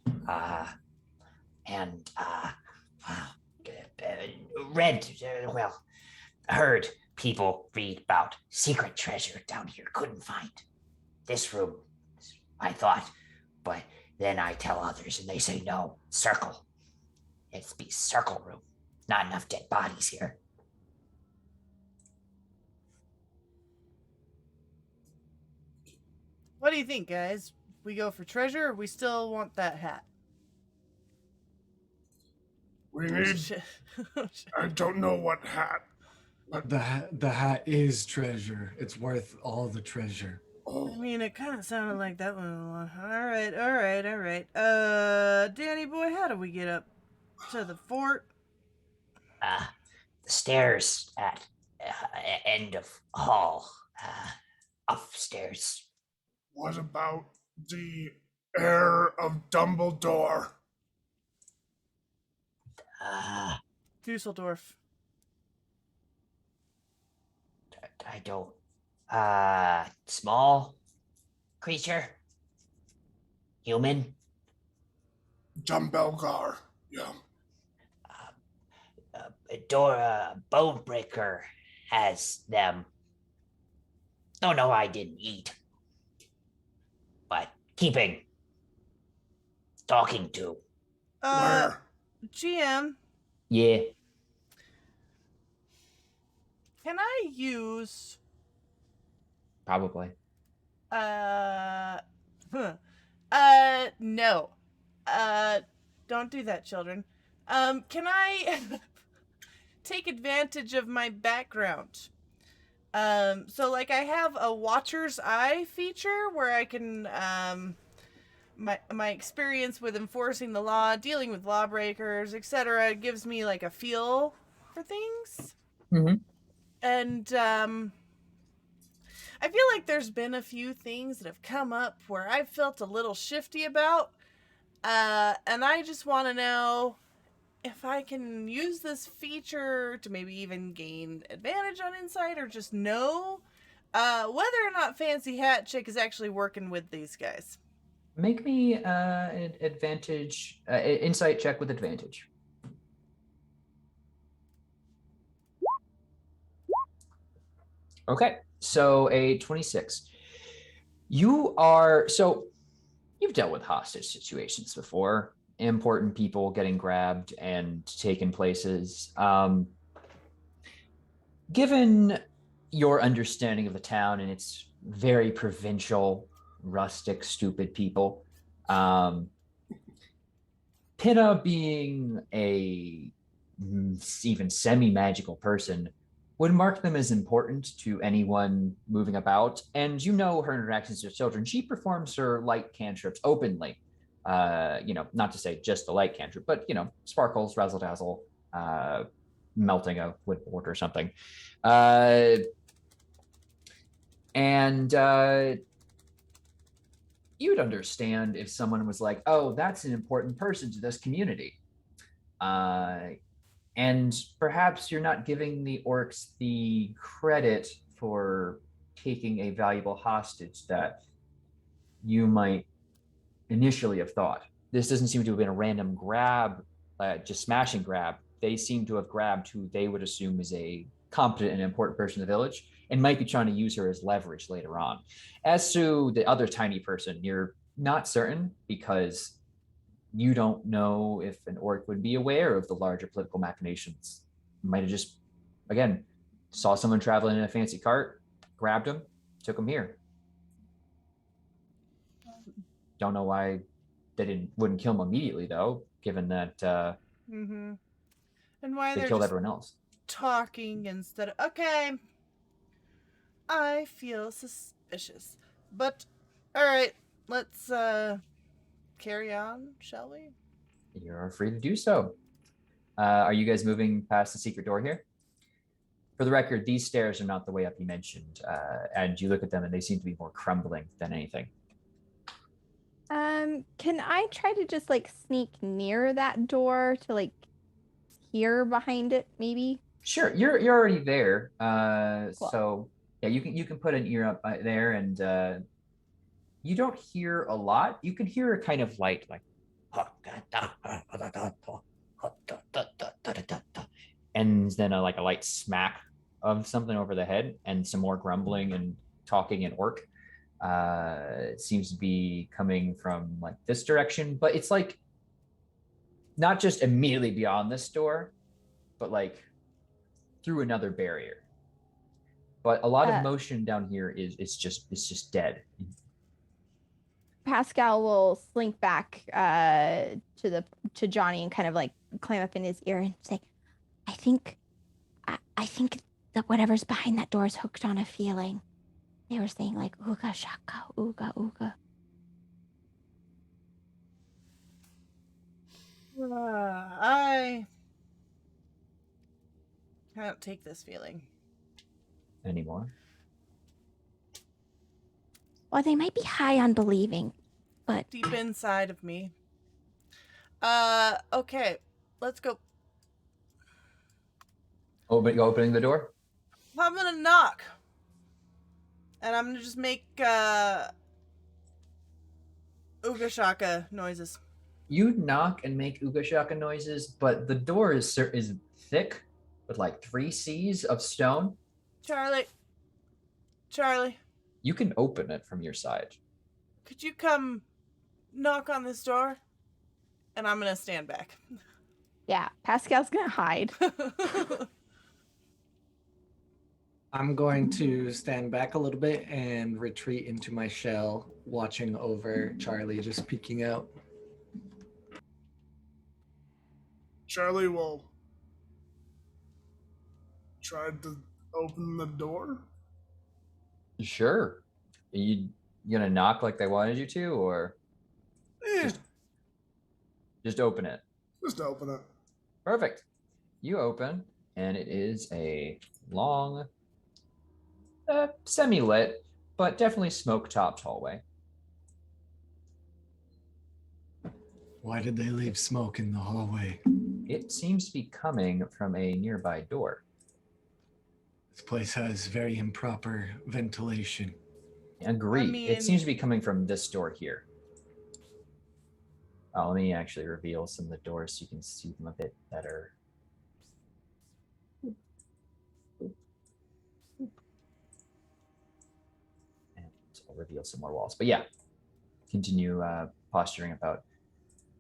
Read, heard people read about secret treasure down here. Couldn't find this room, I thought, but then I tell others and they say no. Circle. It's the circle room. Not enough dead bodies here. What do you think, guys? We go for treasure, or we still want that hat? We need. I don't know what hat. But the hat is treasure. It's worth all the treasure. I mean, it kind of sounded like that one. All right. Danny boy, how do we get up to the fort? The stairs at end of hall. Upstairs. What about the heir of Dumbledore? Dusseldorf. I don't. Small creature. Human. Dumbelgar. Yeah. Bone breaker has them. Oh no, I didn't eat. But keeping. Talking to. Where? GM. Yeah. Can I use? Probably. No. Don't do that, children. Can I take advantage of my background? So like I have a Watcher's Eye feature where I can, my experience with enforcing the law, dealing with lawbreakers, etc. gives me like a feel for things. Mm-hmm. And, I feel like there's been a few things that have come up where I've felt a little shifty about, and I just want to know if I can use this feature to maybe even gain advantage on insight, or just know whether or not Fancy Hat Chick is actually working with these guys. Make me an insight check with advantage. Okay, so a 26. You've dealt with hostage situations before, important people getting grabbed and taken places. Given your understanding of the town and its very provincial, rustic, stupid people, Pinna being a even semi-magical person would mark them as important to anyone moving about. And you know her interactions with children. She performs her light cantrips openly. Not to say just the light cantrip, but sparkles, razzle dazzle, melting a wood board or something. And you'd understand if someone was like, oh, that's an important person to this community. And perhaps you're not giving the orcs the credit for taking a valuable hostage that you might initially have thought. This doesn't seem to have been a random grab, just smash and grab. They seem to have grabbed who they would assume is a competent and important person in the village and might be trying to use her as leverage later on. As to the other tiny person, you're not certain because you don't know if an orc would be aware of the larger political machinations. You might have just, again, saw someone traveling in a fancy cart, grabbed him, took him here. Don't know why they wouldn't kill him immediately, though, given that And why they they're killed just everyone else. talking instead of... Okay. I feel suspicious. But, alright, let's carry on, shall we? You're free to do so. Are you guys moving past the secret door here? For the record, these stairs are not the way up you mentioned, and you look at them and they seem to be more crumbling than anything. Can I try to just like sneak near that door to like hear behind it, maybe? Sure, you're already there. Cool. So yeah, you can put an ear up there, and you don't hear a lot. You can hear a kind of light, like, and then a light smack of something over the head, and some more grumbling and talking in orc. It seems to be coming from like this direction, but it's like not just immediately beyond this door, but like through another barrier. But a lot of motion down here is just dead. Pascal will slink back to Johnny and kind of like climb up in his ear and say, I think that whatever's behind that door is hooked on a feeling. They were saying like ooga shaka, ooga ooga. I can't take this feeling Anymore. Well, they might be high on believing, but deep inside of me. Okay, let's go. Opening the door? I'm gonna knock. And I'm gonna just make ooga shaka noises. You knock and make ooga shaka noises, but the door is thick with like 3 C's of stone. Charlie. You can open it from your side. Could you come knock on this door? And I'm gonna stand back. yeah, Pascal's gonna hide. I'm going to stand back a little bit and retreat into my shell, watching over Charlie, just peeking out. Charlie will try to open the door. Sure. Are you gonna knock like they wanted you to, or just open it? Just open it. Perfect. You open, and it is a long, semi-lit, but definitely smoke-topped hallway. Why did they leave smoke in the hallway? It seems to be coming from a nearby door. This place has very improper ventilation. Agreed. It seems to be coming from this door here. Let me actually reveal some of the doors so you can see them a bit better. And I'll reveal some more walls. But yeah, continue posturing about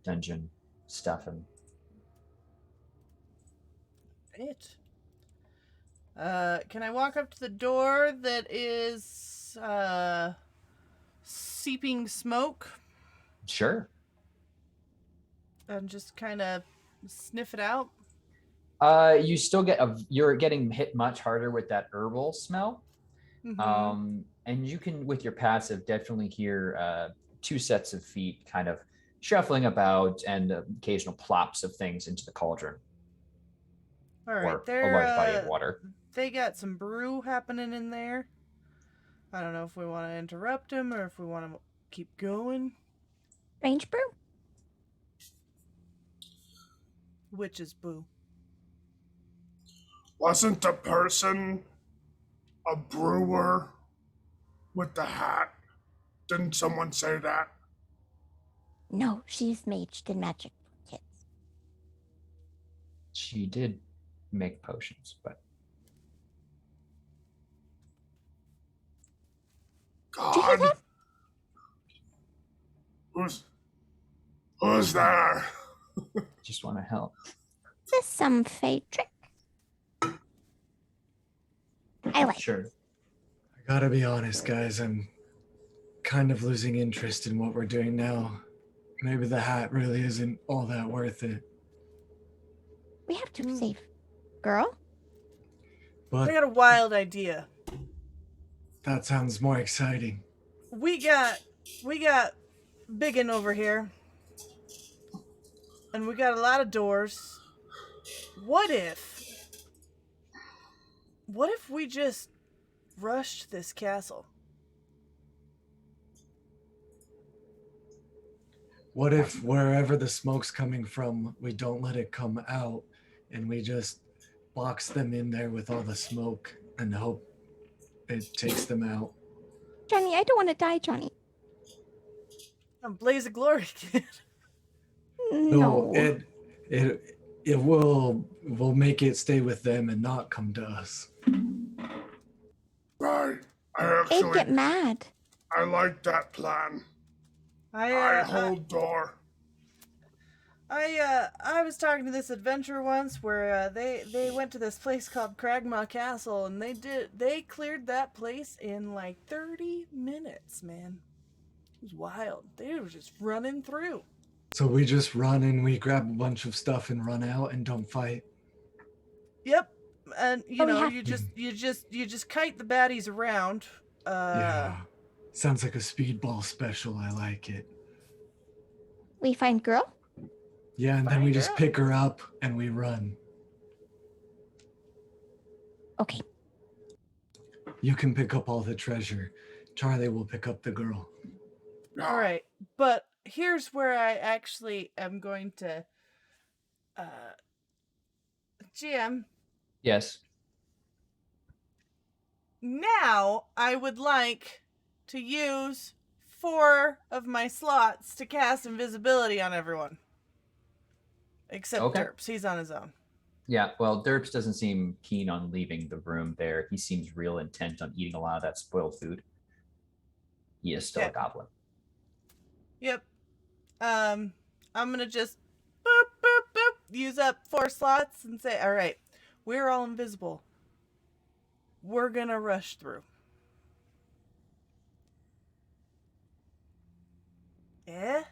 dungeon stuff. And Right. Can I walk up to the door that is seeping smoke? Sure. And just kind of sniff it out? You still get you're getting hit much harder with that herbal smell. And you can, with your passive, definitely hear 2 sets of feet kind of shuffling about and occasional plops of things into the cauldron. All right, Or a large body of water. They got some brew happening in there. I don't know if we want to interrupt them or if we want to keep going. Range brew? Witch's brew. Wasn't the person a brewer with the hat? Didn't someone say that? No, she's maged in magic for kids. She did make potions, but God. Who's there? just want to help. Is this some fate trick? I like Sure. I gotta be honest, guys. I'm kind of losing interest in what we're doing now. Maybe the hat really isn't all that worth it. We have to save girl. But I got a wild idea. that sounds more exciting. We got biggin over here. And we got a lot of doors. What if we just rushed this castle? What if wherever the smoke's coming from, we don't let it come out and we just box them in there with all the smoke and hope it takes them out? Johnny, I don't want to die, Johnny. I'm Blaze of Glory, kid. No. It will make it stay with them and not come to us. Right. They'd get mad. I like that plan. I hold door. I was talking to this adventurer once where they went to this place called Cragmaw Castle and they cleared that place in like 30 minutes, man. It was wild. They were just running through. So we just run and we grab a bunch of stuff and run out and don't fight. Yep. And you know, yeah. you just kite the baddies around. Yeah. Sounds like a speedball special. I like it. We find girl? Yeah, and then Find we just girl. pick her up and we run. Okay. You can pick up all the treasure. Charlie will pick up the girl. All right. But here's where I actually am going to GM. Yes. Now I would like to use 4 of my slots to cast invisibility on everyone. Except Okay. Derps. He's on his own. Yeah, well, Derps doesn't seem keen on leaving the room there. He seems real intent on eating a lot of that spoiled food. He is still Yeah. a goblin. Yep. I'm gonna just boop, boop, boop, use up 4 slots and say, all right, we're all invisible. We're gonna rush through. Yeah?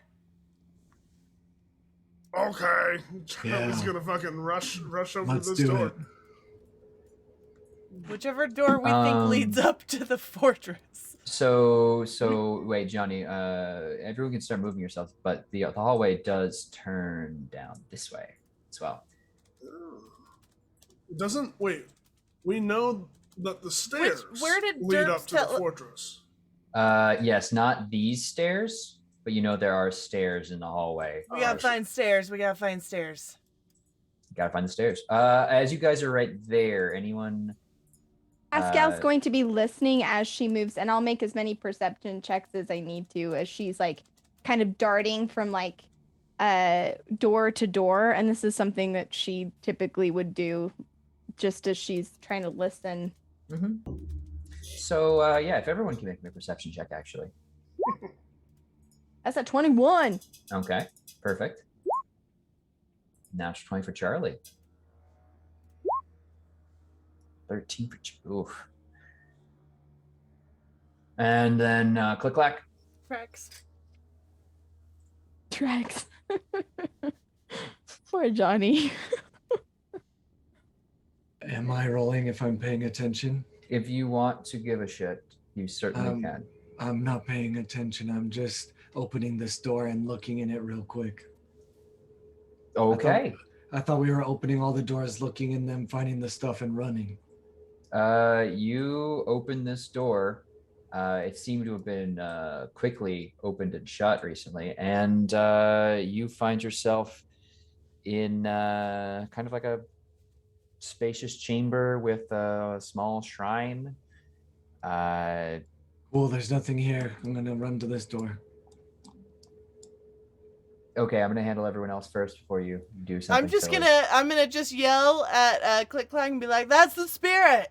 Okay. Yeah. Charlie's gonna fucking rush over Let's this do door. it. Whichever door we think leads up to the fortress. So wait, Johnny, everyone can start moving yourself, but the hallway does turn down this way as well. Doesn't wait. We know that the stairs where did lead Derps up to the tell- fortress. Yes, not these stairs, but you know there are stairs in the hallway. We gotta find stairs. We gotta find stairs. Gotta find the stairs. As you guys are right there, anyone? Pascal's going to be listening as she moves, and I'll make as many perception checks as I need to as she's like kind of darting from like door to door. And this is something that she typically would do just as she's trying to listen. Mm-hmm. So yeah, if everyone can make me a perception check, actually. That's a 21. Okay, perfect. Natural 20 for Charlie. 13 for oof. And then click clack. Rex. Tracks. Poor Johnny. Am I rolling if I'm paying attention? If you want to give a shit, you certainly can. I'm not paying attention. I'm just opening this door and looking in it real quick. Okay. I thought we were opening all the doors, looking in them, finding the stuff, and running. You open this door. It seemed to have been quickly opened and shut recently, and you find yourself in kind of like a spacious chamber with a small shrine. Cool, there's nothing here. I'm gonna run to this door. Okay, I'm gonna handle everyone else first before you do something. I'm gonna just yell at Click Clack and be like, "That's the spirit."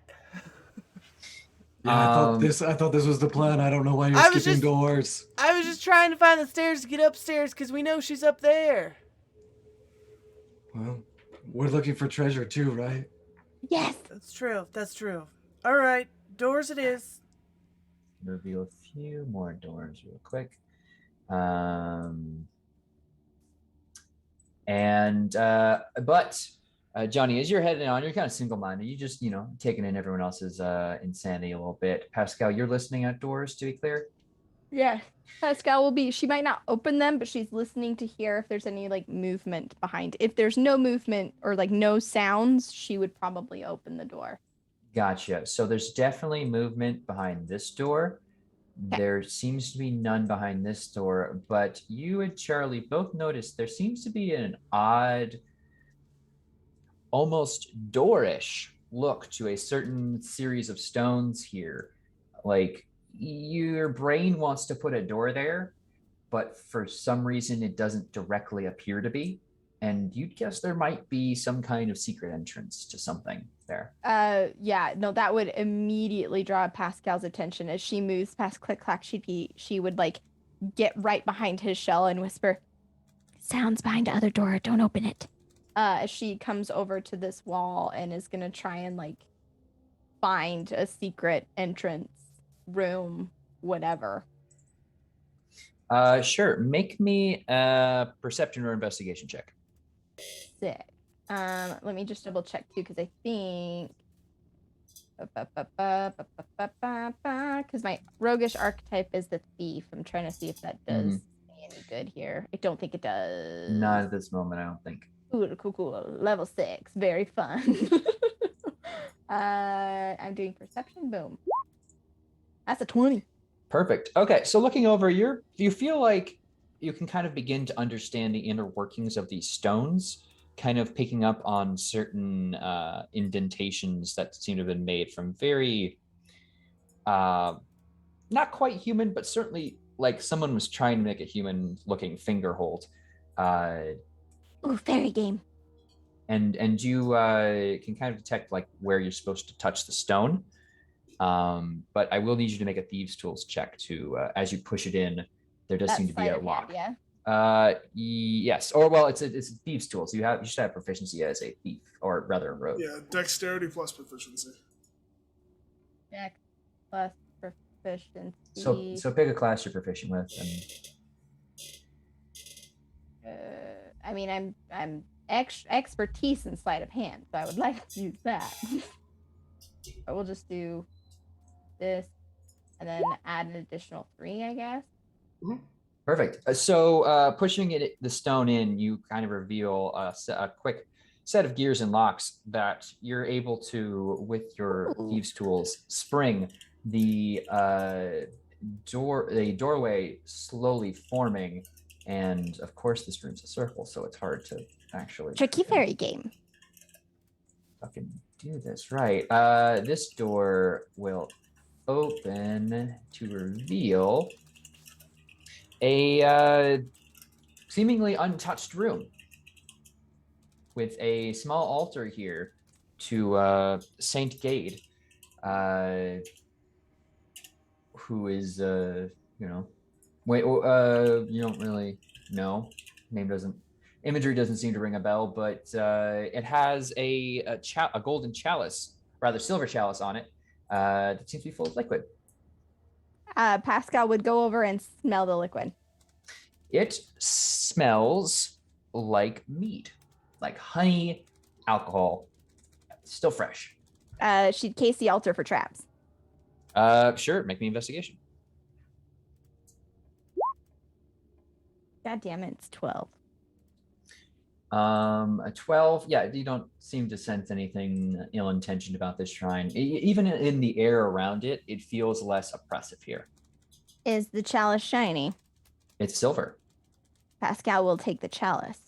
Yeah, I thought this was the plan. I don't know why you're skipping doors. I was just trying to find the stairs to get upstairs because we know she's up there. Well, we're looking for treasure too, right? Yes. That's true. That's true. All right, doors it is. Reveal a few more doors real quick. Johnny, as you're heading on, you're kind of single-minded. You just, taking in everyone else's insanity a little bit. Pascal, you're listening at doors, to be clear? Yes. Pascal she might not open them, but she's listening to hear if there's any like movement behind. If there's no movement or like no sounds, she would probably open the door. Gotcha. So there's definitely movement behind this door. Okay. There seems to be none behind this door, but you and Charlie both noticed there seems to be an odd, almost doorish look to a certain series of stones here. Like your brain wants to put a door there, but for some reason it doesn't directly appear to be. And you'd guess there might be some kind of secret entrance to something there. Yeah, no, that would immediately draw Pascal's attention. As she moves past Click Clack, she would like get right behind his shell and whisper, "Sounds behind the other door, don't open it." As she comes over to this wall and is gonna try and like find a secret entrance, room, whatever. Sure. Make me a perception or investigation check. Sick. Let me just double check too, because I think because my roguish archetype is the thief. I'm trying to see if that does me any good here. I don't think it does. Not at this moment, I don't think. Cool. Level 6. Very fun. I'm doing perception. Boom. That's a 20. Perfect. Okay, so looking over, you feel like you can kind of begin to understand the inner workings of these stones, kind of picking up on certain indentations that seem to have been made from very, not quite human, but certainly like someone was trying to make a human-looking finger hold. Ooh, fairy game. And you can kind of detect like where you're supposed to touch the stone. But I will need you to make a thieves' tools check to as you push it in. There does seem to be a lock. Yeah. Yes, or well, it's a thieves' tools. You should have proficiency as a thief, or rather a rogue. Yeah, dexterity plus proficiency. Dex plus proficiency. So pick a class you're proficient with, and I mean, I'm expertise in sleight of hand, so I would like to use that. But we'll just do this, and then add an additional 3, I guess. Perfect. So pushing the stone in, you kind of reveal a quick set of gears and locks that you're able to, with your thieves' tools, spring the doorway slowly forming. And of course, this room's a circle, so it's hard to actually Tricky fairy game. fucking do this right. This door will open to reveal a seemingly untouched room with a small altar here to Saint Gade, who is you don't really know. Imagery doesn't seem to ring a bell, but it has a golden chalice, rather silver chalice on it, that seems to be full of liquid. Pascal would go over and smell the liquid. It smells like mead, like honey, alcohol, still fresh. She'd case the altar for traps. Sure. Make me investigation. God damn it, it's 12. A 12. Yeah, you don't seem to sense anything ill-intentioned about this shrine. Even in the air around it, it feels less oppressive here. Is the chalice shiny? It's silver. Pascal will take the chalice.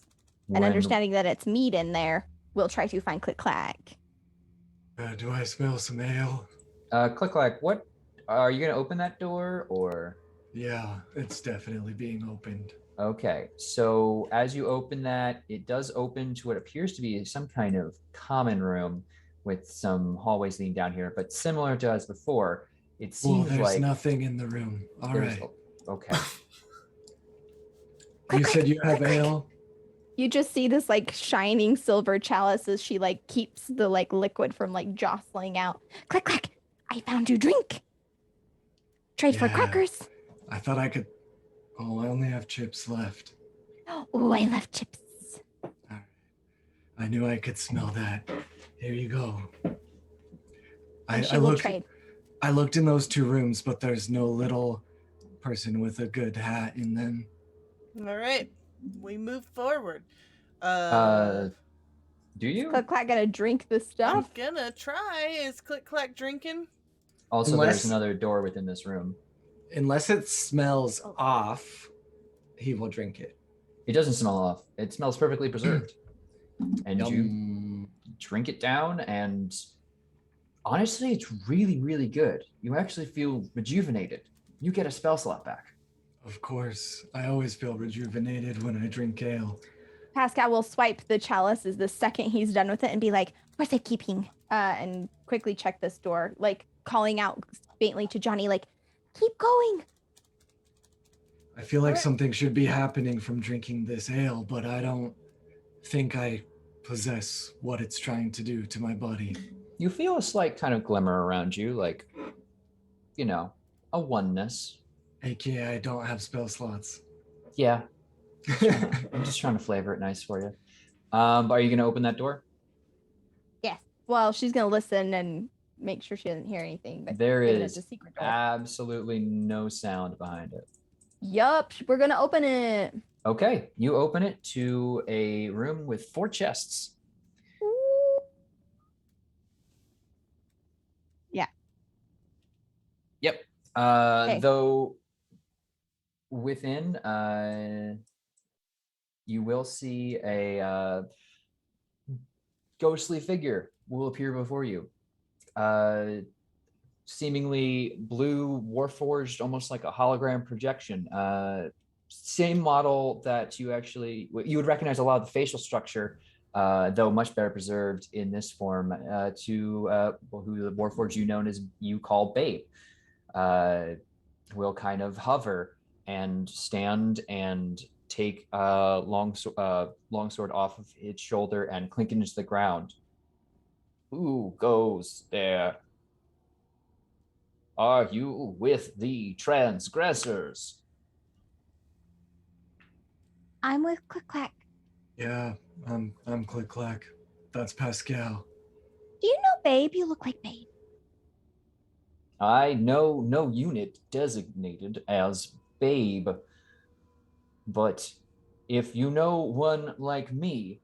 And When- understanding that it's meat in there, we'll try to find Click Clack. Do I smell some ale? Click Clack, what are you gonna open that door or? Yeah, it's definitely being opened. Okay, so as you open that, it does open to what appears to be some kind of common room with some hallways leading down here, but similar to as before, it Well, seems there's like nothing in the room. All there's- right. Okay. You said you have ale? You just see this like shining silver chalice as she like keeps the like liquid from like jostling out. Click Clack, I found you drink. Trade for Yeah. crackers. I thought I could. Oh, I only have chips left. Oh, I love chips. All right. I knew I could smell that. Here you go. And she will trade. I looked in those 2 rooms, but there's no little person with a good hat in them. All right, we move forward. Do you? Click Clack gonna drink the I'm stuff. gonna try. Is Click Clack drinking? Also, Unless- there's another door within this room. Unless it smells off, he will drink it. It doesn't smell off. It smells perfectly preserved. And you Yum. drink it down, and honestly, it's really, really good. You actually feel rejuvenated. You get a spell slot back. Of course, I always feel rejuvenated when I drink ale. Pascal will swipe the chalices the second he's done with it and be like, "For safekeeping," and quickly check this door, like calling out faintly to Johnny, like, "Keep going." I feel like something should be happening from drinking this ale, but I don't think I possess what it's trying to do to my body. You feel a slight kind of glimmer around you, like, you know, a oneness. AKA, I don't have spell slots. Yeah. I'm just trying to flavor it nice for you. Are you going to open that door? Yes. Well, she's gonna listen and make sure she doesn't hear anything. But There given is it's a secret door. absolutely no sound behind it. Yup, we're gonna open it. Okay, you open it to a room with 4 chests. Yeah. Yep. Okay. Though within, you will see a ghostly figure will appear before you. Seemingly blue, warforged, almost like a hologram projection. Same model that you would recognize a lot of the facial structure, though much better preserved in this form, to who the warforged you call Babe. Will kind of hover and stand and take a long sword off of its shoulder and clink it into the ground. Who goes there? Are you with the transgressors? I'm with Click Clack. Yeah, I'm Click Clack. That's Pascal. Do you know Babe? You look like Babe. I know no unit designated as Babe, but if you know one like me,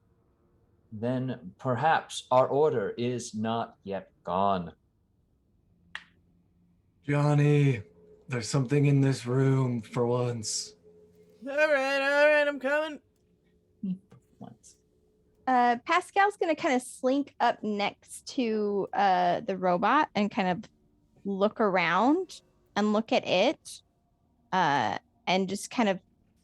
then perhaps our order is not yet gone. Johnny, there's something in this room for once. All right, I'm coming. Once. Pascal's gonna kind of slink up next to the robot and kind of look around and look at it, and just kind of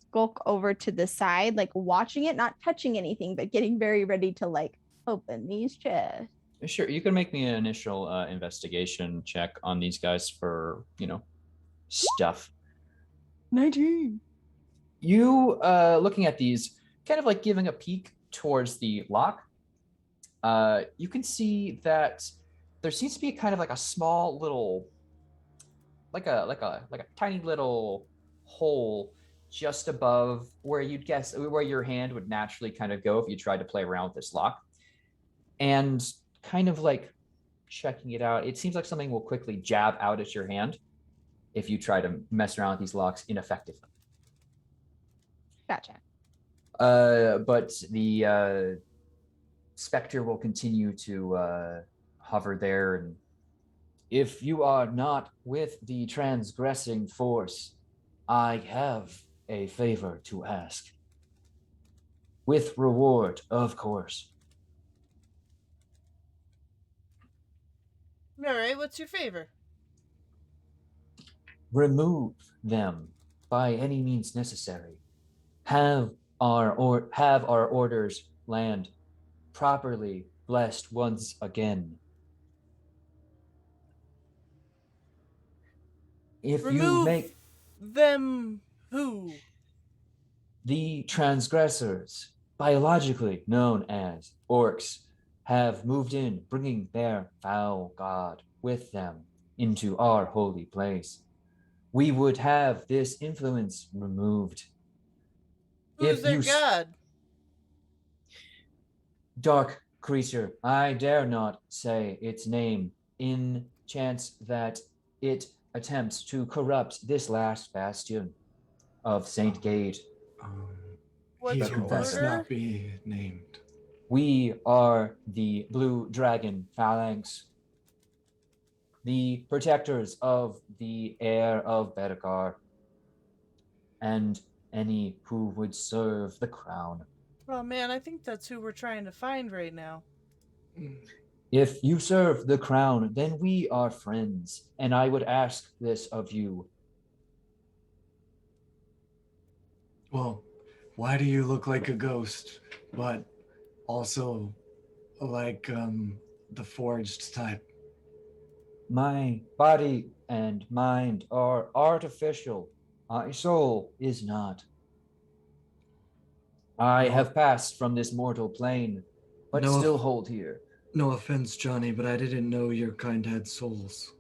skulk over to the side, like watching it, not touching anything, but getting very ready to like open these chests. Sure, you can make me an initial investigation check on these guys for, stuff. 19. You, looking at these, kind of like giving a peek towards the lock, you can see that there seems to be kind of like a small little, like a tiny little hole just above where you'd guess where your hand would naturally kind of go if you tried to play around with this lock, and kind of like checking it out. It seems like something will quickly jab out at your hand if you try to mess around with these locks ineffectively. Gotcha. But the specter will continue to hover there. And if you are not with the transgressing force, I have a favor to ask. With reward, of course. All right, what's your favor? Remove them by any means necessary. Have our orders land properly blessed once again. If you Remove make them who? the transgressors, biologically known as orcs, have moved in, bringing their foul god with them into our holy place. We would have this influence removed. Who's their god? Dark creature, I dare not say its name, in chance that it attempts to corrupt this last bastion of Saint Gade. What's He your who must order? not be named. We are the Blue Dragon Phalanx, the protectors of the heir of Bedekar, and any who would serve the crown. Oh man, I think that's who we're trying to find right now. If you serve the crown, then we are friends, and I would ask this of you. Well, why do you look like a ghost, but also like the forged type? My body and mind are artificial. My soul is not. I have passed from this mortal plane, but No. still hold here. No offense, Johnny, but I didn't know your kind had souls.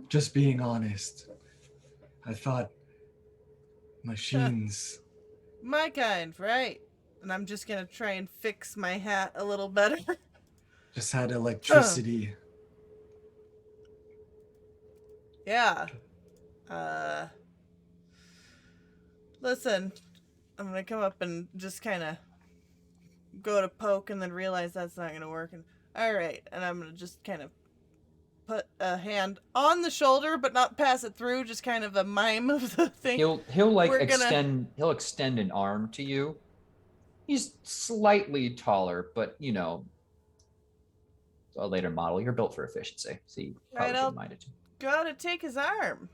Just being honest. I thought machines. My kind, right? And I'm just gonna try and fix my hat a little better. Just had electricity. Yeah. Listen, I'm gonna come up and just kind of go to poke and then realize that's not gonna work. And all right, and I'm gonna just kind of put a hand on the shoulder, but not pass it through. Just kind of a mime of the thing. He'll like We're extend. He'll extend an arm to you. He's slightly taller, but you know, a later model. You're built for efficiency, so you probably Right, shouldn't mind it. Gotta take his arm.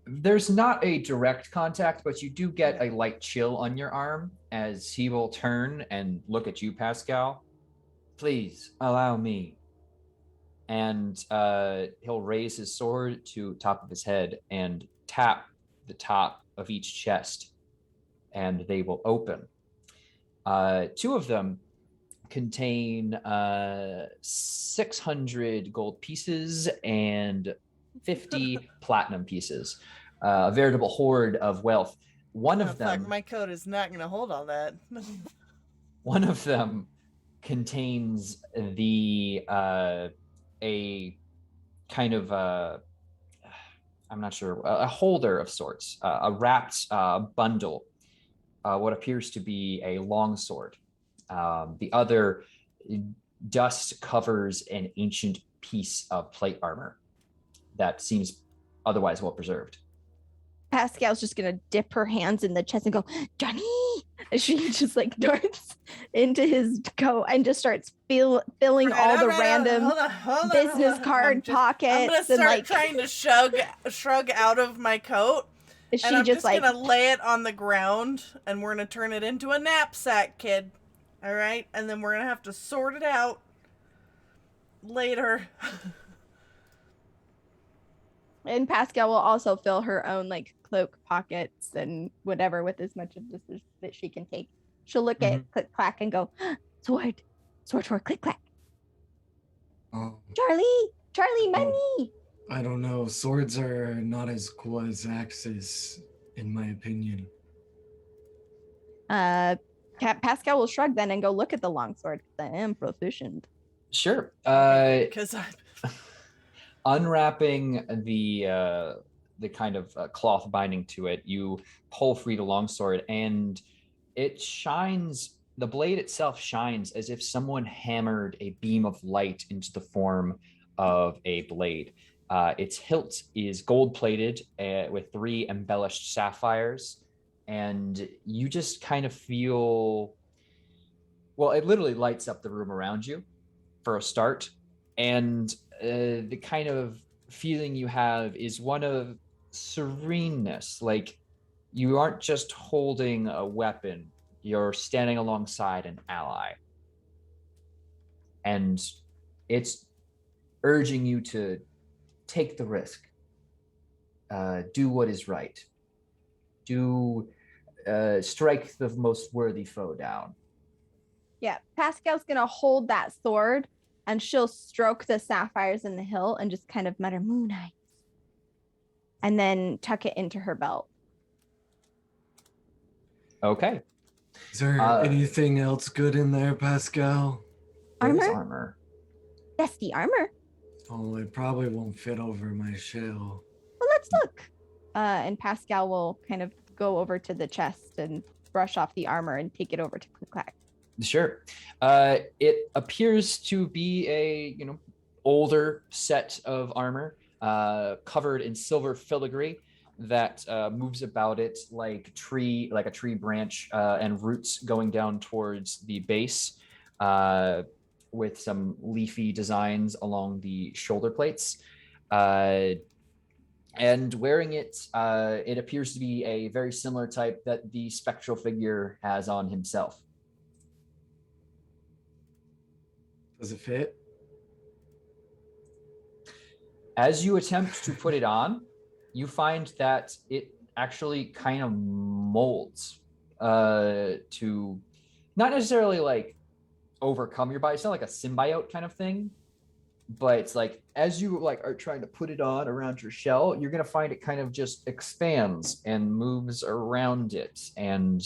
There's not a direct contact, but you do get a light chill on your arm as he will turn and look at you, Pascal. Please allow me. And he'll raise his sword to top of his head and tap the top of each chest, and they will open. Two of them contain 600 gold pieces and 50 platinum pieces. A veritable hoard of wealth. One of them. Fuck, my coat is not gonna hold all that. One of them contains the a kind of I'm not sure, a holder of sorts, a wrapped bundle, what appears to be a longsword. The other dust covers an ancient piece of plate armor that seems otherwise well preserved. Pascal's just gonna dip her hands in the chest and go, Johnny! And she just like darts into his coat and just starts filling all the random business card pockets. I'm gonna start trying to shrug out of my coat. She and I'm just like gonna lay it on the ground, and we're gonna turn it into a knapsack, kid. All right, and then we're gonna have to sort it out later. And Pascal will also fill her own like cloak pockets and whatever with as much of this that she can take. She'll look at click clack and go, sword, click clack. Oh, Charlie, money. I don't know. Swords are not as cool as axes, in my opinion. Pascal will shrug then and go look at the longsword because I am proficient. Sure. Because Unwrapping the kind of cloth binding to it, you pull free the longsword, and it shines. The blade itself shines as if someone hammered a beam of light into the form of a blade. Its hilt is gold plated with 3 embellished sapphires, and you just kind of feel, well, it literally lights up the room around you for a start. And the kind of feeling you have is one of sereneness. Like you aren't just holding a weapon, you're standing alongside an ally. And it's urging you to take the risk, do what is right, strike the most worthy foe down. Yeah, Pascal's gonna hold that sword and she'll stroke the sapphires in the hilt and just kind of mutter moon eyes. And then tuck it into her belt. Okay. Is there anything else good in there, Pascal? There's Armor? armor. Dusty armor. Oh, it probably won't fit over my shell. Well, let's look. And Pascal will kind of go over to the chest and brush off the armor and take it over to Click-Clack. Sure. It appears to be a older set of armor, covered in silver filigree that moves about it like a tree branch, and roots going down towards the base, with some leafy designs along the shoulder plates. And wearing it, it appears to be a very similar type that the spectral figure has on himself. Does it fit? As you attempt to put it on, you find that it actually kind of molds to not necessarily like overcome your body. It's not like a symbiote kind of thing, but it's like as you like are trying to put it on around your shell, you're gonna find it kind of just expands and moves around it, and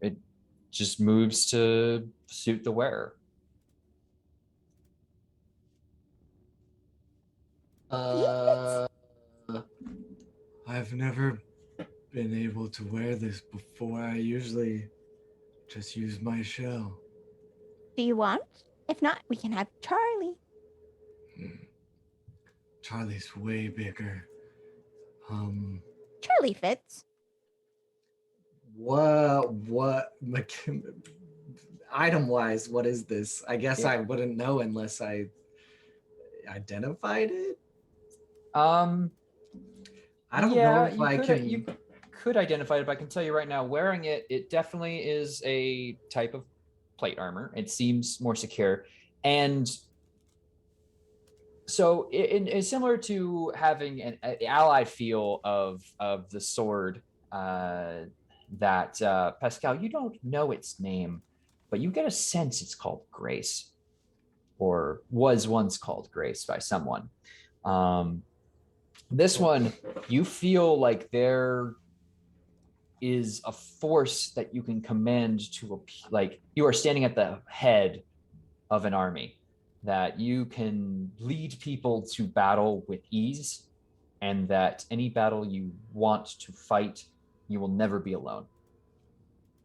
it just moves to suit the wearer. I've never been able to wear this before. I usually just use my shell. Do you want? If not, we can have Charlie. Charlie's way bigger. Charlie fits. What item-wise, what is this? I guess I wouldn't know unless I identified it. I don't know if I can. You could identify it, but I can tell you right now, wearing it, it definitely is a type of plate armor. It seems more secure, and so it's similar to having an allied feel of the sword. That Pascal, you don't know its name, but you get a sense it's called Grace, or was once called Grace by someone. This one, you feel like there is a force that you can command to, like you are standing at the head of an army, that you can lead people to battle with ease, and that any battle you want to fight, you will never be alone.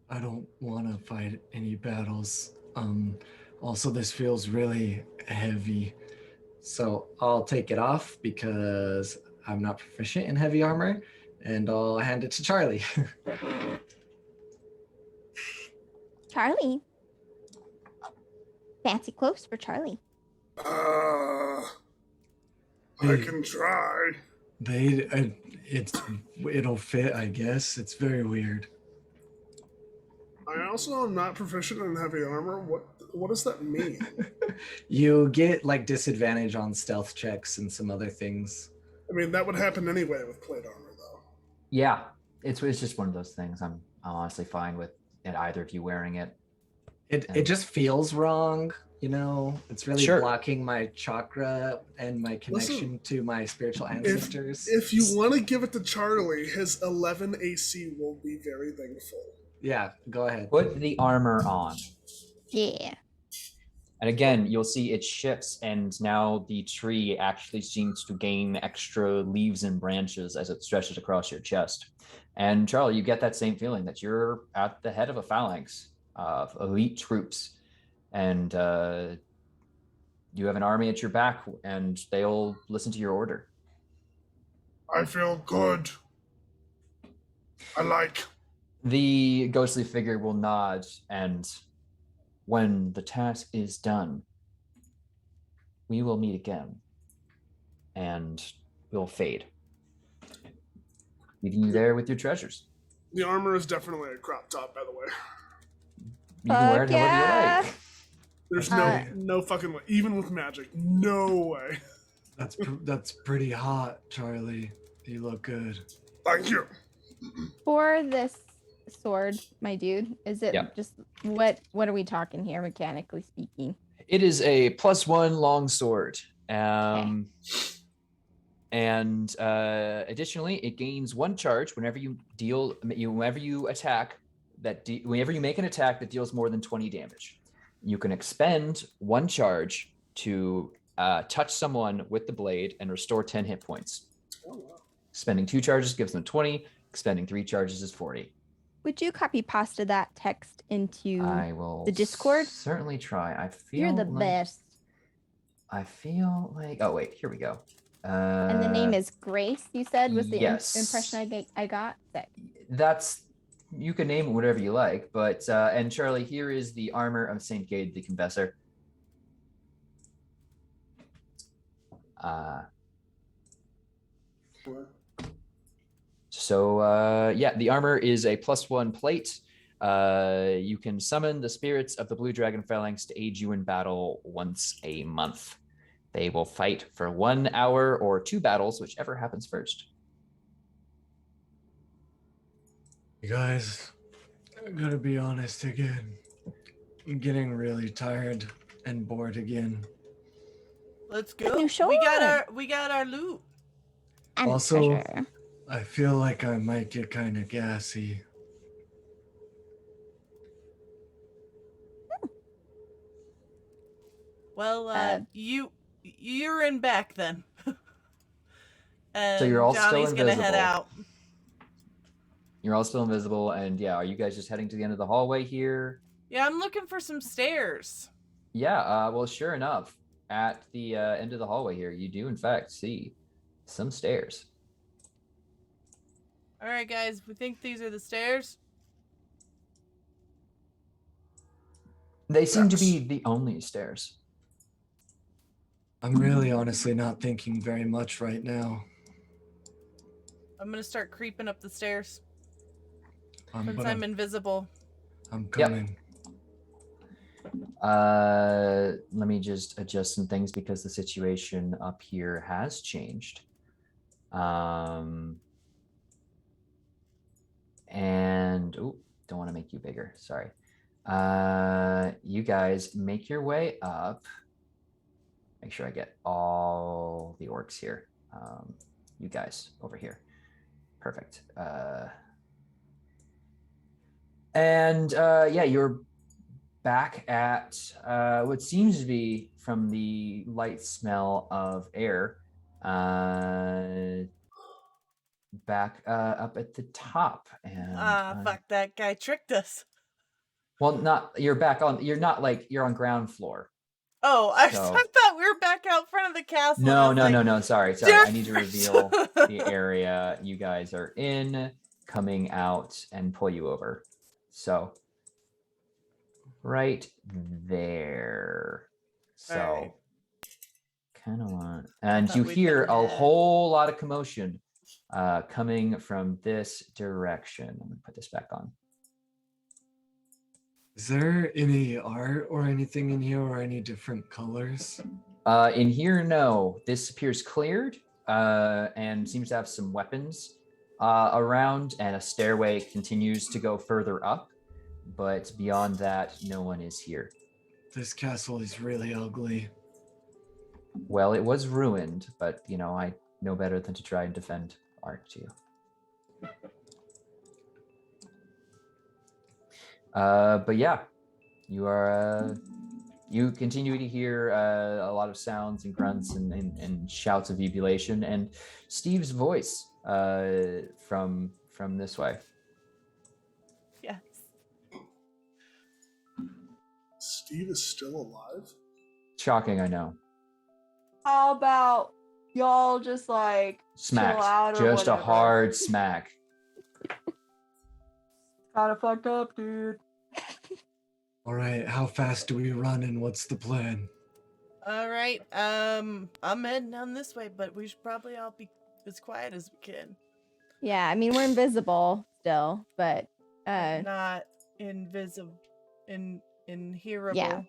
I don't want to fight any battles. Also, this feels really heavy. So I'll take it off because I'm not proficient in heavy armor, and I'll hand it to Charlie. Charlie. Fancy clothes for Charlie. I can try. It'll fit, I guess. It's very weird. I also am not proficient in heavy armor. What does that mean? You get like disadvantage on stealth checks and some other things. I mean, that would happen anyway with plate armor, though. Yeah, it's just one of those things. I'm honestly fine with either of you wearing it. It just feels wrong, you know. It's really blocking my chakra and my connection to my spiritual ancestors. If you want to give it to Charlie, his 11 AC will be very thankful. Yeah, go ahead. Put the armor on. Yeah. And again, you'll see it shifts, and now the tree actually seems to gain extra leaves and branches as it stretches across your chest. And Charlie, you get that same feeling that you're at the head of a phalanx of elite troops, and you have an army at your back, and they'll listen to your order. I feel good. I like. The ghostly figure will nod, and when the task is done, we will meet again, and we'll fade, leaving you there with your treasures. The armor is definitely a crop top, by the way. You can wear it Fuck however yeah. you like. There's Uh, no fucking way. Even with magic, no way. That's pretty hot, Charlie. You look good. Thank you. For this sword, my dude, is it Yeah. just what are we talking here, mechanically speaking? It is a +1 long sword. And additionally, it gains 1 charge whenever you attack whenever you make an attack that deals more than 20 damage. You can expend 1 charge to touch someone with the blade and restore 10 hit points. Oh, wow. Spending 2 charges gives them 20. Expending 3 charges is 40. Would you copy pasta that text into I will the Discord? certainly try. I feel You're the like, best. I feel like. Oh wait, here we go. And the name is Grace, you said, was the yes. impression I got? Sick. That's, you can name it whatever you like, but and Charlie, here is the armor of Saint Gade the Confessor. So yeah, the armor is a +1 plate. You can summon the spirits of the Blue Dragon Phalanx to aid you in battle once a month. They will fight for 1 hour or 2 battles, whichever happens first. You guys, I'm gonna be honest again. I'm getting really tired and bored again. Let's go. You sure? We got our loot. And Also- treasure. I feel like I might get kind of gassy. Well, you're in back then. And So you're all still Johnny's gonna head invisible. out. You're all still invisible, and yeah, are you guys just heading to the end of the hallway here? Yeah, I'm looking for some stairs. Yeah, well, sure enough, at the end of the hallway here, you do in fact see some stairs. All right, guys, we think these are the stairs. They seem to be Yes. the only stairs. I'm really honestly not thinking very much right now. I'm gonna start creeping up the stairs But since I'm invisible. I'm Yep. coming. Let me just adjust some things because the situation up here has changed. And don't want to make you bigger. Sorry. You guys make your way up. Make sure I get all the orcs here. You guys over here. Perfect. Yeah, you're back at what seems to be, from the light smell of air, back up at the top. And Fuck, that guy tricked us. well, you're back on. You're not like you're on ground floor. Oh, I So- thought we were back out front of the castle. and I No, was no, like, no, no. Sorry. I need to "Different." reveal the area you guys are in, coming out, and pull you over. So, right there. So, Alright. kind of want, and Thought you we'd hear been a dead. whole lot of commotion coming from this direction. I'm gonna put this back on. Is there any art or anything in here or any different colors? In here, no. This appears cleared and seems to have some weapons around, and a stairway continues to go further up. But beyond that, no one is here. This castle is really ugly. Well, it was ruined, but you know, I know better than to try and defend art to you. But yeah, you are You continue to hear a lot of sounds and grunts and shouts of ebullition, and Steve's voice from this way. Yes. Steve is still alive? Shocking, I know. How about y'all just like Smacked. chill out or Just whatever? a hard smack. Kind of fucked up, dude. All right, how fast do we run and what's the plan? All right. I'm heading down this way, but we should probably all be as quiet as we can. Yeah, I mean we're invisible still, but Not invisible, inhearable.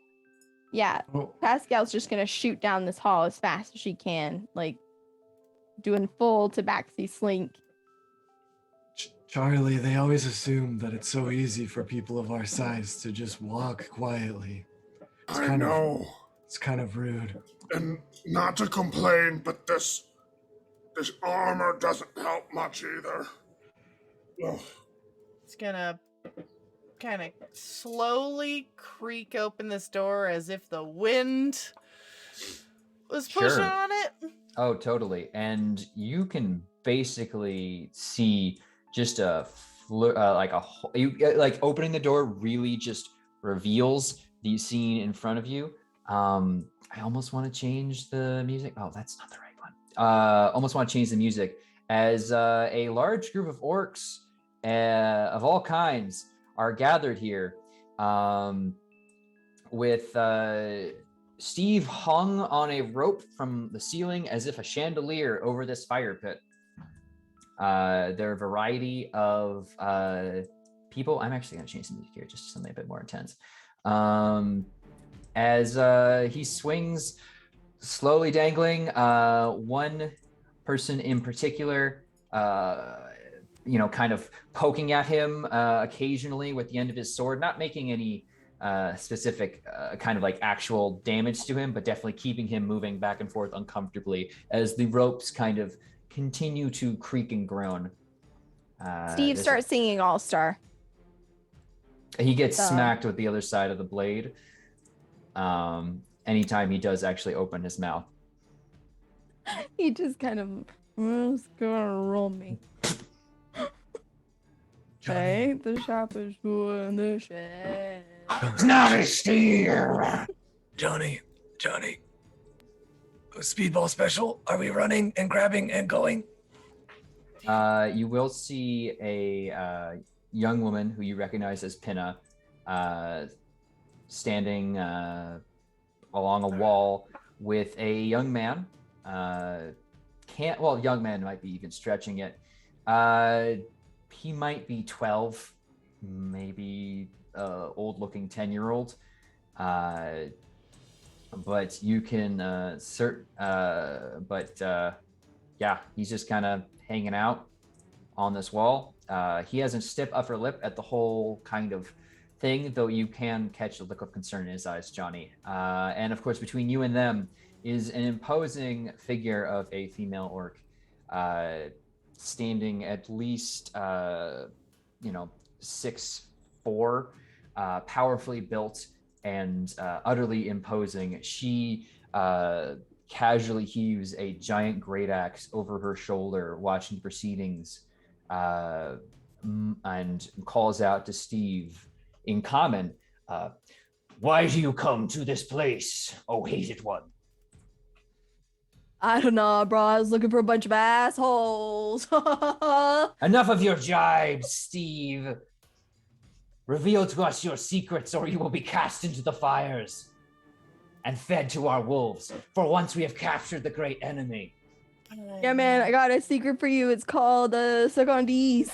yeah. Oh, Pascal's just gonna shoot down this hall as fast as she can, like doing full tabaxi slink. Charlie, they always assume that it's so easy for people of our size to just walk quietly. I know. It's kind of rude. And not to complain, but this armor doesn't help much either. Ugh. It's gonna kind of slowly creak open this door as if the wind was pushing Sure. on it. Oh, totally. And you can basically see just like opening the door really just reveals the scene in front of you. I almost want to change the music. Oh, that's not the right one. Almost want to change the music as a large group of orcs of all kinds are gathered here, with Steve hung on a rope from the ceiling as if a chandelier over this fire pit. There are a variety of people. I'm actually going to change the music here just to something a bit more intense. As he swings, slowly dangling, one person in particular, kind of poking at him occasionally with the end of his sword, not making any specific kind of like actual damage to him, but definitely keeping him moving back and forth uncomfortably as the ropes kind of continue to creak and groan. Steve starts singing All Star. He gets smacked with the other side of the blade anytime he does actually open his mouth. He just kind of it's gonna roll me. Johnny. Take the sharpest tool in the shed. Not a steer. Johnny. Speedball special. Are we running and grabbing and going? You will see a young woman who you recognize as Pinna standing along a wall with a young man. Young man might be even stretching it. He might be 12, maybe old-looking 10-year-old. But you can yeah, he's just kind of hanging out on this wall. He has a stiff upper lip at the whole kind of thing, though you can catch the look of concern in his eyes, Johnny. And of course, between you and them is an imposing figure of a female orc, standing at least 6'4", powerfully built and utterly imposing. She casually heaves a giant great axe over her shoulder, watching the proceedings, and calls out to Steve in common, Why do you come to this place, oh hated one? I don't know, bro. I was looking for a bunch of assholes. Enough of your jibes, Steve. Reveal to us your secrets, or you will be cast into the fires and fed to our wolves, for once we have captured the great enemy. Yeah, man, I got a secret for you. It's called Suck on D's.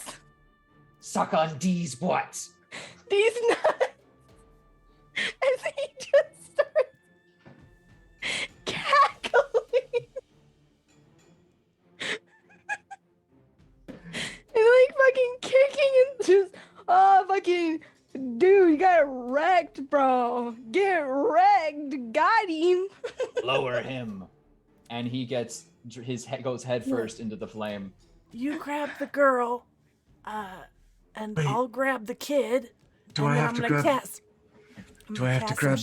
Suck on D's what? D's nuts. As he just starts cackling. And like fucking kicking and just, fucking, dude, you got wrecked, bro. Get wrecked. Got him. lower him, and he gets goes head first into the flame. You grab the girl, and Wait. I'll grab the kid. Do and I then have I'm to gonna grab- cast. Do I have to grab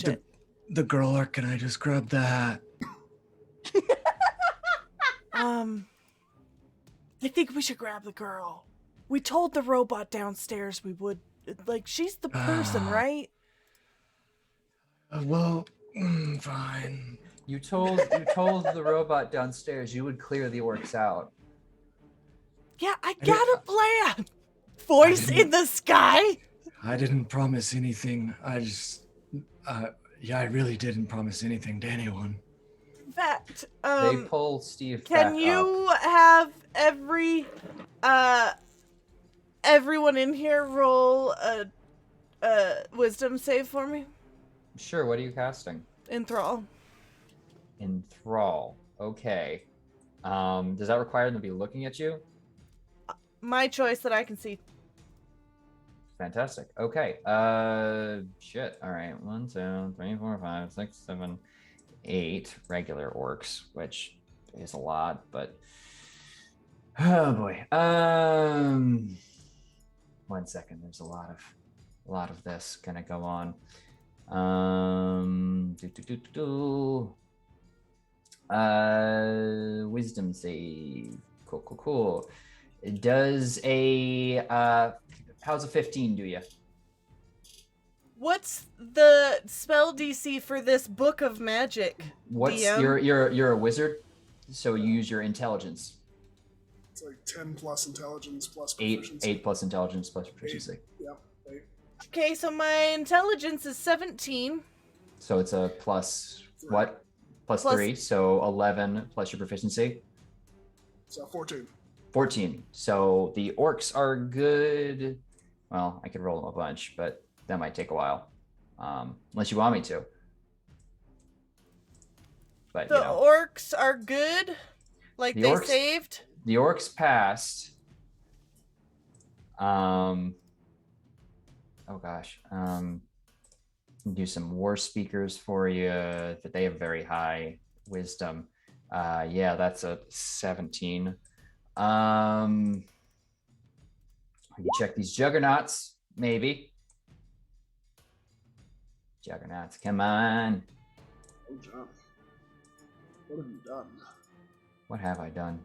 the girl, or can I just grab the hat? I think we should grab the girl. We told the robot downstairs we would. Like, she's the person, right? Well, fine. You told the robot downstairs you would clear the orcs out. Yeah, I got a plan. Voice in the sky. I didn't promise anything. I really didn't promise anything to anyone. In fact, They pull Steve can back you up. have everyone in here roll a wisdom save for me? Sure, what are you casting? Enthrall. Enthrall. Okay. Does that require them to be looking at you? My choice that I can see. Fantastic. Okay. Shit. All right. 1, 2, 3, 4, 5, 6, 7, 8 regular orcs, which is a lot, but oh boy. 1 second. There's a lot of this gonna go on. Wisdom save. Cool. Does a how's a 15 do you? What's the spell DC for this book of magic? What's DM? you're a wizard, so you use your intelligence. It's like 10 plus intelligence plus 8 proficiency. 8 plus intelligence plus proficiency. Yeah. 8. Okay, so my intelligence is 17. So it's a plus what? Plus Plus- 3, so 11 plus your proficiency. So 14. 14. So the orcs are good. Well, I could roll them a bunch, but that might take a while. Unless you want me to. But The orcs are good. Like The they orcs- saved. the orcs passed. Oh gosh. Do some war speakers for you, that they have very high wisdom. Yeah, that's a 17. You check these juggernauts, maybe. Juggernauts, come on. Oh, John. What have you done? What have I done?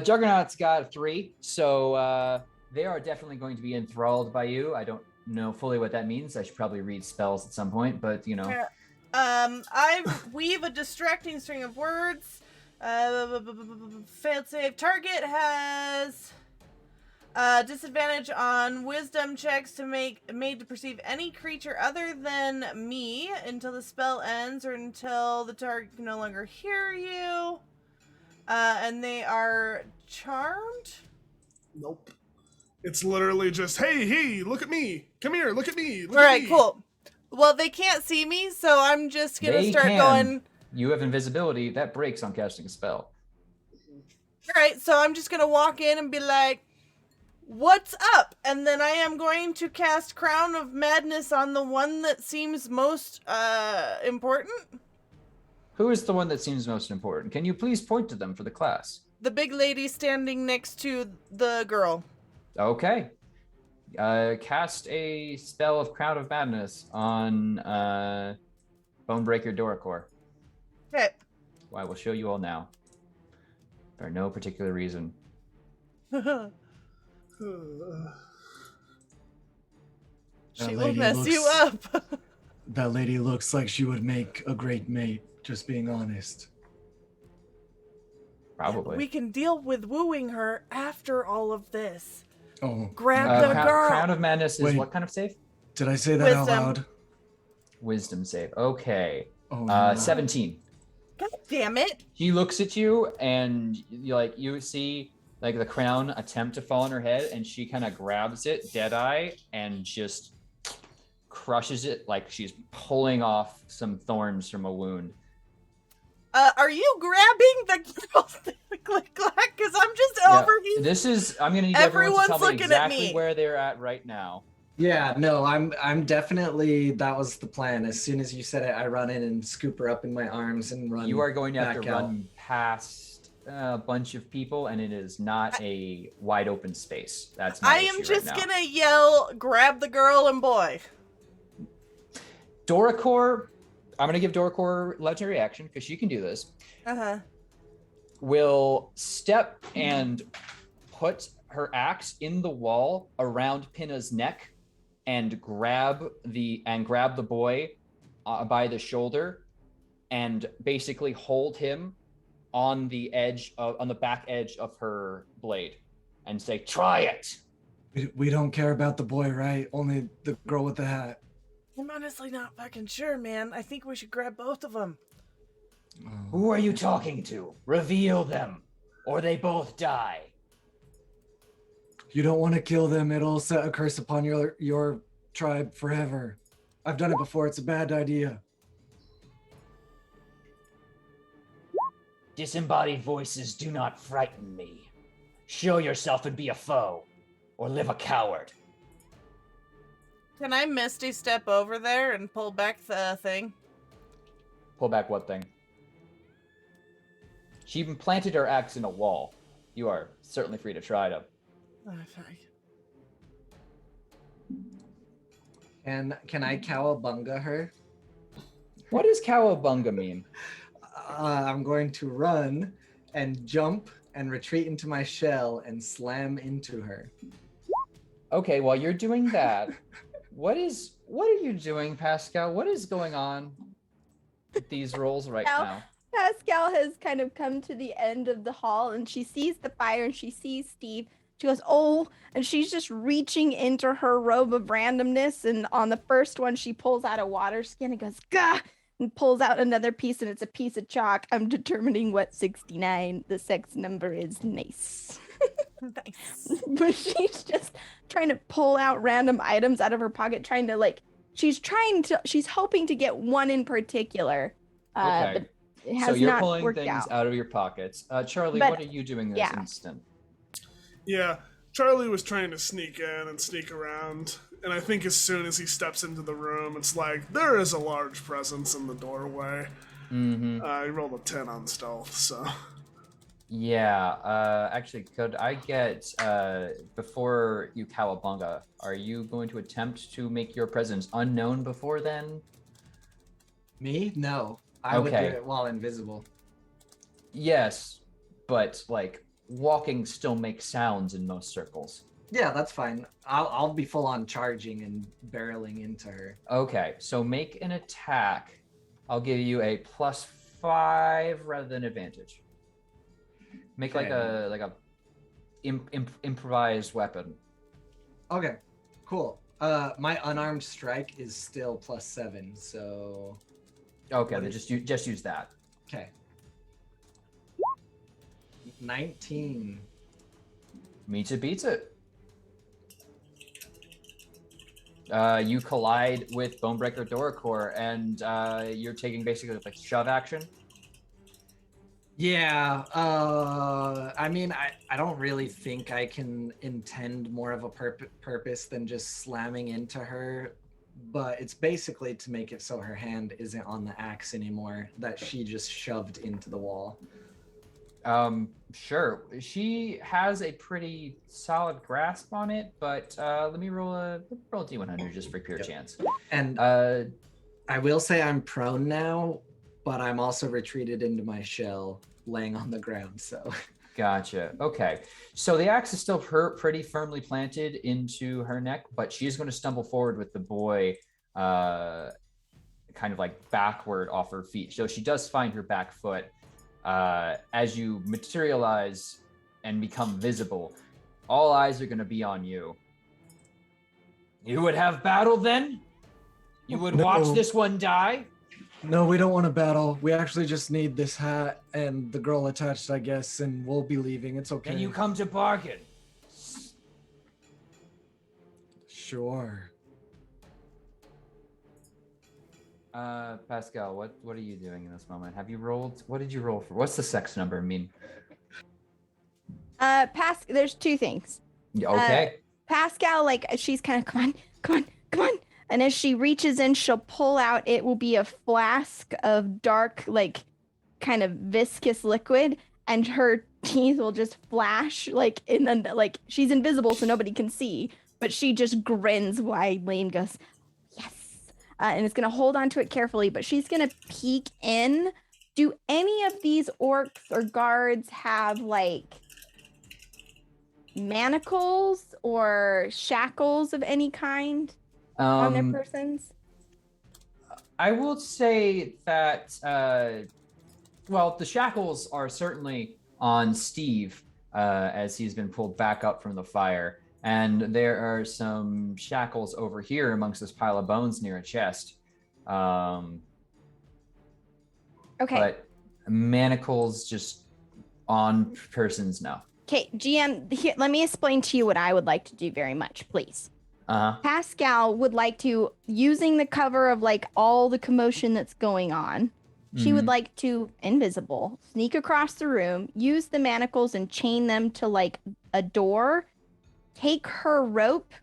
Juggernauts got 3, so they are definitely going to be enthralled by you. I don't know fully what that means. I should probably read spells at some point, but you know. I weave a distracting string of words. Failed save. Target has disadvantage on wisdom checks to made to perceive any creature other than me until the spell ends or until the target can no longer hear you. And they are charmed. Nope. It's literally just, hey, look at me. Come here, look at me. Look All at right, me. cool. Well, they can't see me, so I'm just gonna They start can. going. You have invisibility. That breaks on casting a spell. All right, so I'm just gonna walk in and be like, "What's up?" And then I am going to cast Crown of Madness on the one that seems most important. Who is the one that seems most important? Can you please point to them for the class? The big lady standing next to the girl. Okay. Cast a spell of Crown of Madness on Bonebreaker Doracor. Okay. Well, I will show you all now. For no particular reason. She will mess you up. That lady looks like she would make a great mate, just being honest. Probably. We can deal with wooing her after all of this. Oh. Grab the girl. Crown of Madness is Wait. what kind of save? Did I say that out Wisdom. loud? Wisdom save. Okay. Oh, no. 17. God damn it. He looks at you and you see like the crown attempt to fall on her head, and she kind of grabs it dead eye and just crushes it like she's pulling off some thorns from a wound. Are you grabbing the girl's click clack? Because I'm just over here. I'm gonna need everyone to tell me Everyone's looking at exactly me. where they're at right now. Yeah, no, I'm definitely, that was the plan. As soon as you said it, I run in and scoop her up in my arms and run. You are going to have back to out. run past a bunch of people, and it is not a wide open space. That's my I issue am right just now. gonna yell, grab the girl and boy. Doricor, I'm going to give Doricor legendary action because she can do this. Uh-huh. Will step and put her axe in the wall around Pinna's neck and grab the boy by the shoulder and basically hold him on the back edge of her blade and say, "Try it." We don't care about the boy, right? Only the girl with the hat. I'm honestly not fucking sure, man. I think we should grab both of them. Who are you talking to? Reveal them, or they both die. You don't want to kill them. It'll set a curse upon your tribe forever. I've done it before. It's a bad idea. Disembodied voices do not frighten me. Show yourself and be a foe, or live a coward. Can I Misty step over there and pull back the thing? Pull back what thing? She even planted her axe in a wall. You are certainly free to try to. Can I cowabunga her? What does cowabunga mean? I'm going to run and jump and retreat into my shell and slam into her. Okay, while you're doing that, what are you doing, Pascal? What is going on with these rolls right now? Pascal has kind of come to the end of the hall and she sees the fire and she sees Steve. She goes, "Oh," and she's just reaching into her robe of randomness. And on the first one, she pulls out a water skin and goes, "Gah!" and pulls out another piece, and it's a piece of chalk. I'm determining what 69 the sex number is. Nice. Nice. But she's just trying to pull out random items out of her pocket, trying to she's hoping to get one in particular. Okay. But it has So you're not pulling worked things out of your pockets. Charlie, But, what are you doing this yeah. instant? Yeah, Charlie was trying to sneak in and sneak around, and I think as soon as he steps into the room, it's like, there is a large presence in the doorway. Mm-hmm. He rolled a 10 on stealth, so... Yeah, actually, could I get, before you cowabunga, are you going to attempt to make your presence unknown before then? Me? No. I would do Okay. it while invisible. Yes, but, like, walking still makes sounds in most circles. Yeah, that's fine. I'll be full on charging and barreling into her. Okay, so make an attack. I'll give you a +5 rather than advantage. Make like a improvised weapon. Okay, cool. My unarmed strike is still +7, so. Okay, What then is- just use that. Okay. 19. Meets it, beats it. You collide with Bonebreaker Doricor, and you're taking basically like shove action. Yeah, I mean, I don't really think I can intend more of a purpose than just slamming into her, but it's basically to make it so her hand isn't on the axe anymore, that she just shoved into the wall. Sure. She has a pretty solid grasp on it, but let me roll a D100 just for pure chance. And I will say I'm prone now, but I'm also retreated into my shell, laying on the ground, so. Gotcha. Okay. So the axe is still pretty firmly planted into her neck, but she's going to stumble forward with the boy kind of like backward off her feet. So she does find her back foot. As you materialize and become visible, all eyes are going to be on you. You would have battle then? You would watch No. this one die? No, we don't want to battle. We actually just need this hat and the girl attached, I guess, and we'll be leaving. It's okay. Then you come to bargain. Sure. Pascal, what are you doing in this moment? Have you rolled? What did you roll for? What's the sex number mean? There's two things. Yeah, okay. Pascal, like, she's kind of, come on. And as she reaches in, she'll pull out, it will be a flask of dark, like, kind of viscous liquid, and her teeth will just flash, like, she's invisible so nobody can see, but she just grins widely and goes, yes. and is going to hold on to it carefully, but she's going to peek in. Do any of these orcs or guards have like manacles or shackles of any kind on their persons? I will say that, well, the shackles are certainly on Steve as he's been pulled back up from the fire. And there are some shackles over here amongst this pile of bones near a chest. Okay. But manacles just on persons, no. Okay, GM, here, let me explain to you what I would like to do very much, please. Pascal would like to, using the cover of like all the commotion that's going on, she would like to, invisible, sneak across the room, use the manacles and chain them to like a door, take her rope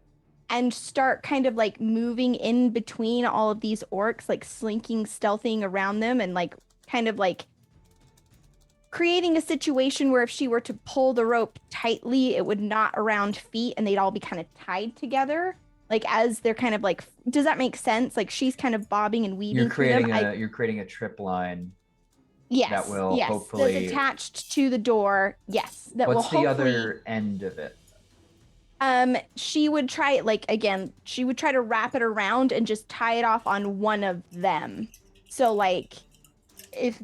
and start kind of like moving in between all of these orcs, like slinking, stealthing around them and like kind of like creating a situation where if she were to pull the rope tightly, it would knot around feet and they'd all be kind of tied together. Like as they're kind of like, does that make sense? Like she's kind of bobbing and weaving. You're creating a trip line. Yes. That will hopefully. That's attached to the door. Yes. That What's will the hopefully... other end of it? She would try, like, again, she would try to wrap it around and just tie it off on one of them. So, like, if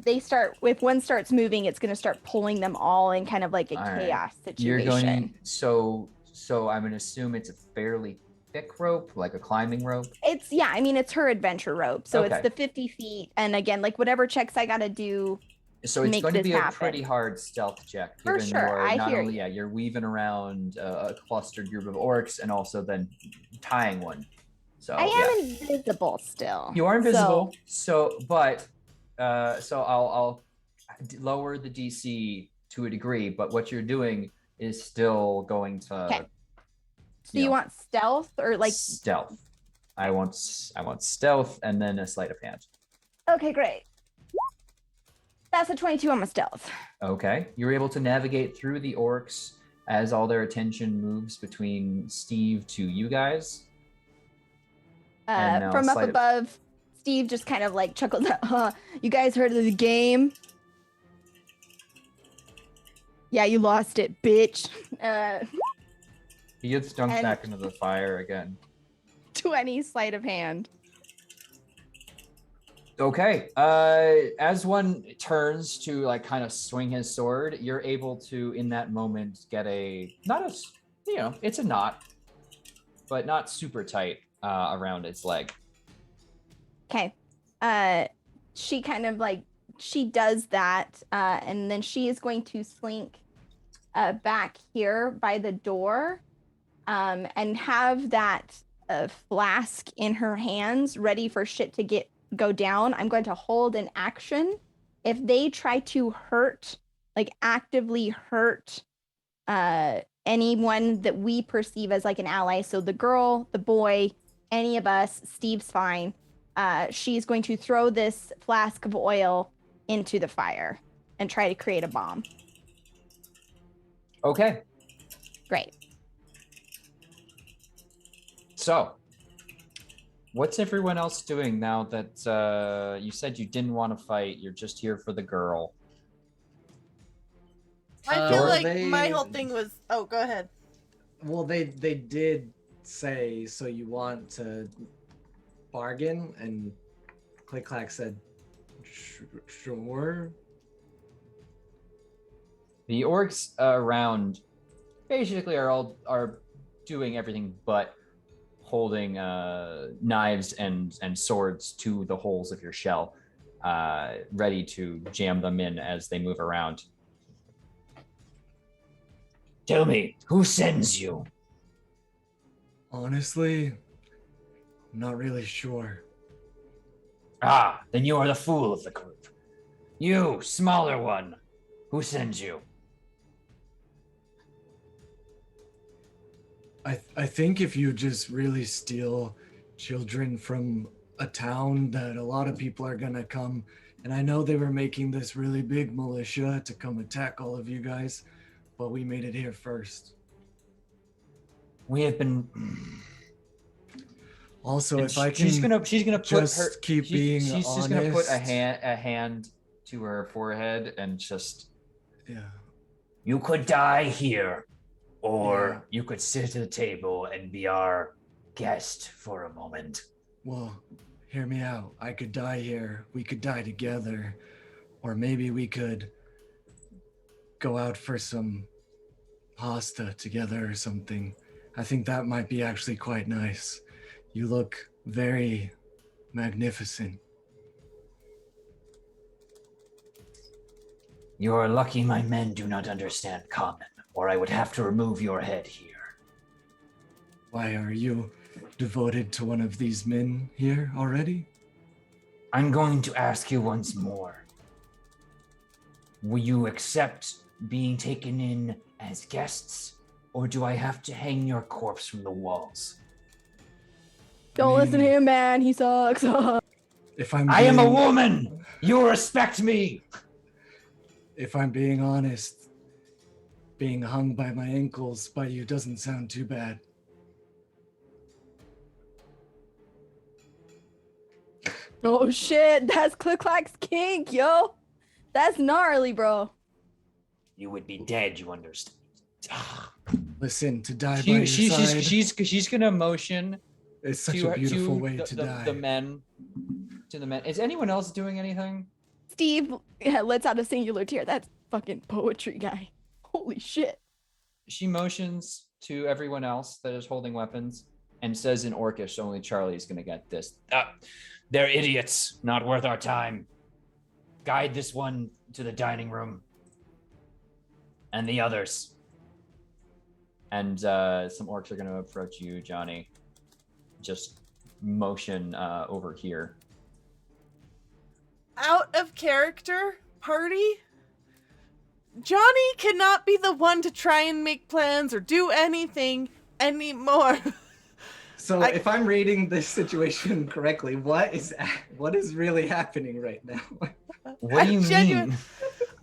one starts moving, it's going to start pulling them all in kind of like a chaos situation. You're going, so I'm going to assume it's a fairly thick rope, like a climbing rope? It's her adventure rope. So it's the 50 feet. And again, like, whatever checks I got to do. So it's going to be a pretty hard stealth check. For sure, I hear you. You're weaving around a clustered group of orcs and also then tying one. So I am invisible still. You are invisible. So I'll lower the DC to a degree, but what you're doing is still going to. Okay. So you want stealth or like stealth? I want stealth and then a sleight of hand. Okay, great. That's a 22 on my stealth. Okay. You're able to navigate through the orcs as all their attention moves between Steve to you guys. From up above, Steve just kind of like chuckled, you guys heard of the game? Yeah, you lost it, bitch. He gets dunked back into the fire again. 20 sleight of hand. Okay. As one turns to like kind of swing his sword, you're able to in that moment get it's a knot, but not super tight around its leg. Okay. She kind of like she does that, and then she is going to slink back here by the door, and have that flask in her hands, ready for shit to go down. I'm going to hold an action. If they try to actively hurt anyone that we perceive as like an ally, so the girl, the boy, any of us, Steve's fine, she's going to throw this flask of oil into the fire and try to create a bomb. Okay. Great. So, what's everyone else doing now that you said you didn't want to fight? You're just here for the girl. I feel like my whole thing was... Oh, go ahead. Well, they did say, so you want to bargain? And Click Clack said, sure. The orcs around basically are doing everything but holding knives and swords to the holes of your shell, ready to jam them in as they move around. Tell me, who sends you? Honestly, I'm not really sure. Ah, then you are the fool of the group. You, smaller one, who sends you? I think if you just really steal children from a town, that a lot of people are gonna come. And I know they were making this really big militia to come attack all of you guys, but we made it here first. We have been... Also, And if I can she's gonna put just her keep being she's just gonna put a honest. hand to her forehead and just Yeah. You could die here, or Yeah. you could sit at the table and be our guest for a moment. Well, hear me out. I could die here. We could die together. Or maybe we could go out for some pasta together or something. I think that might be actually quite nice. You look very magnificent. You are lucky my men do not understand common, or I would have to remove your head here. Why are you devoted to one of these men here already? I'm going to ask you once more. Will you accept being taken in as guests, or do I have to hang your corpse from the walls? Don't listen to him, man. He sucks. If I'm I am a being- woman! You respect me! If I'm being honest, being hung by my ankles by you doesn't sound too bad. Oh shit, that's Click Clack's kink, yo. That's gnarly, bro. You would be dead, you understand. Listen, to die by your side she's gonna motion is such to a beautiful to way the, to the, die. the men. To the men. Is anyone else doing anything? Steve lets out a singular tear. That's fucking poetry, guy. Holy shit. She motions to everyone else that is holding weapons and says in Orcish, only Charlie is gonna get this. They're idiots, not worth our time. Guide this one to the dining room. And the others. And some orcs are going to approach you, Johnny. Just motion over here. Out of character, party? Johnny cannot be the one to try and make plans or do anything anymore. So if I'm reading this situation correctly, what is really happening right now? What do you mean?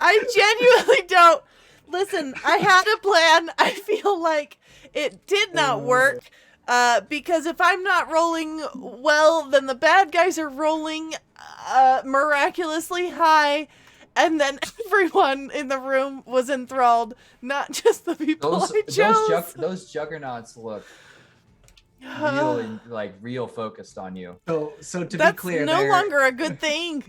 I genuinely don't. Listen, I had a plan. I feel like it did not work. Because if I'm not rolling well, then the bad guys are rolling miraculously high. And then everyone in the room was enthralled, not just the people I chose. Those juggernauts look real focused on you. So to That's be clear, no longer a good thing.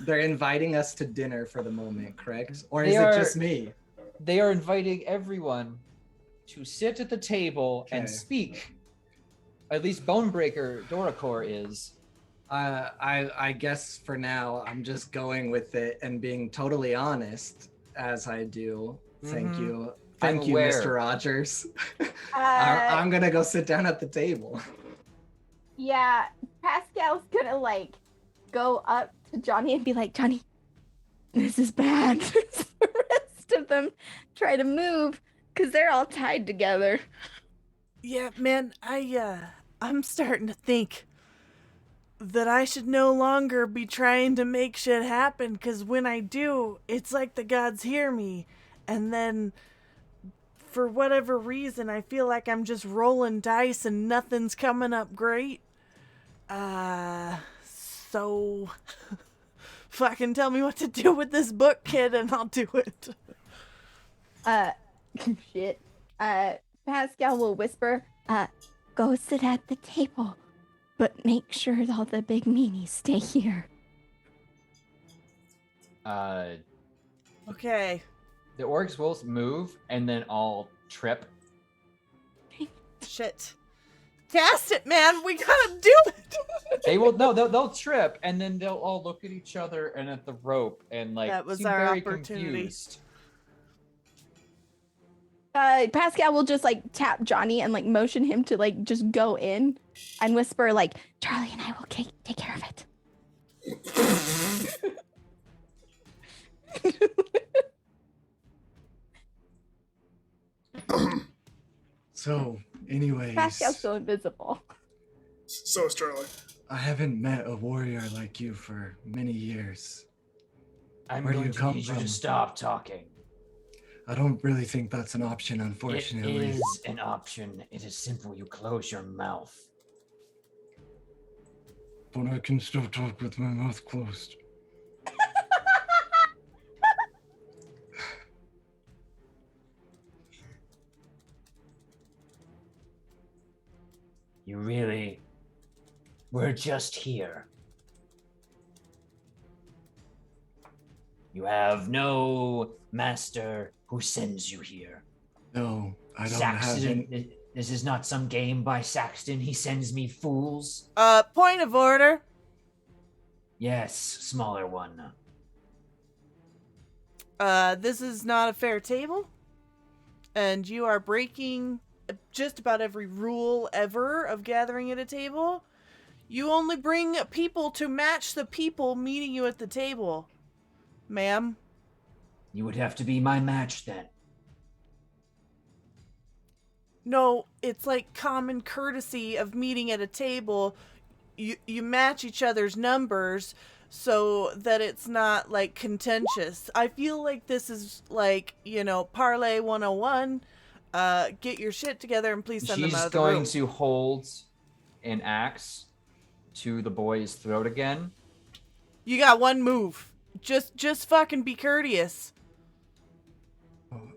They're inviting us to dinner for the moment, correct? Or They is are- it just me? They are inviting everyone to sit at the table and Okay. speak. At least Bonebreaker Doracor is. I guess for now I'm just going with it and being totally honest as I do. Thank you. Thank you, aware. Mr. Rogers. I'm gonna go sit down at the table. Yeah, Pascal's gonna like go up to Johnny and be like, Johnny, this is bad. The rest of them try to move because they're all tied together. Yeah, man, I'm starting to think that I should no longer be trying to make shit happen, because when I do, it's like the gods hear me, and then for whatever reason, I feel like I'm just rolling dice and nothing's coming up great. So fucking tell me what to do with this book, kid, and I'll do it. Shit. Pascal will whisper, go sit at the table, but make sure all the big meanies stay here. Okay. The orcs will move and then all trip. Shit. Cast it, man. We gotta do it. They'll trip and then they'll all look at each other and at the rope and like That was seem our very opportunity. confused. Pascal will just like tap Johnny and like motion him to like just go in and whisper like, Charlie and I will take care of it. So, anyways, Pascal's still invisible. So is Charlie. I haven't met a warrior like you for many years. I'm Where do going you to come need you from? to stop talking. I don't really think that's an option, unfortunately. It is an option. It is simple. You close your mouth. but I can still talk with my mouth closed. You really... We're just here. You have no master who sends you here. No, I don't Saxton, have any. this is not some game by Saxton. He sends me fools. Point of order. Yes, smaller one. This is not a fair table, and you are breaking just about every rule ever of gathering at a table. You only bring people to match the people meeting you at the table, ma'am. You would have to be my match then. No, it's like common courtesy of meeting at a table. You match each other's numbers so that it's not like contentious. I feel like this is like, parlay 101. Get your shit together and please send them out of the room. She's going to hold an axe to the boy's throat again. You got one move. Just fucking be courteous.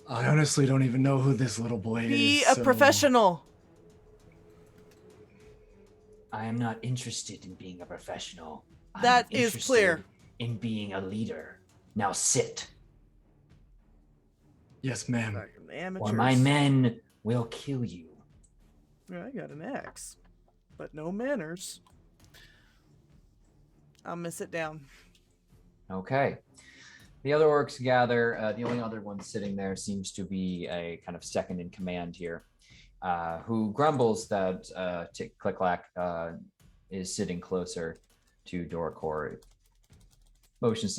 I honestly don't even know who this little boy is. Be a professional. I am not interested in being a professional. That I'm is interested clear. In being a leader. Now sit. Yes, ma'am. Fucking amateurs. Or my men will kill you. Yeah, I got an axe, but no manners. I'm gonna sit down. Okay. The other orcs gather. The only other one sitting there seems to be a kind of second in command here, who grumbles that Click-Clack is sitting closer to Doricor.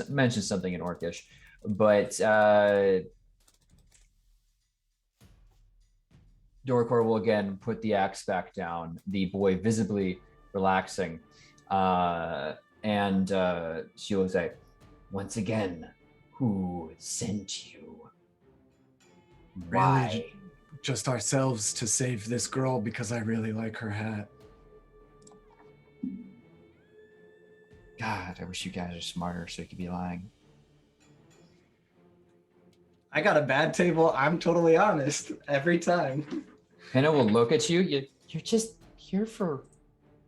Mentions something in Orcish, but Doricor will again put the axe back down, the boy visibly relaxing, and she will say, once again, who sent you? Why? Really, just ourselves to save this girl because I really like her hat. God, I wish you guys are smarter so you could be lying. I got a bad table. I'm totally honest every time. Hannah will look at you. You're just here for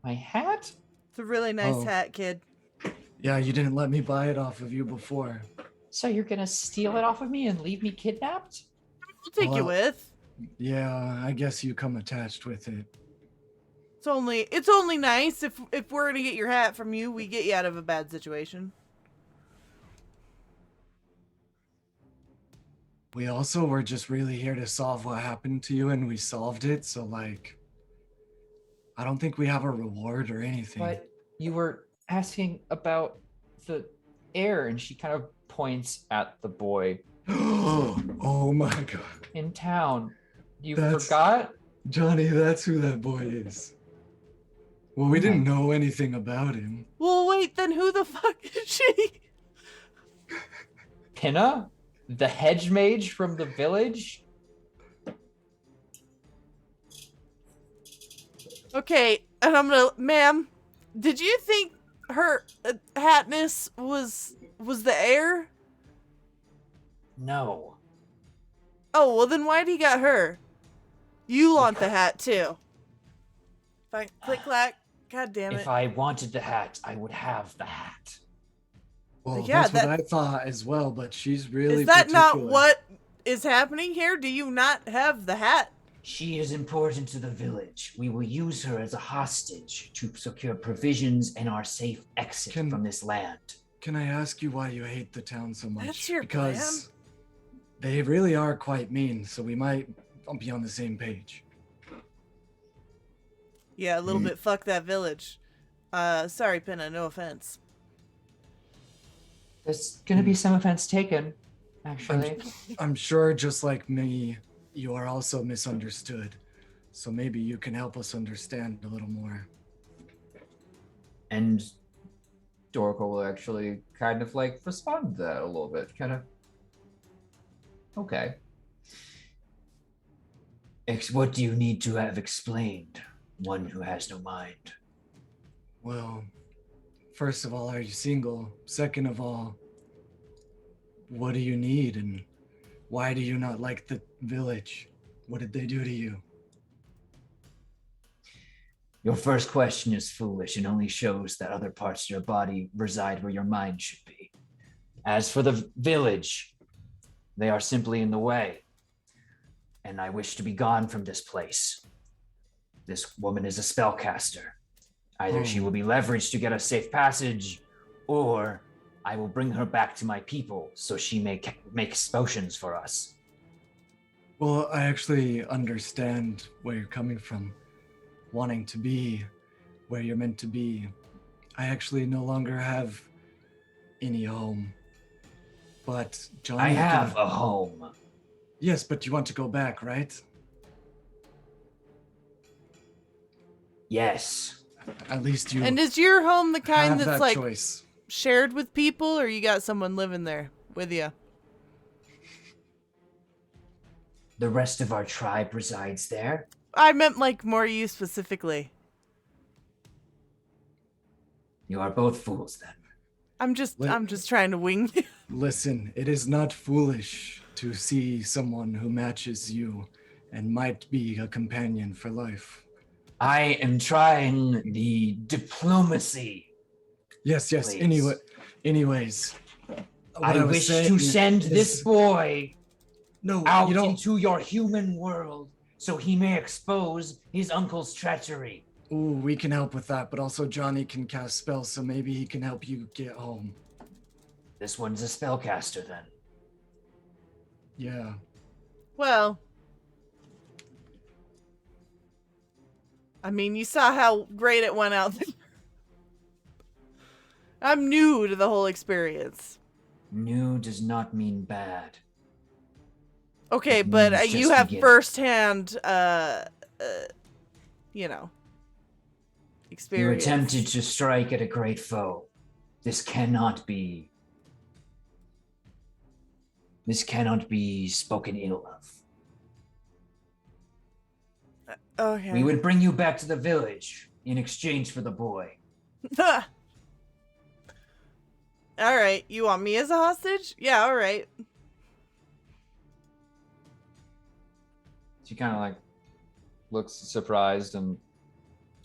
my hat? It's a really nice hat, kid. Yeah, you didn't let me buy it off of you before. So you're gonna steal it off of me and leave me kidnapped? We'll take you with. Yeah, I guess you come attached with it. It's only nice if we're gonna get your hat from you, we get you out of a bad situation. We also were just really here to solve what happened to you, and we solved it, so like, I don't think we have a reward or anything. But you were asking about the heir, and she kind of points at the boy. Oh my god. In town. You That's- forgot? Johnny, that's who that boy is. Well, we didn't know anything about him. Well, wait, then who the fuck is she? Pinna? The hedge mage from the village? Okay, and I'm gonna, ma'am, did you think her hatness was the heir? No. Oh, well then why'd he got her? You want the hat too. Fine, click-clack. God damn it. If I wanted the hat, I would have the hat. Well, Yeah, that's what I thought as well, but she's really Is that not particular. what is happening here? Do you not have the hat? She is important to the village. We will use her as a hostage to secure provisions and our safe exit from this land. Can I ask you why you hate the town so much? That's your because they really are quite mean, so we might be on the same page. Yeah, a little bit fuck that village. Sorry, Pinna, no offense. There's gonna be some offense taken, actually. I'm sure, just like me, you are also misunderstood. So maybe you can help us understand a little more. And Dorco will actually kind of like respond to that a little bit. Kind of, okay. What do you need to have explained? One who has no mind. Well, First of all, are you single? Second of all, what do you need, and why do you not like the village? What did they do to you? Your first question is foolish and only shows that other parts of your body reside where your mind should be. As for the village, they are simply in the way, and I wish to be gone from this place. This woman is a spellcaster. Either she will be leveraged to get us safe passage, or I will bring her back to my people so she may make potions for us. Well, I actually understand where you're coming from, wanting to be where you're meant to be. I actually no longer have any home. But Johnny, I have a home. Yes, but you want to go back, right? Yes. At least you. And is your home the kind have that's that like choice. shared with people, or you got someone living there with you? The rest of our tribe resides there. I meant like more you specifically. You are both fools then. I'm just trying to wing you. Listen, it is not foolish to see someone who matches you and might be a companion for life. I am trying the diplomacy. Yes. Please. Anyways. I wish to send this boy out into your human world so he may expose his uncle's treachery. Ooh, we can help with that, but also Johnny can cast spells, so maybe he can help you get home. This one's a spellcaster then. Yeah. Well, I mean, you saw how great it went out there. I'm new to the whole experience. New does not mean bad. Okay, It but means you just have beginning. firsthand, You experience. attempted to strike at a great foe. This cannot be spoken ill of. Okay. We would bring you back to the village in exchange for the boy. All right, you want me as a hostage? Yeah, all right. She kind of like looks surprised and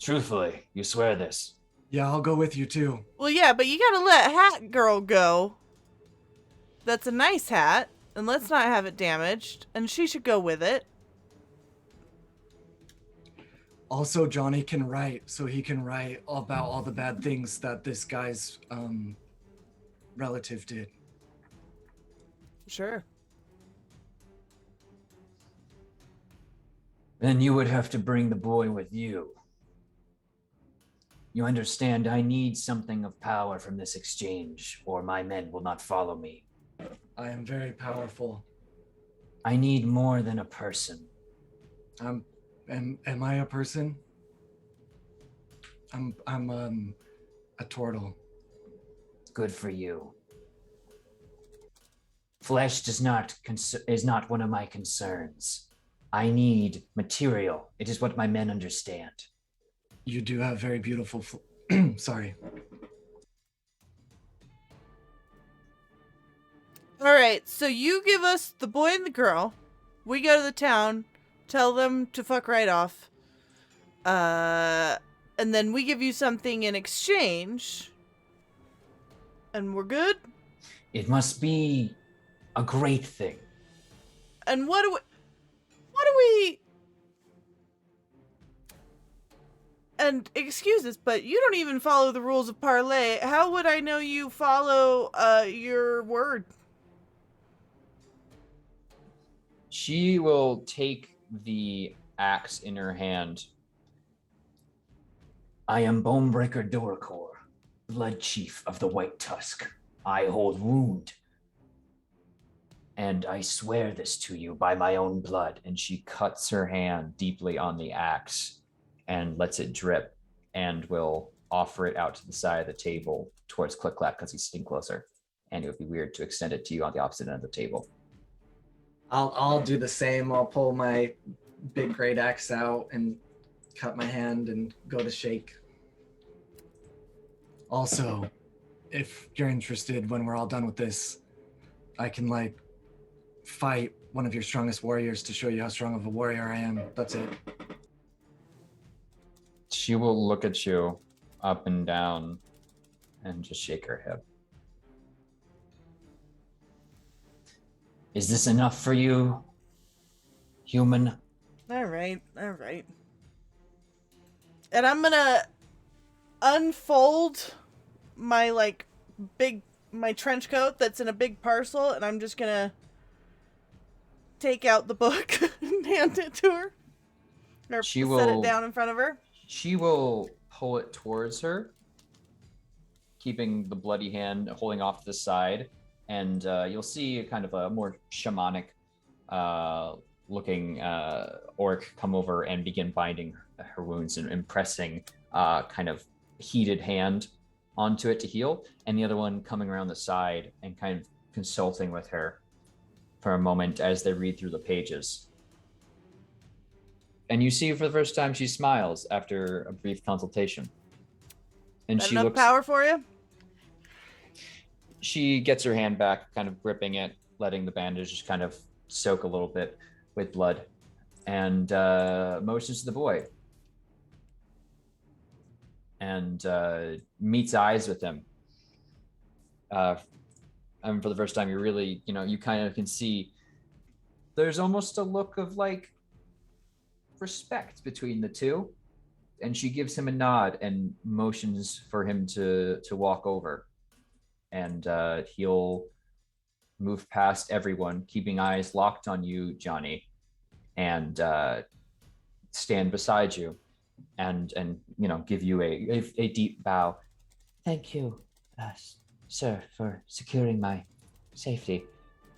Truthfully, you swear this. Yeah, I'll go with you too. Well, yeah, but you gotta let Hat Girl go. That's a nice hat, and let's not have it damaged, and she should go with it. Also, Johnny can write, so he can write about all the bad things that this guy's relative did. Sure. Then you would have to bring the boy with you. You understand, I need something of power from this exchange, or my men will not follow me. I am very powerful. I need more than a person. Am I a person? I'm a turtle. Good for you. Flesh is not one of my concerns. I need material. It is what my men understand. You do have very beautiful sorry. All right, so you give us the boy and the girl. We go to the town, tell them to fuck right off. And then we give you something in exchange. And we're good? It must be a great thing. And what do we... And excuse us, but you don't even follow the rules of parlay. How would I know you follow your word? she will take the axe in her hand. I am Bonebreaker Doracor, Blood Chief of the White Tusk. I hold wound. And I swear this to you by my own blood. And she cuts her hand deeply on the axe and lets it drip, and will offer it out to the side of the table towards Click Clack because he's sitting closer. And it would be weird to extend it to you on the opposite end of the table. I'll do the same. I'll pull my big great axe out and cut my hand and go to shake. Also, if you're interested, when we're all done with this, I can like fight one of your strongest warriors to show you how strong of a warrior I am. That's it. She will look at you up and down and just shake her head. Is this enough for you, human? All right. And I'm gonna unfold my my trench coat that's in a big parcel, and I'm just gonna take out the book and hand it to her, or set it down in front of her. She will pull it towards her, keeping the bloody hand holding off to the side, and you'll see kind of a more shamanic looking orc come over and begin binding her wounds and pressing kind of heated hand onto it to heal, and the other one coming around the side and kind of consulting with her for a moment as they read through the pages. And you see for the first time she smiles after a brief consultation. And That she enough looks power for you? She gets her hand back, kind of gripping it, letting the bandage just kind of soak a little bit with blood, and motions to the boy. And meets eyes with him. And for the first time, you really, you kind of can see there's almost a look of like respect between the two. And she gives him a nod and motions for him to walk over. And he'll move past everyone, keeping eyes locked on you, Johnny, and stand beside you and give you a deep bow. Thank you, sir, for securing my safety.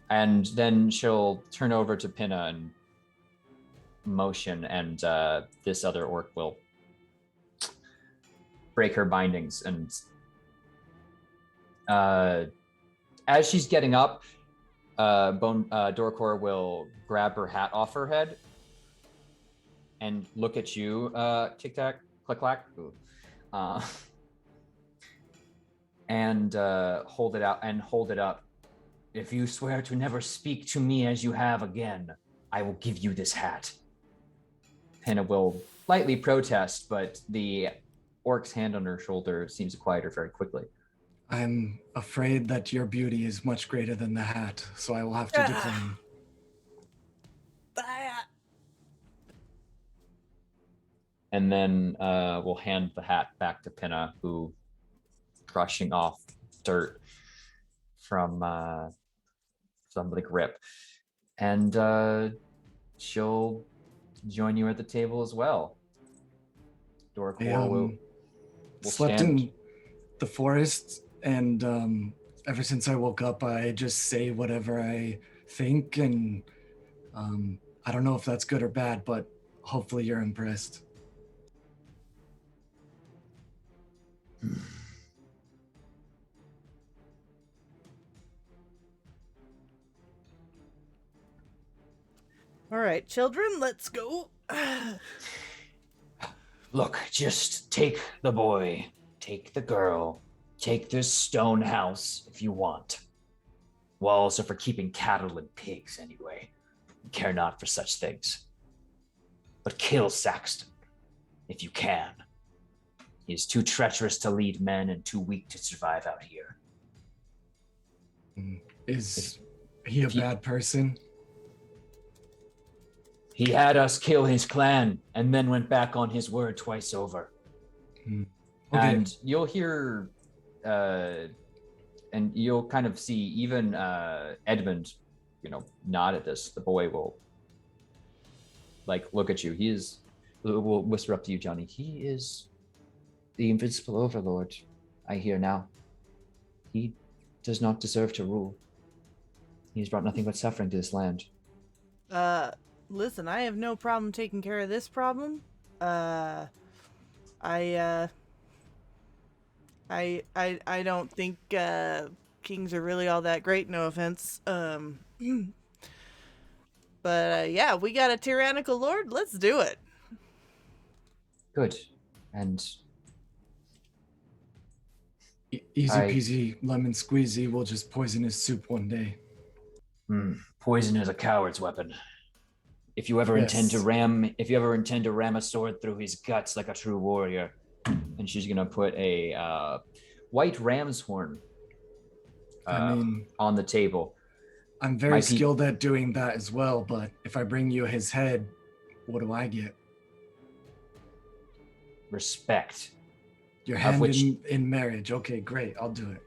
And then she'll turn over to Pinna and motion, and this other orc will break her bindings. And as she's getting up, Dorcor will grab her hat off her head and look at you, tic tac, click clack, and hold it out and hold it up. If you swear to never speak to me as you have again, I will give you this hat. Pinna will lightly protest, but the orc's hand on her shoulder seems to quiet her very quickly. I'm afraid that your beauty is much greater than the hat, so I will have to decline. And then we'll hand the hat back to Pinna, who brushing off dirt from the grip. And she'll join you at the table as well. Dorcor will slept stand. in the forest, and ever since I woke up, I just say whatever I think, and I don't know if that's good or bad, but hopefully you're impressed. All right, children, let's go. Look, just take the boy, take the girl, take this stone house if you want. Walls are for keeping cattle and pigs anyway. Care not for such things. But kill Saxton, if you can. He is too treacherous to lead men and too weak to survive out here. Is he a bad person? He had us kill his clan and then went back on his word twice over. Okay. And you'll hear, and you'll kind of see even Edmund, nod at this. The boy will, look at you. Will whisper up to you, Johnny. He is the invincible overlord, I hear now. He does not deserve to rule. He has brought nothing but suffering to this land. Listen, I have no problem taking care of this problem. I don't think kings are really all that great, no offense. But yeah, we got a tyrannical lord. Let's do it. Good. And Easy I- peasy lemon squeezy. We'll just poison his soup one day. Poison is a coward's weapon. If you ever intend to Yes. ram a sword through his guts like a true warrior, And she's gonna put a white ram's horn I mean, on the table. I'm very skilled at doing that as well, but if I bring you his head, what do I get? Respect. Your hand in marriage. Okay, great. I'll do it.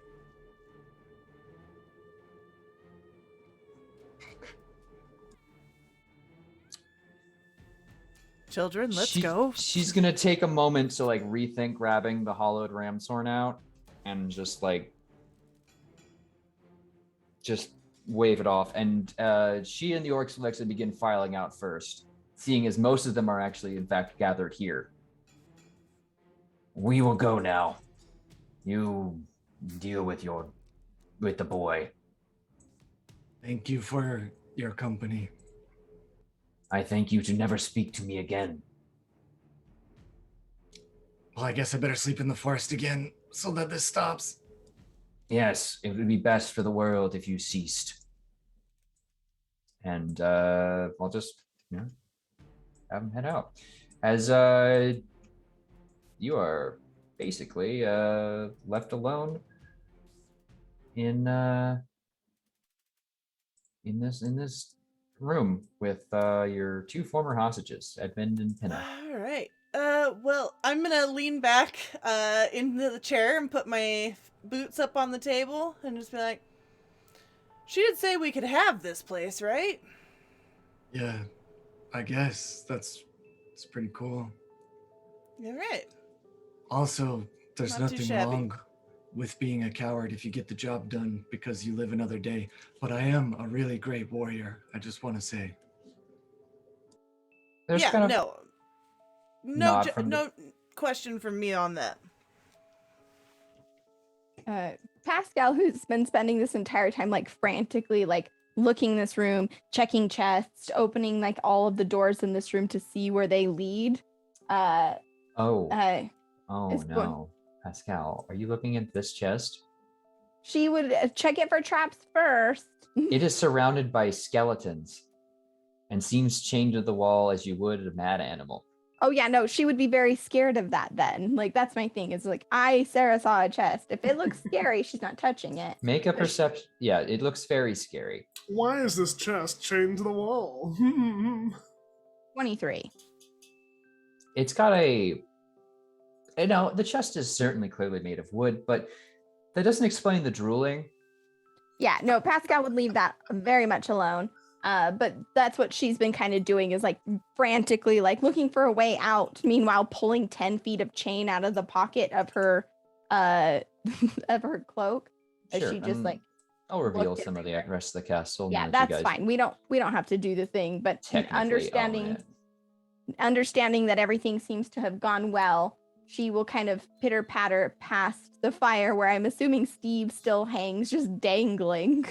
Children, let's go. She's gonna take a moment to like rethink grabbing the hollowed ram's horn out and just wave it off. And she and the orcs will actually begin filing out first, seeing as most of them are actually in fact gathered here. We will go now. You deal with the boy. Thank you for your company. I thank you to never speak to me again. Well, I guess I better sleep in the forest again so that this stops. Yes, it would be best for the world if you ceased. And I'll just have him head out. As you are basically left alone in this room with your two former hostages, Edmund and Pinna. All right. Well, I'm gonna lean back into the chair and put my boots up on the table and just be like, she did say we could have this place, right? Yeah, I guess it's pretty cool. All right. Also, there's Not too nothing shabby. wrong with being a coward if you get the job done because you live another day. But I am a really great warrior, I just want to say. There's yeah, kind of no nod from no question from me on that. Pascal, who's been spending this entire time like frantically like looking in this room, checking chests, opening like all of the doors in this room to see where they lead. Oh is no. Pascal, are you looking at this chest? She would check it for traps first. It is surrounded by skeletons and seems chained to the wall as you would a mad animal. Oh yeah, no, she would be very scared of that then. Like that's my thing. Is like Sarah saw a chest. If it looks scary, she's not touching it. Make a perception. Yeah, it looks very scary. Why is this chest chained to the wall? 23. It's got the chest is certainly clearly made of wood, but that doesn't explain the drooling. Yeah, no, Pascal would leave that very much alone. But that's what she's been kind of doing is like frantically like looking for a way out. Meanwhile, pulling 10 feet of chain out of the pocket of her of her cloak. As Sure, she just like I'll reveal looked some of the everywhere. rest of the castle. yeah, now that you that's guys fine. We don't have to do the thing, but technically own it. understanding that everything seems to have gone well, she will kind of pitter patter past the fire where I'm assuming Steve still hangs just dangling.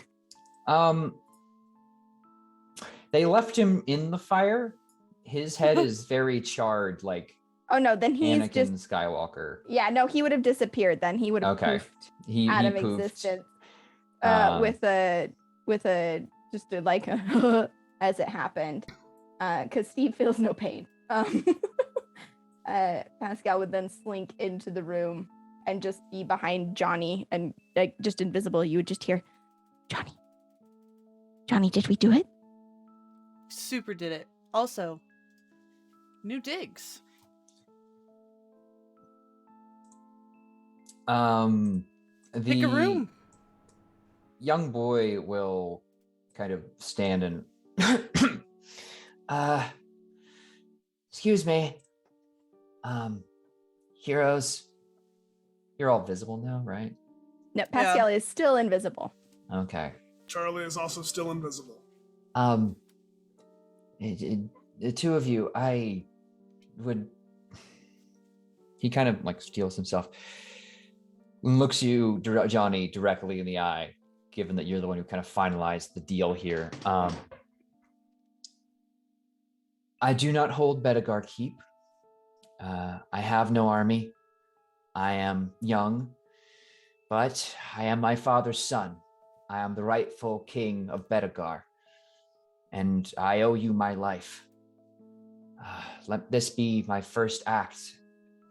They left him in the fire. His head is very charred, like Oh no, then he's Anakin just Skywalker. yeah, no, he would have disappeared then. He would have Okay. poofed He out of poofed. existence. Um, With a just a, like a as it happened. Because Steve feels no pain. Pascal would then slink into the room and just be behind Johnny and like just invisible. You would just hear, Johnny, did we do it? Super did it. Also, new digs. Pick a room. Young boy will kind of stand and excuse me. Heroes. You're all visible now, right? No, Pascal is still invisible. Okay. Charlie is also still invisible. The two of you, I would. He kind of like steals himself, looks you, Johnny, directly in the eye, given that you're the one who kind of finalized the deal here. I do not hold Bedegar Keep. I have no army. I am young. But I am my father's son. I am the rightful king of Bedegar. And I owe you my life. Let this be my first act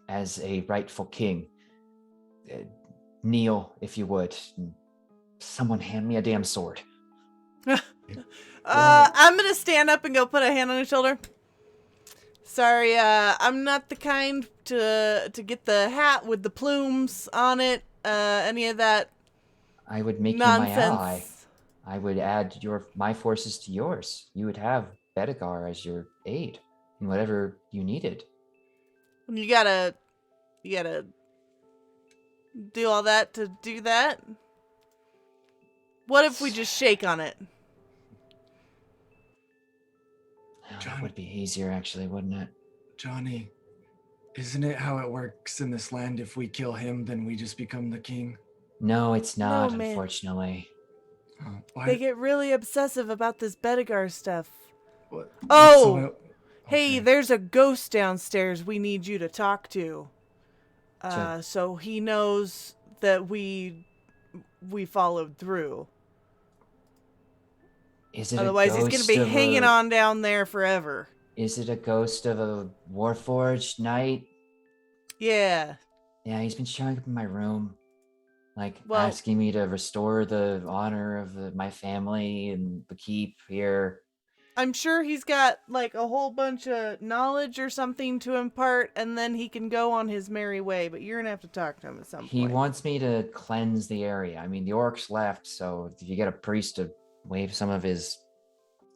as a rightful king. Kneel, if you would. Someone hand me a damn sword. I'm gonna stand up and go put a hand on his shoulder. Sorry, I'm not the kind to get the hat with the plumes on it. Any of that I would make nonsense. you my ally. I would add my forces to yours. You would have Bedegar as your aid in whatever you needed. You gotta do all that to do that. What if we just shake on it? That would be easier, actually, wouldn't it? Johnny, isn't it how it works in this land? If we kill him, then we just become the king? No, it's not, man. unfortunately. They get really obsessive about this Bedegar stuff. What? Oh! Hey, there's a ghost downstairs we need you to talk to. So he knows that we followed through. Is it Otherwise, he's going to be hanging on down there forever. Is it a ghost of a Warforged knight? Yeah. Yeah, he's been showing up in my room, asking me to restore the honor of my family and the keep here. I'm sure he's got like a whole bunch of knowledge or something to impart, and then he can go on his merry way, but you're going to have to talk to him at some point. He wants me to cleanse the area. I mean, the orcs left, so if you get a priest to wave some of his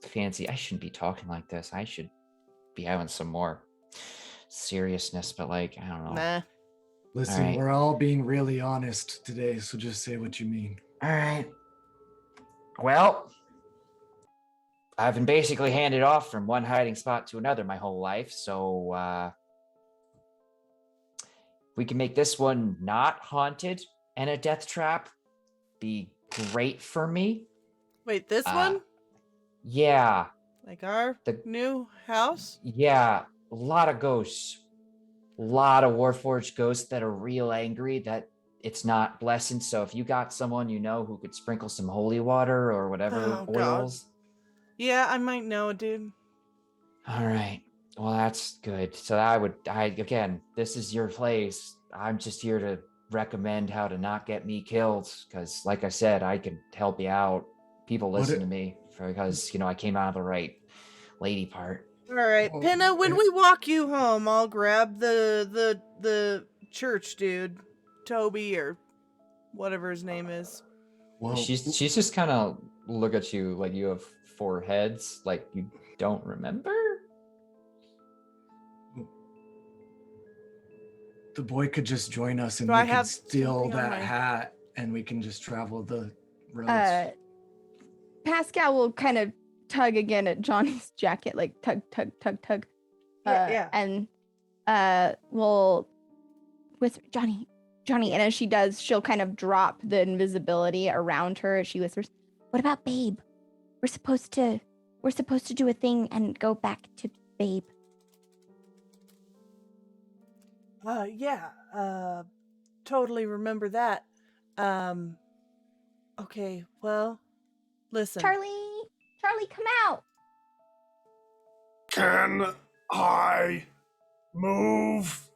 fancy... I shouldn't be talking like this. I should be having some more seriousness, but I don't know. Nah. Listen, right. We're all being really honest today, so just say what you mean. All right. Well, I've been basically handed off from one hiding spot to another my whole life, so we can make this one not haunted and a death trap be great for me. Wait, this one? Yeah. Like our new house? Yeah, a lot of ghosts. A lot of Warforged ghosts that are real angry that it's not blessed. So if you got someone you know who could sprinkle some holy water or whatever oils. God. Yeah, I might know a dude. All right. Well, that's good. So again, this is your place. I'm just here to recommend how to not get me killed. Because like I said, I can help you out. People listen to me because, I came out of the right lady part. All right, Pinna, when we walk you home, I'll grab the church dude, Toby or whatever his name is. Well, she's just kind of look at you like you have 4 heads, like you don't remember? The boy could just join us and we can steal that hat and we can just travel the roads. Pascal will kind of tug again at Johnny's jacket, like tug. Yeah. And we'll whisper, Johnny. And as she does, she'll kind of drop the invisibility around her as she whispers, "What about Babe? We're supposed to do a thing and go back to Babe." Yeah. Totally remember that. Okay, well, listen. Charlie, come out. Can I move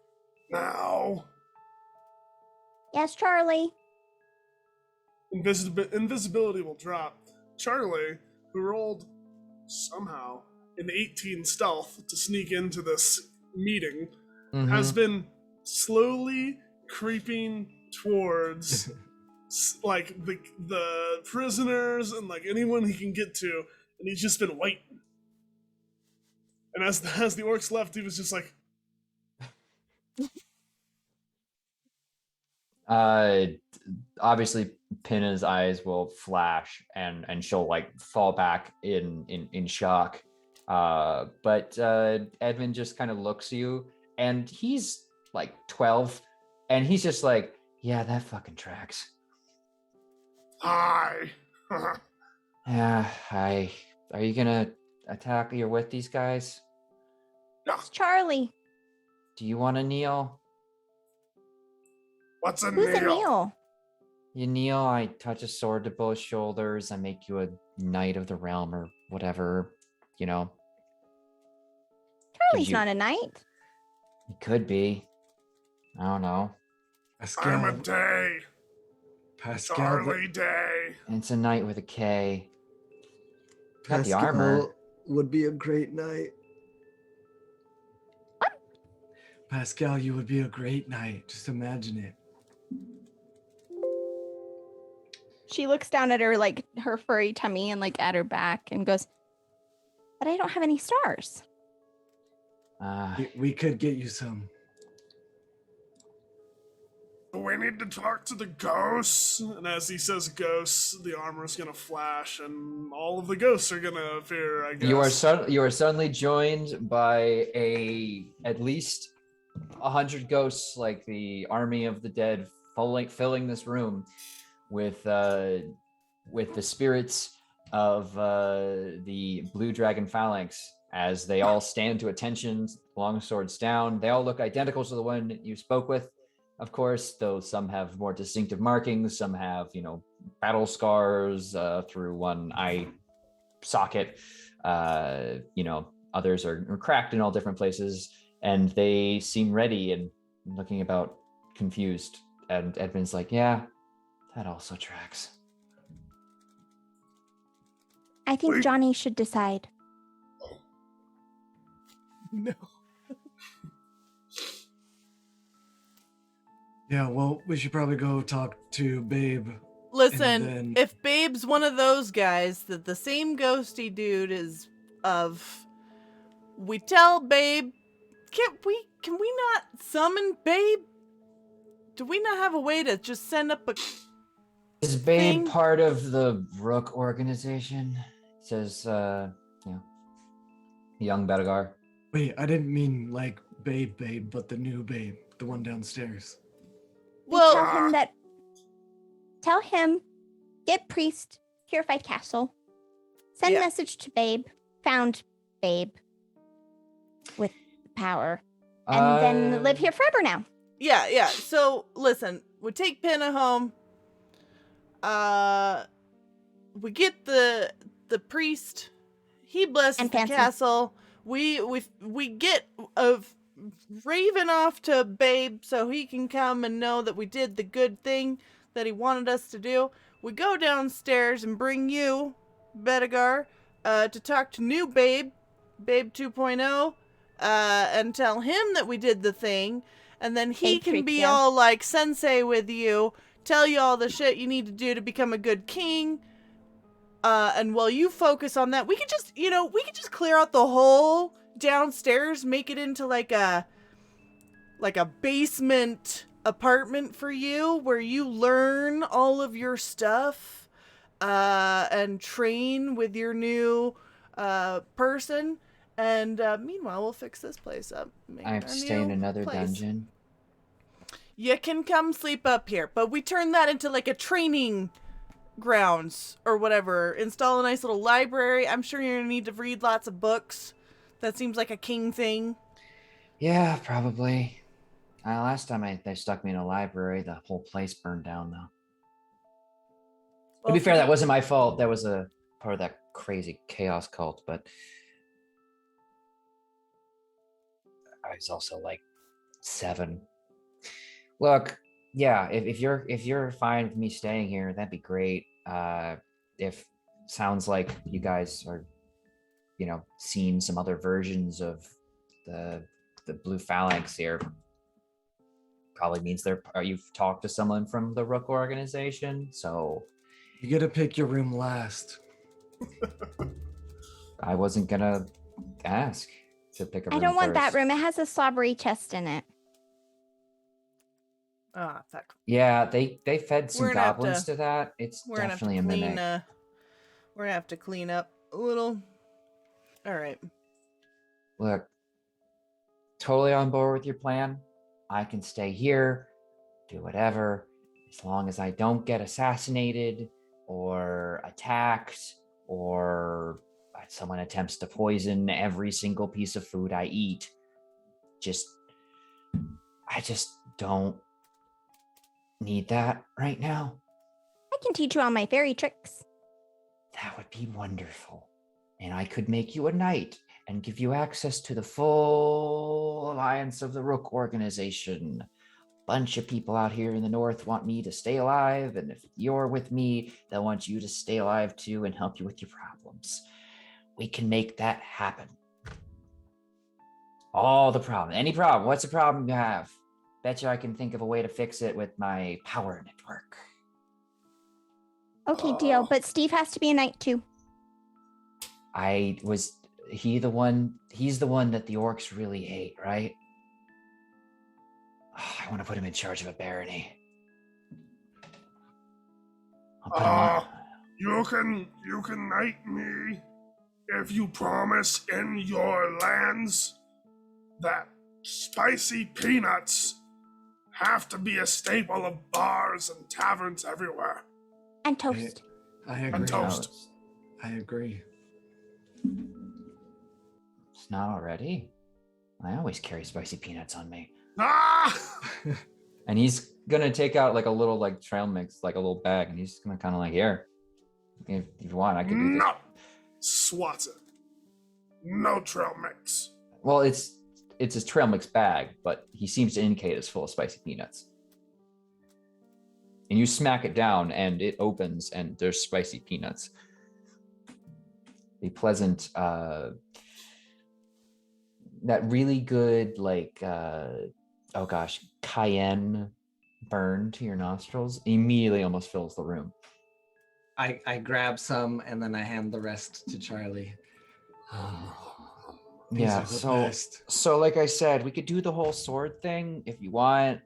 now? Yes, Charlie. Invisibility will drop. Charlie, who rolled somehow an 18 stealth to sneak into this meeting, has been slowly creeping towards the prisoners and anyone he can get to, and he's just been waiting. And as the orcs left, he was just like, obviously Pinna's eyes will flash and she'll fall back in shock. But Edmund just kind of looks at you, and he's 12, and he's just yeah, that fucking tracks. Hi. Yeah, hi. Are you gonna attack? You're with these guys? It's Charlie. Do you want to kneel? What's a Who's kneel? a Neil? You kneel, I touch a sword to both shoulders, I make you a knight of the realm or whatever, you know. Charlie's you- not a knight. It could be. I don't know. I'm a Pascal, day. Pascal, Charlie Day. It's a knight with a K. Got the Pascal armor. would be a great knight. Pascal, you would be a great knight. Just imagine it. She looks down at her like her furry tummy and like at her back and goes, "But I don't have any stars." We could get you some. We need to talk to the ghosts. And as he says ghosts, the armor's gonna flash and all of the ghosts are gonna appear, I guess. You are suddenly joined by at least 100 ghosts, like the army of the dead, filling this room with the spirits of the blue dragon phalanx, as they all stand to attention, long swords down. They all look identical to the one you spoke with, of course, though some have more distinctive markings, some have, battle scars through one eye socket, others are cracked in all different places, and they seem ready and looking about confused. And Edmund's like, yeah, that also tracks. I think Wait. Johnny should decide. No. Yeah, well, we should probably go talk to Babe. Listen, then- if Babe's one of those guys that the same ghosty dude is of, we tell Babe, can we not summon Babe? Do we not have a way to just send up a Is Babe thing? part of the Rook organization? Says, young Bedegar. Wait, I didn't mean like Babe, but the new Babe, the one downstairs. Well, Tell him, get priest, purified castle, send Yeah. message to Babe, found Babe with power, and then live here forever now. yeah. So listen, we take Pinna home. We get the priest. He blesses And the Fancy. castle. We get a Raven off to Babe so he can come and know that we did the good thing that he wanted us to do. We go downstairs and bring you, Bedegar, to talk to new Babe 2.0, and tell him that we did the thing, and then he Babe can be 3.0. all like sensei with you, tell you all the shit you need to do to become a good king. And while you focus on that, we could just clear out the whole downstairs, make it into like a basement apartment for you where you learn all of your stuff, and train with your new person. And meanwhile, we'll fix this place up. I have to stay in another dungeon. You can come sleep up here, but we turn that into like a training grounds or whatever. Install a nice little library. I'm sure you're gonna need to read lots of books. That seems like a king thing. Yeah, probably. Last time they stuck me in a library, the whole place burned down, though. To be fair, that wasn't my fault. That was a part of that crazy chaos cult, but I was also like 7. Look, yeah, if you're fine with me staying here, that'd be great. If sounds like you guys are, seeing some other versions of the blue phalanx here, probably means you've talked to someone from the Rook organization. So You get to pick your room last. I wasn't gonna ask to pick a room I don't want that first. room. It has a slobbery chest in it. Ah, fuck. Yeah, they fed some We're gonna have goblins to- to that. It's We're gonna have to definitely a clean. mimic. We're gonna have to clean up a little. All right. Look, totally on board with your plan. I can stay here, do whatever, as long as I don't get assassinated or attacked or someone attempts to poison every single piece of food I eat. I just don't need that right now. I can teach you all my fairy tricks. That would be wonderful. And I could make you a knight and give you access to the full alliance of the Rook organization. Bunch of people out here in the north want me to stay alive, and if you're with me, they'll want you to stay alive too and help you with your problems. We can make that happen. All the problem. Any problem. What's the problem you have? Bet you I can think of a way to fix it with my power network. Okay, deal. But Steve has to be a knight too. He's the one that the orcs really hate, right? Oh, I want to put him in charge of a barony. I'll put him on. You can knight me if you promise in your lands that spicy peanuts have to be a staple of bars and taverns everywhere. And toast. I agree. And toast. I agree. It's not already. I always carry spicy peanuts on me. Ah! And he's gonna take out like a little like trail mix, like a little bag, and he's just gonna kind of like, here, if you want, I can do this. No! Swats it. No trail mix. Well, it's his trail mix bag, but he seems to indicate it's full of spicy peanuts. And you smack it down, and it opens, and there's spicy peanuts. The pleasant, that really good, like, cayenne burn to your nostrils immediately almost fills the room. I grab some and then I hand the rest to Charlie. These Yeah, are the so best. like I said, we could do the whole sword thing if you want,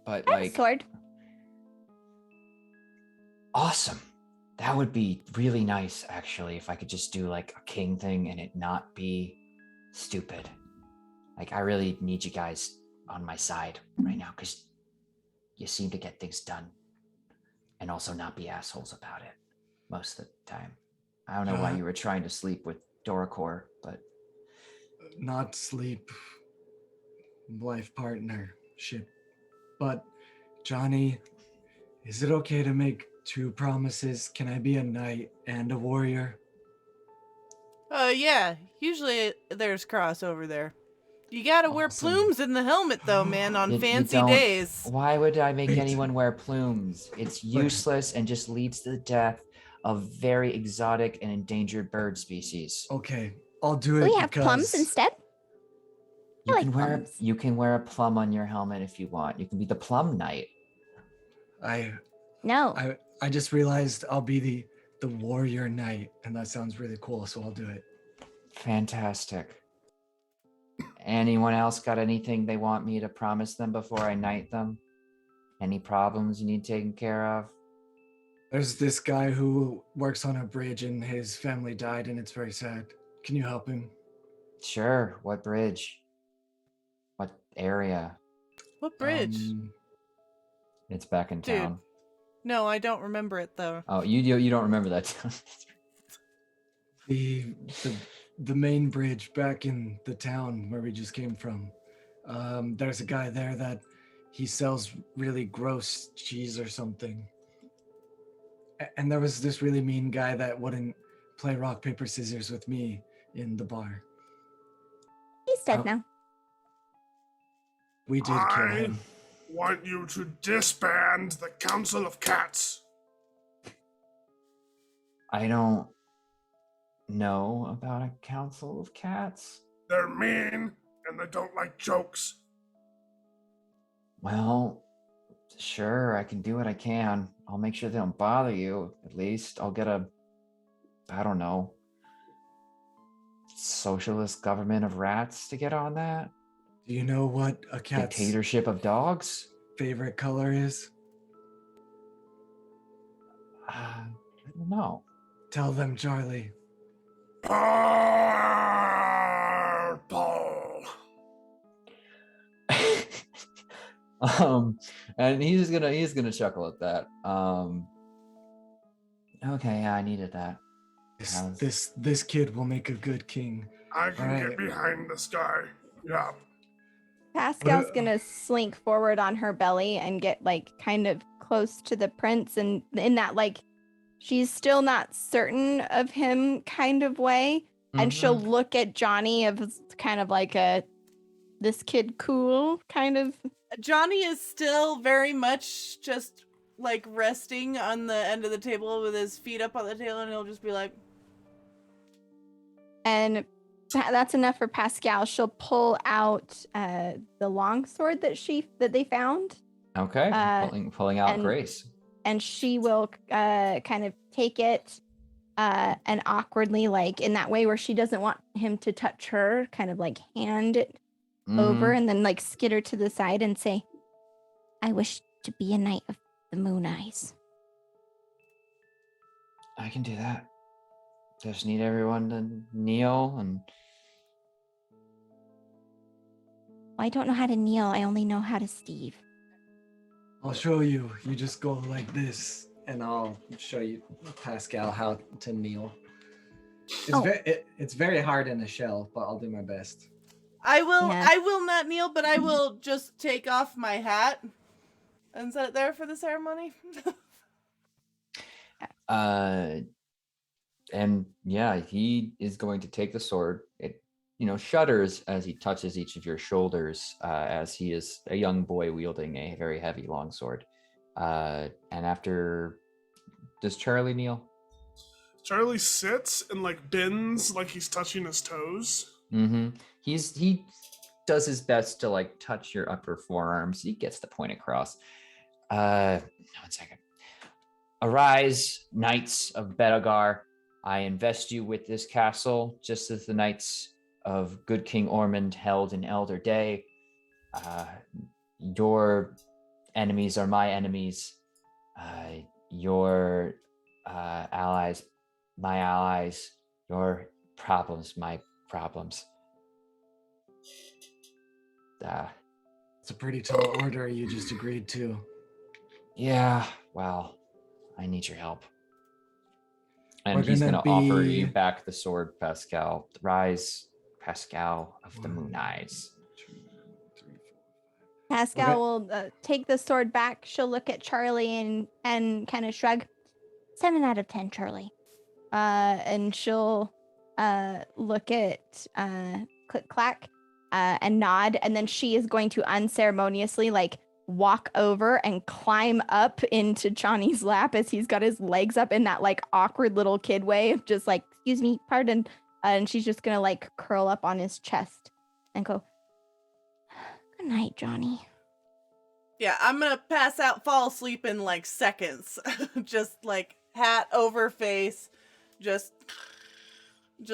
but I have a like, sword. Awesome. That would be really nice, actually, if I could just do like a king thing and it not be stupid. Like, I really need you guys on my side right now because you seem to get things done and also not be assholes about it most of the time. I don't know why you were trying to sleep with Doracor, but Not sleep, life partnership. But Johnny, is it okay to make 2 promises? Can I be a knight and a warrior? Yeah. Usually there's crossover there. You gotta wear Awesome. plumes in the helmet, though, man, on You fancy don't- days. Why would I make Wait. anyone wear plumes? It's useless and just leads to the death of very exotic and endangered bird species. Okay, I'll do it We have because plums instead. You I can like wear plums. you can wear a plum on your helmet if you want. You can be the plum knight. No. I just realized I'll be the warrior knight, and that sounds really cool, so I'll do it. Fantastic. Anyone else got anything they want me to promise them before I knight them? Any problems you need taken care of? There's this guy who works on a bridge and his family died and it's very sad. Can you help him? Sure. What bridge? What area? What bridge? It's back in Dude. town. No, I don't remember it, though. Oh, you don't remember that town? The main bridge back in the town where we just came from. There's a guy there that he sells really gross cheese or something. And there was this really mean guy that wouldn't play rock, paper, scissors with me in the bar. He's dead Oh. now. We did kill I him. want you to disband the Council of Cats. I don't know about a council of cats. They're mean and they don't like jokes. Well, sure, I can do what I can. I'll make sure they don't bother you, at least. I'll get I don't know, socialist government of rats to get on that. Do you know what a cat's Dictatorship of dogs? favorite color is? I don't know. Tell them, Charlie. Purple. And he's gonna chuckle at that. Okay, yeah, I needed that. This kid will make a good king. I can Alright. get behind this guy. Yeah. Pascal's gonna slink forward on her belly and get like kind of close to the prince, and in that like she's still not certain of him kind of way, and she'll look at Johnny of kind of like a this kid cool kind of. Johnny is still very much just like resting on the end of the table with his feet up on the table, and he'll just be like, and that's enough for Pascal. She'll pull out the longsword that they found. Okay, pulling out and- Grace. And she will kind of take it and awkwardly, like in that way where she doesn't want him to touch her, kind of like hand it over and then like skitter to the side and say, I wish to be a knight of the Moon Eyes. I can do that. Just need everyone to kneel and... I don't know how to kneel. I only know how to Steve. I'll show you. You just go like this, and I'll show you, Pascal, how to kneel. It's very hard in a shell, but I'll do my best. I will not kneel, but I will just take off my hat and set it there for the ceremony. And yeah, he is going to take the sword. It, shudders as he touches each of your shoulders, as he is a young boy wielding a very heavy longsword. And after, does Charlie kneel? Charlie sits and like bends like he's touching his toes. He does his best to like touch your upper forearms. He gets the point across. 1 second. Arise, knights of Bedogar. I invest you with this castle, just as the knights of good King Ormond held in Elder Day. Your enemies are my enemies. Your allies, my allies. Your problems, my problems. It's a pretty tall order you just agreed to. Yeah, well, I need your help. And We're he's going gonna to offer be- you back the sword, Pascal. Rise, Pascal of the Moon Eyes. 2, 3, 4. Pascal will take the sword back. She'll look at Charlie and kind of shrug. 7 out of 10, Charlie. And she'll look at Click Clack and nod, and then she is going to unceremoniously like walk over and climb up into Johnny's lap as he's got his legs up in that like awkward little kid way of just like, excuse me, pardon. And she's just gonna like curl up on his chest and go, good night, Johnny. Yeah, I'm gonna pass out, fall asleep in like seconds. Just like hat over face, just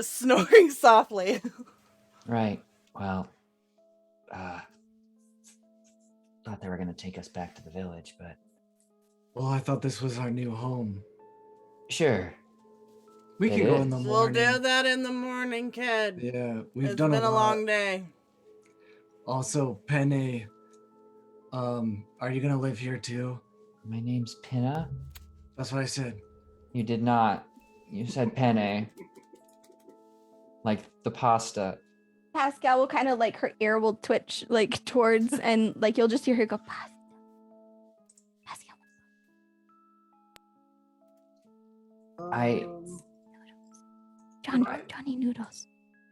snoring softly. Right. Well, thought they were going to take us back to the village, but... Well, I thought this was our new home. Sure. We can It go is. in the We'll morning. do that in the morning, kid. Yeah, It's been a long day. Also, Penny, are you gonna live here too? My name's Pinna. That's what I said. You did not. You said penne. Like the pasta. Pascal will kind of like her ear will twitch like towards and like you'll just hear her go pasta. Pascal. Johnny noodles.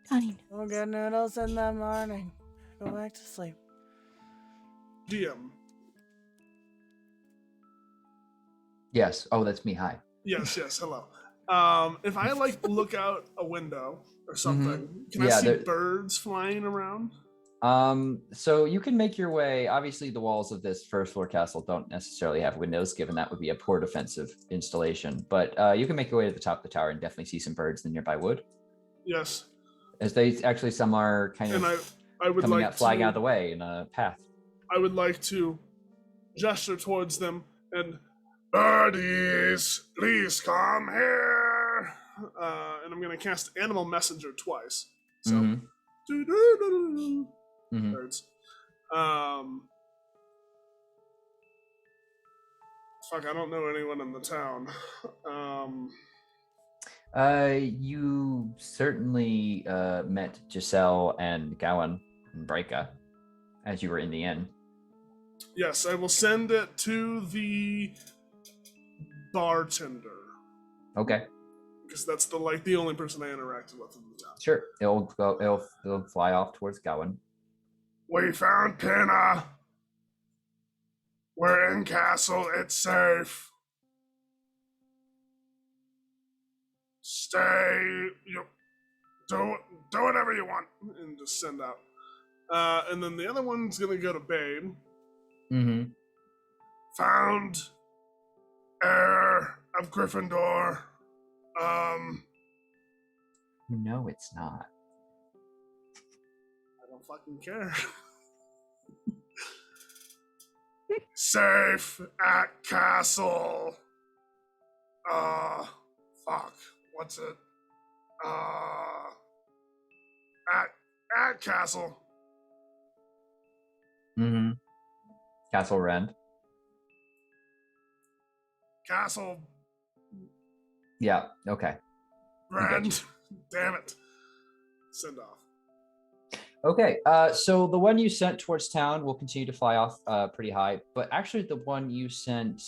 Johnny noodles. We'll get noodles in the morning. Go back to sleep. DM. Yes. Oh, that's me. Hi. Yes, hello. If I like look out a window or something, can I Yeah, see there- birds flying around? So you can make your way. Obviously, the walls of this first floor castle don't necessarily have windows, given that would be a poor defensive installation. But you can make your way to the top of the tower and definitely see some birds in the nearby wood. Yes. As they actually, some are kind And of I would coming like out, flying to, out of the way in a path. I would like to gesture towards them and birdies, please come here. And I'm gonna cast Animal Messenger twice. So Mhm. doo-doo-doo-doo-doo. Mhm. Birds. Fuck, I don't know anyone in the town. You certainly met Giselle and Gowan and Breika as you were in the inn. Yes, I will send it to the bartender Okay, because that's the only person I interacted with in the town. sure. It'll fly off towards Gowan. We found Pinna. We're in castle. It's safe. Stay. Do whatever you want, and just send out. And then the other one's gonna go to Babe. Mm-hmm. Found heir of Gryffindor. No, it's not. I don't fucking care. Safe at castle. Fuck. What's it? At castle. Mm-hmm. Castle Rend. Castle Yeah. Okay. Rend. Damn it. Send off. Okay. So the one you sent towards town will continue to fly off pretty high, but actually the one you sent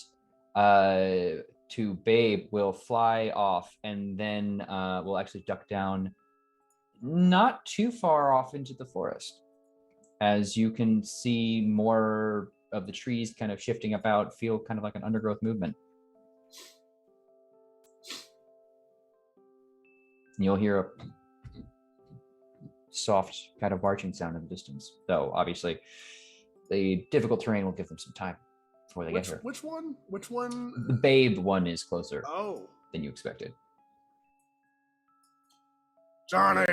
to Babe will fly off and then will actually duck down not too far off into the forest. As you can see more of the trees kind of shifting about, feel kind of like an undergrowth movement. And you'll hear a soft kind of marching sound in the distance, though obviously the difficult terrain will give them some time before they get here. Which one? Which one? The Babe one is closer than you expected. Johnny,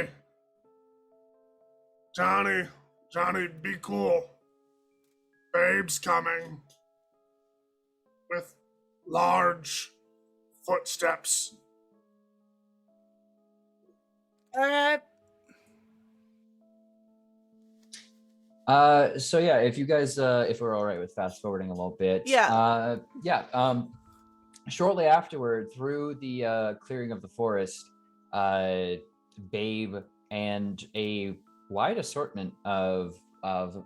be cool. Babe's coming with large footsteps. Okay. So yeah, if you guys, if we're all right with fast forwarding a little bit, Yeah. Shortly afterward, through the clearing of the forest, Babe and a wide assortment of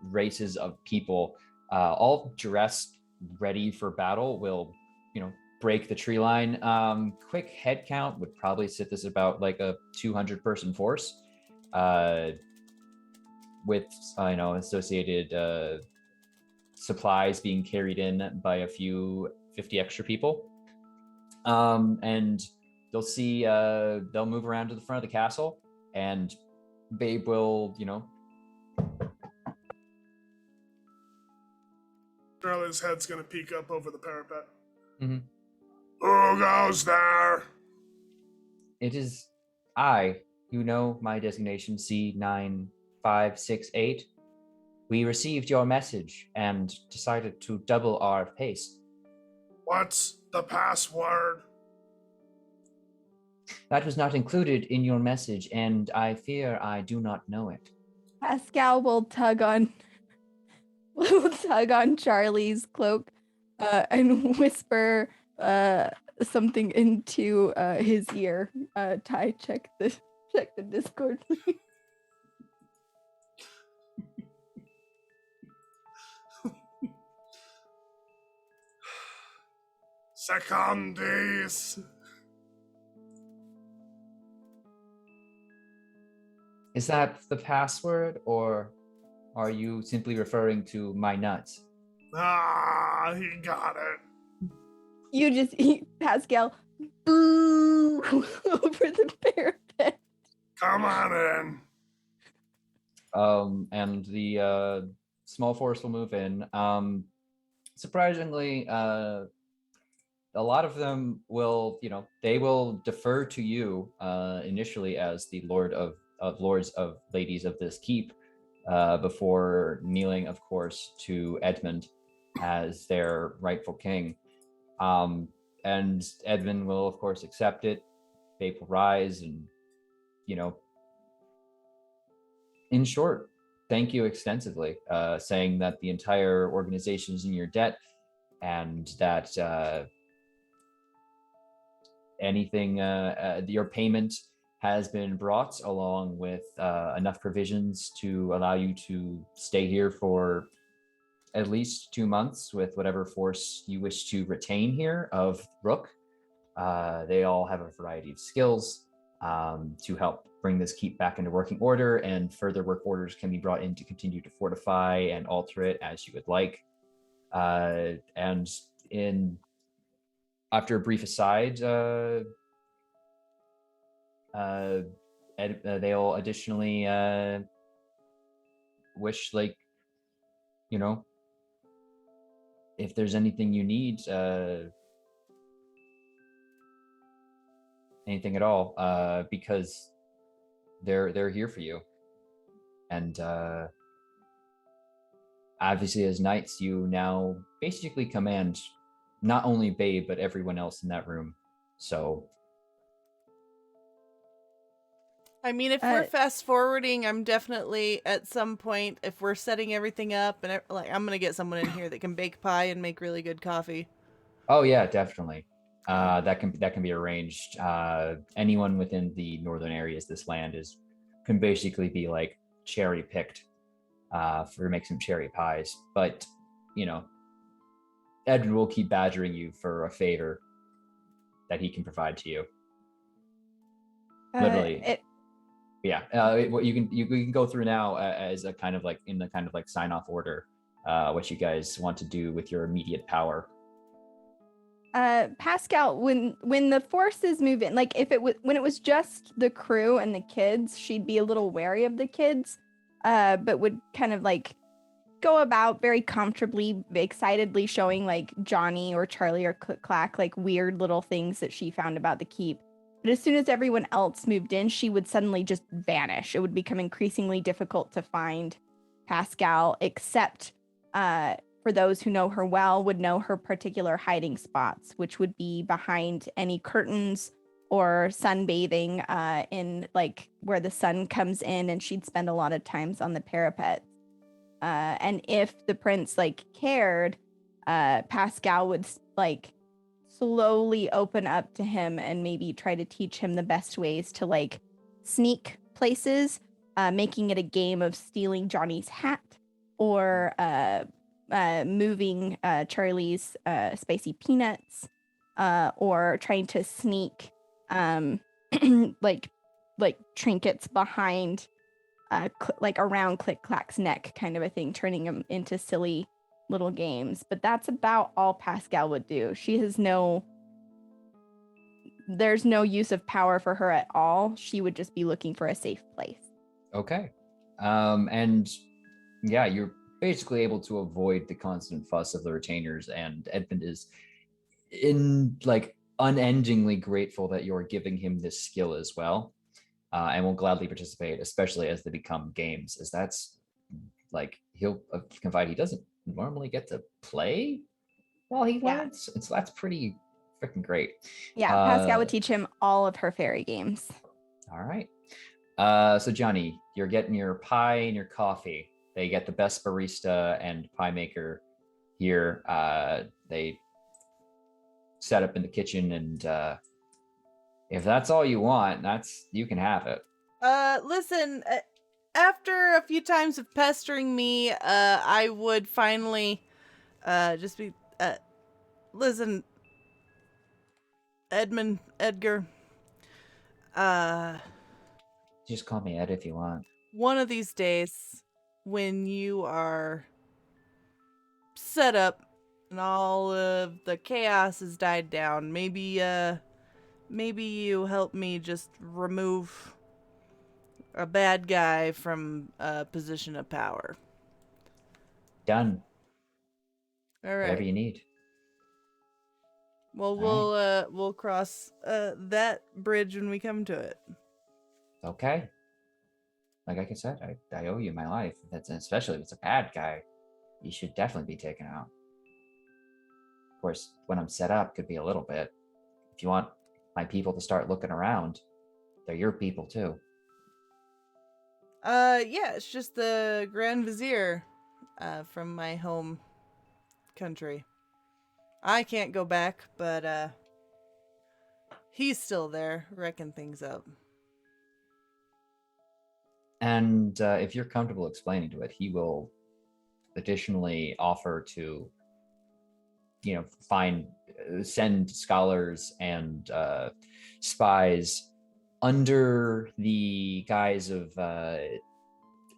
races of people, all dressed, ready for battle, will, break the tree line. Quick head count would probably sit this about like a 200-person force. With associated supplies being carried in by a few 50 extra people. And you'll see they'll move around to the front of the castle, and Babe will, Charlie's head's gonna peek up over the parapet. Mm-hmm. Who goes there? It is I. You know my designation, C9568. We received your message and decided to double our pace. What's the password? That was not included in your message, and I fear I do not know it. Pascal will tug on Charlie's cloak and whisper something into his ear. Ty, check the Discord, please. Secondis. Is that the password, or are you simply referring to my nuts? Ah, he got it. You just Pascal boo over the parapet. Come on in. And the small force will move in. Surprisingly, a lot of them will, they will defer to you initially as the Lord of Lords of Ladies of this keep, before kneeling, of course, to Edmund as their rightful king. And Edmund will, of course, accept it. Babe will rise and, in short, thank you extensively, saying that the entire organization is in your debt, and that anything, your payment has been brought along with enough provisions to allow you to stay here for at least 2 months with whatever force you wish to retain here of Rook. They all have a variety of skills to help bring this keep back into working order, and further work orders can be brought in to continue to fortify and alter it as you would like. And after a brief aside, they'll additionally wish, like, if there's anything you need, anything at all, because they're here for you. And obviously, as knights, you now basically command not only Babe, but everyone else in that room. So, I mean, if we're fast forwarding, I'm definitely at some point, if we're setting everything up, and I'm gonna get someone in here that can bake pie and make really good coffee. oh yeah, definitely. That can be arranged. Anyone within the northern areas, this land can basically be like cherry picked for make some cherry pies. But Edwin will keep badgering you for a favor that he can provide to you. Literally. What you can go through now as a kind of like in the kind of like sign off order, what you guys want to do with your immediate power. Pascal, when the forces move in, like when it was just the crew and the kids, she'd be a little wary of the kids, but would kind of like go about very comfortably, excitedly showing like Johnny or Charlie or Click Clack like weird little things that she found about the keep. But as soon as everyone else moved in, she would suddenly just vanish. It would become increasingly difficult to find Pascal, except for those who know her well would know her particular hiding spots, which would be behind any curtains or sunbathing in like where the sun comes in, and she'd spend a lot of times on the parapet. And if the prince like cared, Pascal would like slowly open up to him and maybe try to teach him the best ways to like sneak places, making it a game of stealing Johnny's hat or moving Charlie's spicy peanuts, or trying to sneak like trinkets behind like around Click Clack's neck, kind of a thing, turning them into silly little games. But that's about all Pascal would do. There's no use of power for her at all. She would just be looking for a safe place. Okay. And yeah, you're basically able to avoid the constant fuss of the retainers, and Edmund is unendingly grateful that you're giving him this skill as well. And will gladly participate, especially as they become games, as that's like he'll confide he doesn't normally get to play while he learns. So that's pretty freaking great. Yeah, Pascal would teach him all of her fairy games. All right. So Johnny, you're getting your pie and your coffee. They get the best barista and pie maker here. They set up in the kitchen, and if that's all you want, you can have it. Listen, after a few times of pestering me, I would finally, just be, listen, Edgar, just call me Ed if you want. One of these days, when you are set up and all of the chaos has died down, maybe you help me just remove a bad guy from a position of power. Done. All right. Whatever you need. Well, we'll cross that bridge when we come to it. Okay. Like I said, I owe you my life. Especially if it's a bad guy, you should definitely be taken out. Of course, when I'm set up, could be a little bit. If you want my people to start looking around, they're your people too. Yeah, it's just the Grand Vizier from my home country. I can't go back, but he's still there, wrecking things up. And if you're comfortable explaining to it, he will additionally offer to, send scholars and spies under the guise of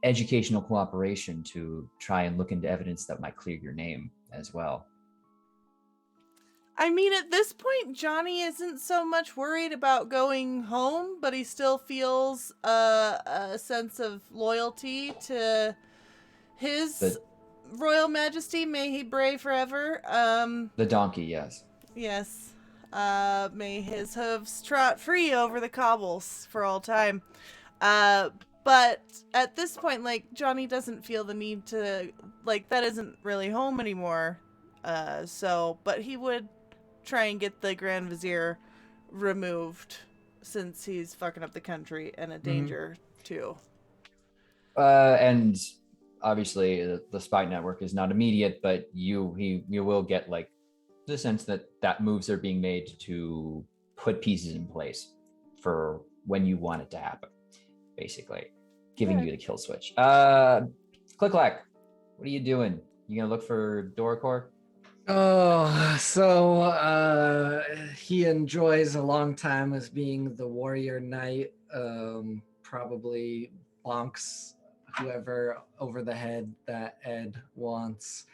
educational cooperation to try and look into evidence that might clear your name as well. I mean, at this point, Johnny isn't so much worried about going home, but he still feels a sense of loyalty to his Royal Majesty. May he bray forever. The donkey, yes. Yes. May his hooves trot free over the cobbles for all time. But at this point, like, Johnny doesn't feel the need to, like, that isn't really home anymore. But he would try and get the Grand Vizier removed since he's fucking up the country and a danger too. And obviously the spy network is not immediate, but you will get like the sense that moves are being made to put pieces in place for when you want it to happen, basically giving you the kill switch. Click clack, what are you doing? You gonna look for Doricor? Oh, so he enjoys a long time as being the warrior knight. Probably bonks whoever over the head that Ed wants.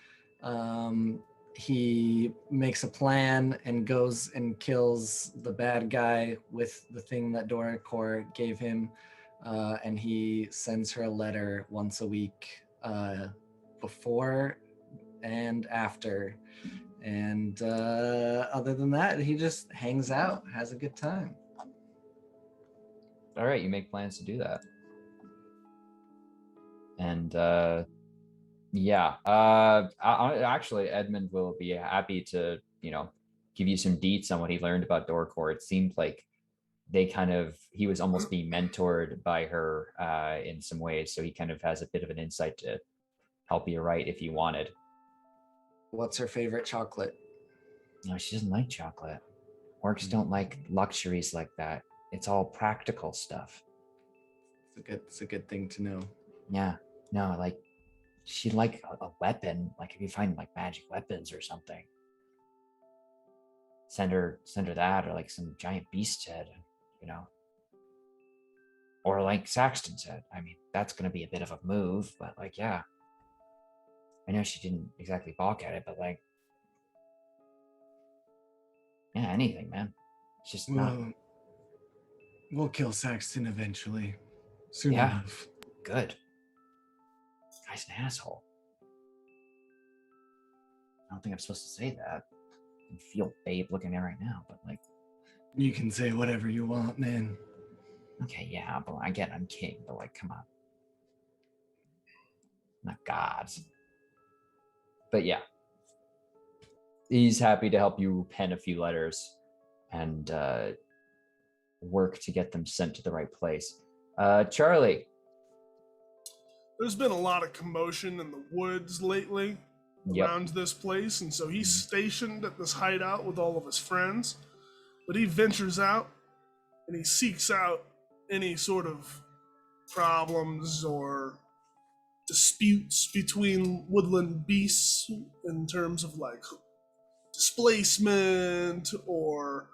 He makes a plan and goes and kills the bad guy with the thing that Doricor gave him, and he sends her a letter once a week, before and after. And other than that, he just hangs out, has a good time. All right, you make plans to do that. And actually, Edmund will be happy to, give you some deets on what he learned about Doricor. It seemed like he was almost being mentored by her in some ways, so he kind of has a bit of an insight to help you right if you wanted. What's her favorite chocolate? No, she doesn't like chocolate. Orcs don't like luxuries like that. It's all practical stuff. It's a good thing to know. Yeah. No, like she'd like a weapon. Like if you find like magic weapons or something, send her that, or like some giant beast head, or like Saxton's head. I mean, that's gonna be a bit of a move, but like, yeah. I know she didn't exactly balk at it, but like, yeah, anything, man. It's just not. We'll kill Saxton eventually. Soon Yeah. enough. Good. Guy's an asshole. I don't think I'm supposed to say that. I can feel Babe looking at me right now, but like. You can say whatever you want, man. Okay, yeah, but I get I'm king, but like, come on. Not gods. But yeah. He's happy to help you pen a few letters and work to get them sent to the right place. Charlie. There's been a lot of commotion in the woods lately around this place, and so he's stationed at this hideout with all of his friends. But he ventures out and he seeks out any sort of problems or disputes between woodland beasts in terms of like displacement or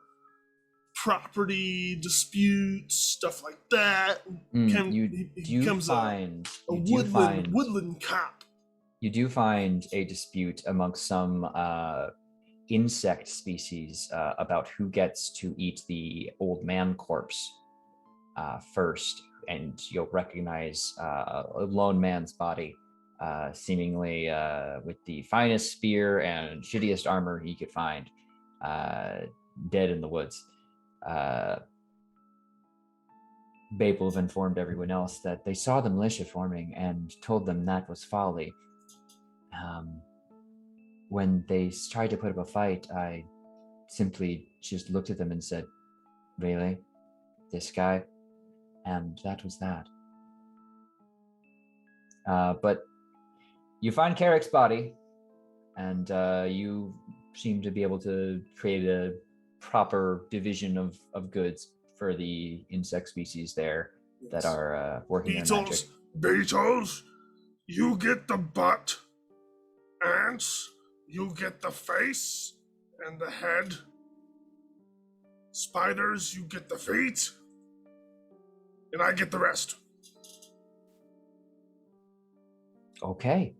property disputes, stuff like that. He becomes a woodland cop. You do find a dispute amongst some insect species about who gets to eat the old man corpse first, and you'll recognize a lone man's body, seemingly with the finest spear and shittiest armor he could find, dead in the woods. Babe will have informed everyone else that they saw the militia forming and told them that was folly. When they tried to put up a fight, I simply just looked at them and said, "Really? This guy?" And that was that. But you find Carrick's body, and you seem to be able to create a proper division of goods for the insect species there that are working their magic. Beetles, you get the butt, Ants, you get the face and the head. Spiders, you get the feet. And I get the rest. Okay.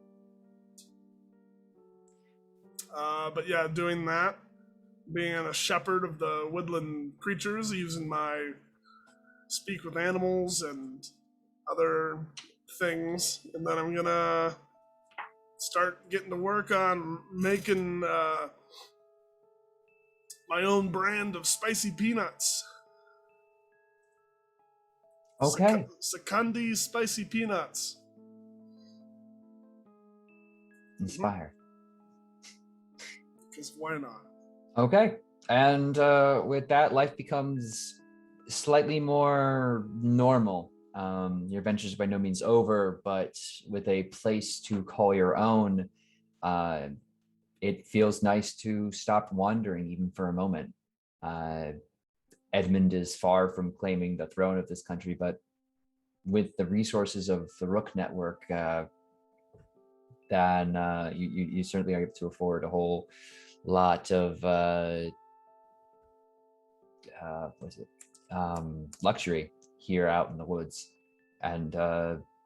But yeah, doing that, being a shepherd of the woodland creatures, using my speak with animals and other things, and then I'm gonna start getting to work on making my own brand of spicy peanuts. Okay. Sekundi's spicy peanuts. Inspire. Because why not? Okay. And with that, life becomes slightly more normal. Your adventures are by no means over, but with a place to call your own, it feels nice to stop wandering even for a moment. Edmund is far from claiming the throne of this country, but with the resources of the Rook Network, then you certainly are able to afford a whole lot of luxury here out in the woods, and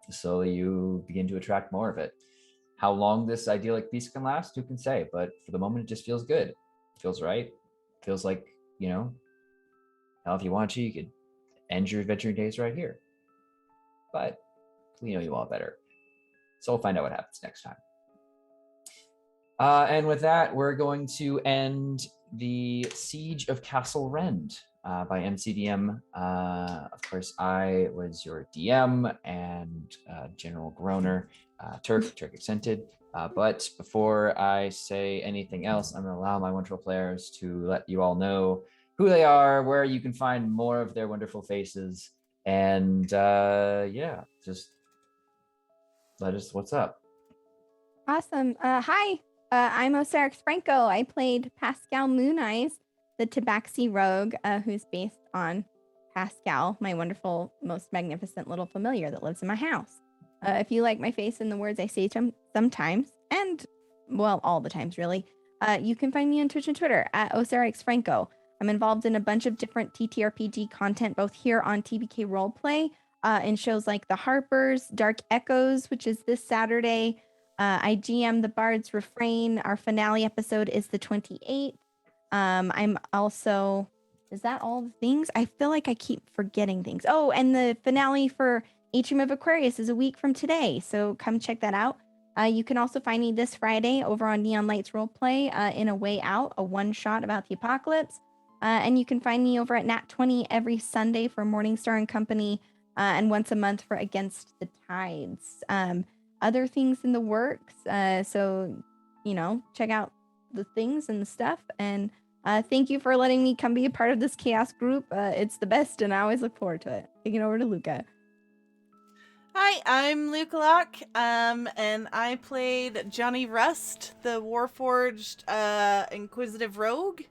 slowly you begin to attract more of it. How long this idyllic peace can last, who can say? But for the moment, it just feels good. It feels right. It feels like, hell, if you want to, you could end your adventuring days right here. But we know you all better, so we'll find out what happens next time. And with that, we're going to end the Siege of Castle Rend by MCDM. Of course, I was your DM and General Groaner, Turk accented. But before I say anything else, I'm going to allow my wonderful players to let you all know who they are, where you can find more of their wonderful faces, and just let us, what's up? Awesome. Hi, I'm Osiris Franco. I played Pascal Moon Eyes, the Tabaxi rogue, who's based on Pascal, my wonderful, most magnificent little familiar that lives in my house. If you like my face and the words I say sometimes, and, well, all the times, really, you can find me on Twitch and Twitter at Osiris Franco. I'm involved in a bunch of different TTRPG content, both here on TBK Roleplay, in shows like The Harpers, Dark Echoes, which is this Saturday. I GM The Bard's Refrain. Our finale episode is the 28th. I'm also... Is that all the things? I feel like I keep forgetting things. Oh, and the finale for Atrium of Aquarius is a week from today, so come check that out. You can also find me this Friday over on Neon Lights Roleplay in A Way Out, a one-shot about the apocalypse. And you can find me over at Nat20 every Sunday for Morningstar and Company, and once a month for Against the Tides. Other things in the works, so, check out the things and the stuff. And thank you for letting me come be a part of this chaos group. It's the best, and I always look forward to it. Taking over to Luca. Hi, I'm Luca Locke, and I played Johnny Rust, the Warforged Inquisitive Rogue.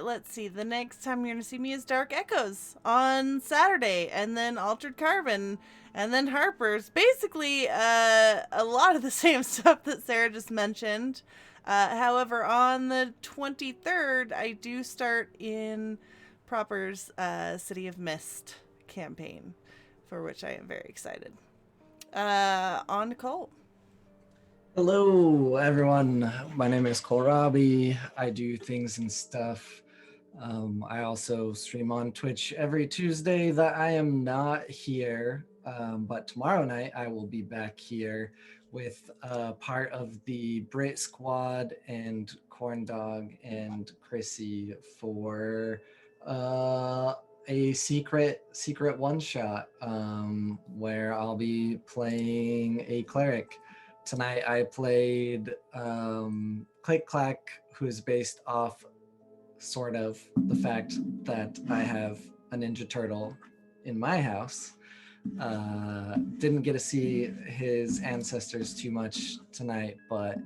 Let's see, the next time you're going to see me is Dark Echoes on Saturday, and then Altered Carbon, and then Harper's. Basically, a lot of the same stuff that Sarah just mentioned. However, on the 23rd, I do start in Proper's City of Mist campaign, for which I am very excited. On to Cole. Hello, everyone. My name is Kohlrabi. I do things and stuff. I also stream on Twitch every Tuesday that I am not here. But tomorrow night I will be back here with part of the Brit Squad and Corndog and Chrissy for a secret one-shot where I'll be playing a cleric. Tonight I played Click Clack, who's based off sort of the fact that I have a Ninja Turtle in my house. Didn't get to see his ancestors too much tonight, but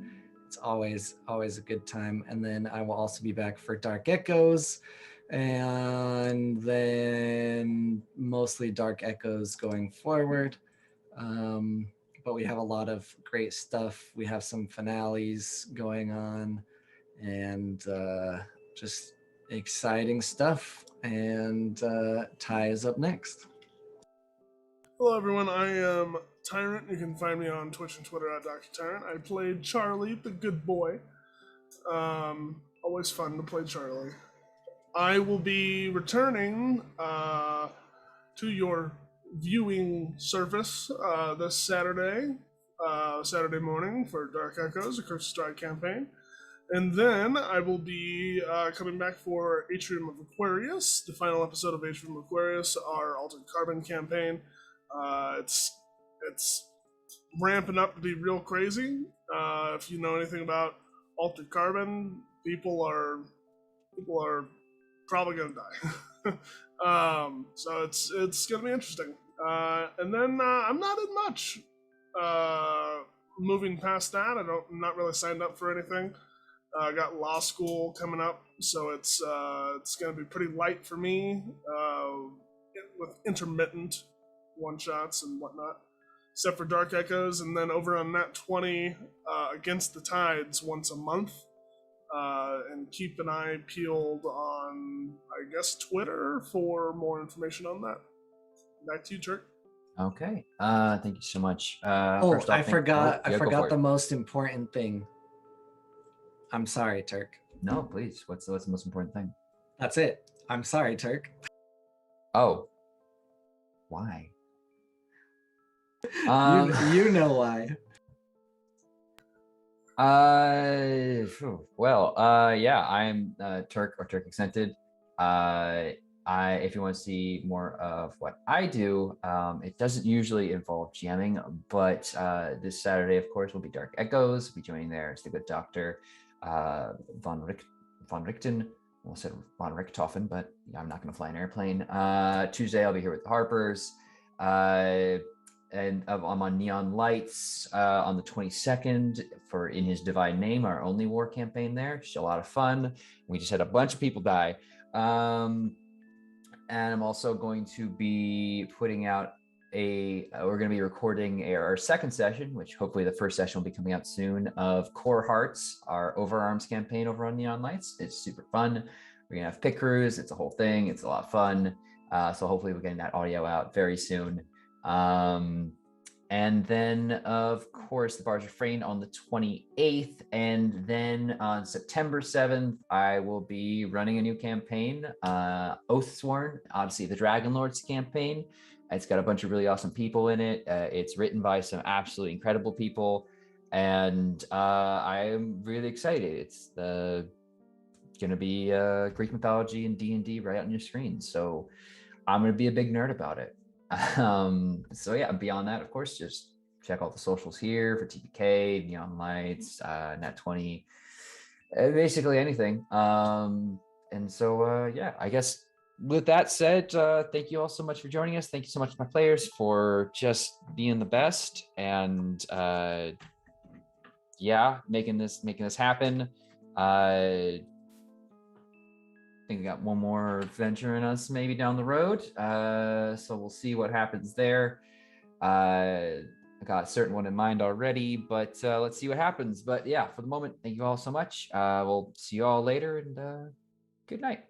it's always a good time. And then I will also be back for Dark Echoes, and then mostly Dark Echoes going forward. But we have a lot of great stuff. We have some finales going on, and just exciting stuff. And Ty is up next. Hello, everyone. I am Tyrant. You can find me on Twitch and Twitter at Dr. Tyrant. I played Charlie, the good boy. Always fun to play Charlie. I will be returning to your viewing service this Saturday morning for Dark Echoes, a Curse Strike campaign. And then I will be coming back for Atrium of Aquarius, the final episode of Atrium of Aquarius, our Altered Carbon campaign. It's ramping up to be real crazy. If you know anything about Altered Carbon, people are probably gonna die. So it's gonna be interesting. And then I'm not in much. Moving past that, I'm not really signed up for anything. I got law school coming up, so it's gonna be pretty light for me, with intermittent one-shots and whatnot, except for Dark Echoes, and then over on Nat 20, Against the Tides once a month, and keep an eye peeled on, I guess, Twitter for more information on that. Back to you, Turk. Okay. Thank you so much. Oh, First off, I forgot go for the it. most important thing. I'm sorry, Turk. No, please. What's the most important thing? That's it. I'm sorry, Turk. Oh. Why? You know why. Yeah, I'm Turk or Turk Accented. If you want to see more of what I do, it doesn't usually involve GMing, but this Saturday, of course, will be Dark Echoes. We'll be joining there. It's the good doctor, von Richten. I almost said von Richthofen, but I'm not going to fly an airplane. Tuesday, I'll be here with the Harpers. And I'm on Neon Lights on the 22nd for In His Divine Name, our only war campaign there. Just a lot of fun. We just had a bunch of people die. And I'm also going to be putting out we're going to be recording our second session, which hopefully the first session will be coming out soon, of Core Hearts, our Overarms campaign over on Neon Lights. It's super fun. We're going to have pit crews. It's a whole thing. It's a lot of fun. So hopefully we're getting that audio out very soon. And then of course the Bards Refrain on the 28th, and then on September 7th I will be running a new campaign, Oathsworn, Odyssey of the Dragonlords campaign. It's got a bunch of really awesome people in it. It's written by some absolutely incredible people, and I'm really excited. It's gonna be Greek mythology and D&D right out on your screen, so I'm gonna be a big nerd about it. So yeah, beyond that, of course, just check all the socials here for TPK, Neon Lights, Nat 20, basically anything. And so yeah, I guess with that said, thank you all so much for joining us. Thank you so much to my players for just being the best, and yeah, making this happen. I think we got one more adventure in us maybe down the road, so we'll see what happens there. I got a certain one in mind already, but let's see what happens. But yeah, for the moment, thank you all so much. We'll see you all later, and good night.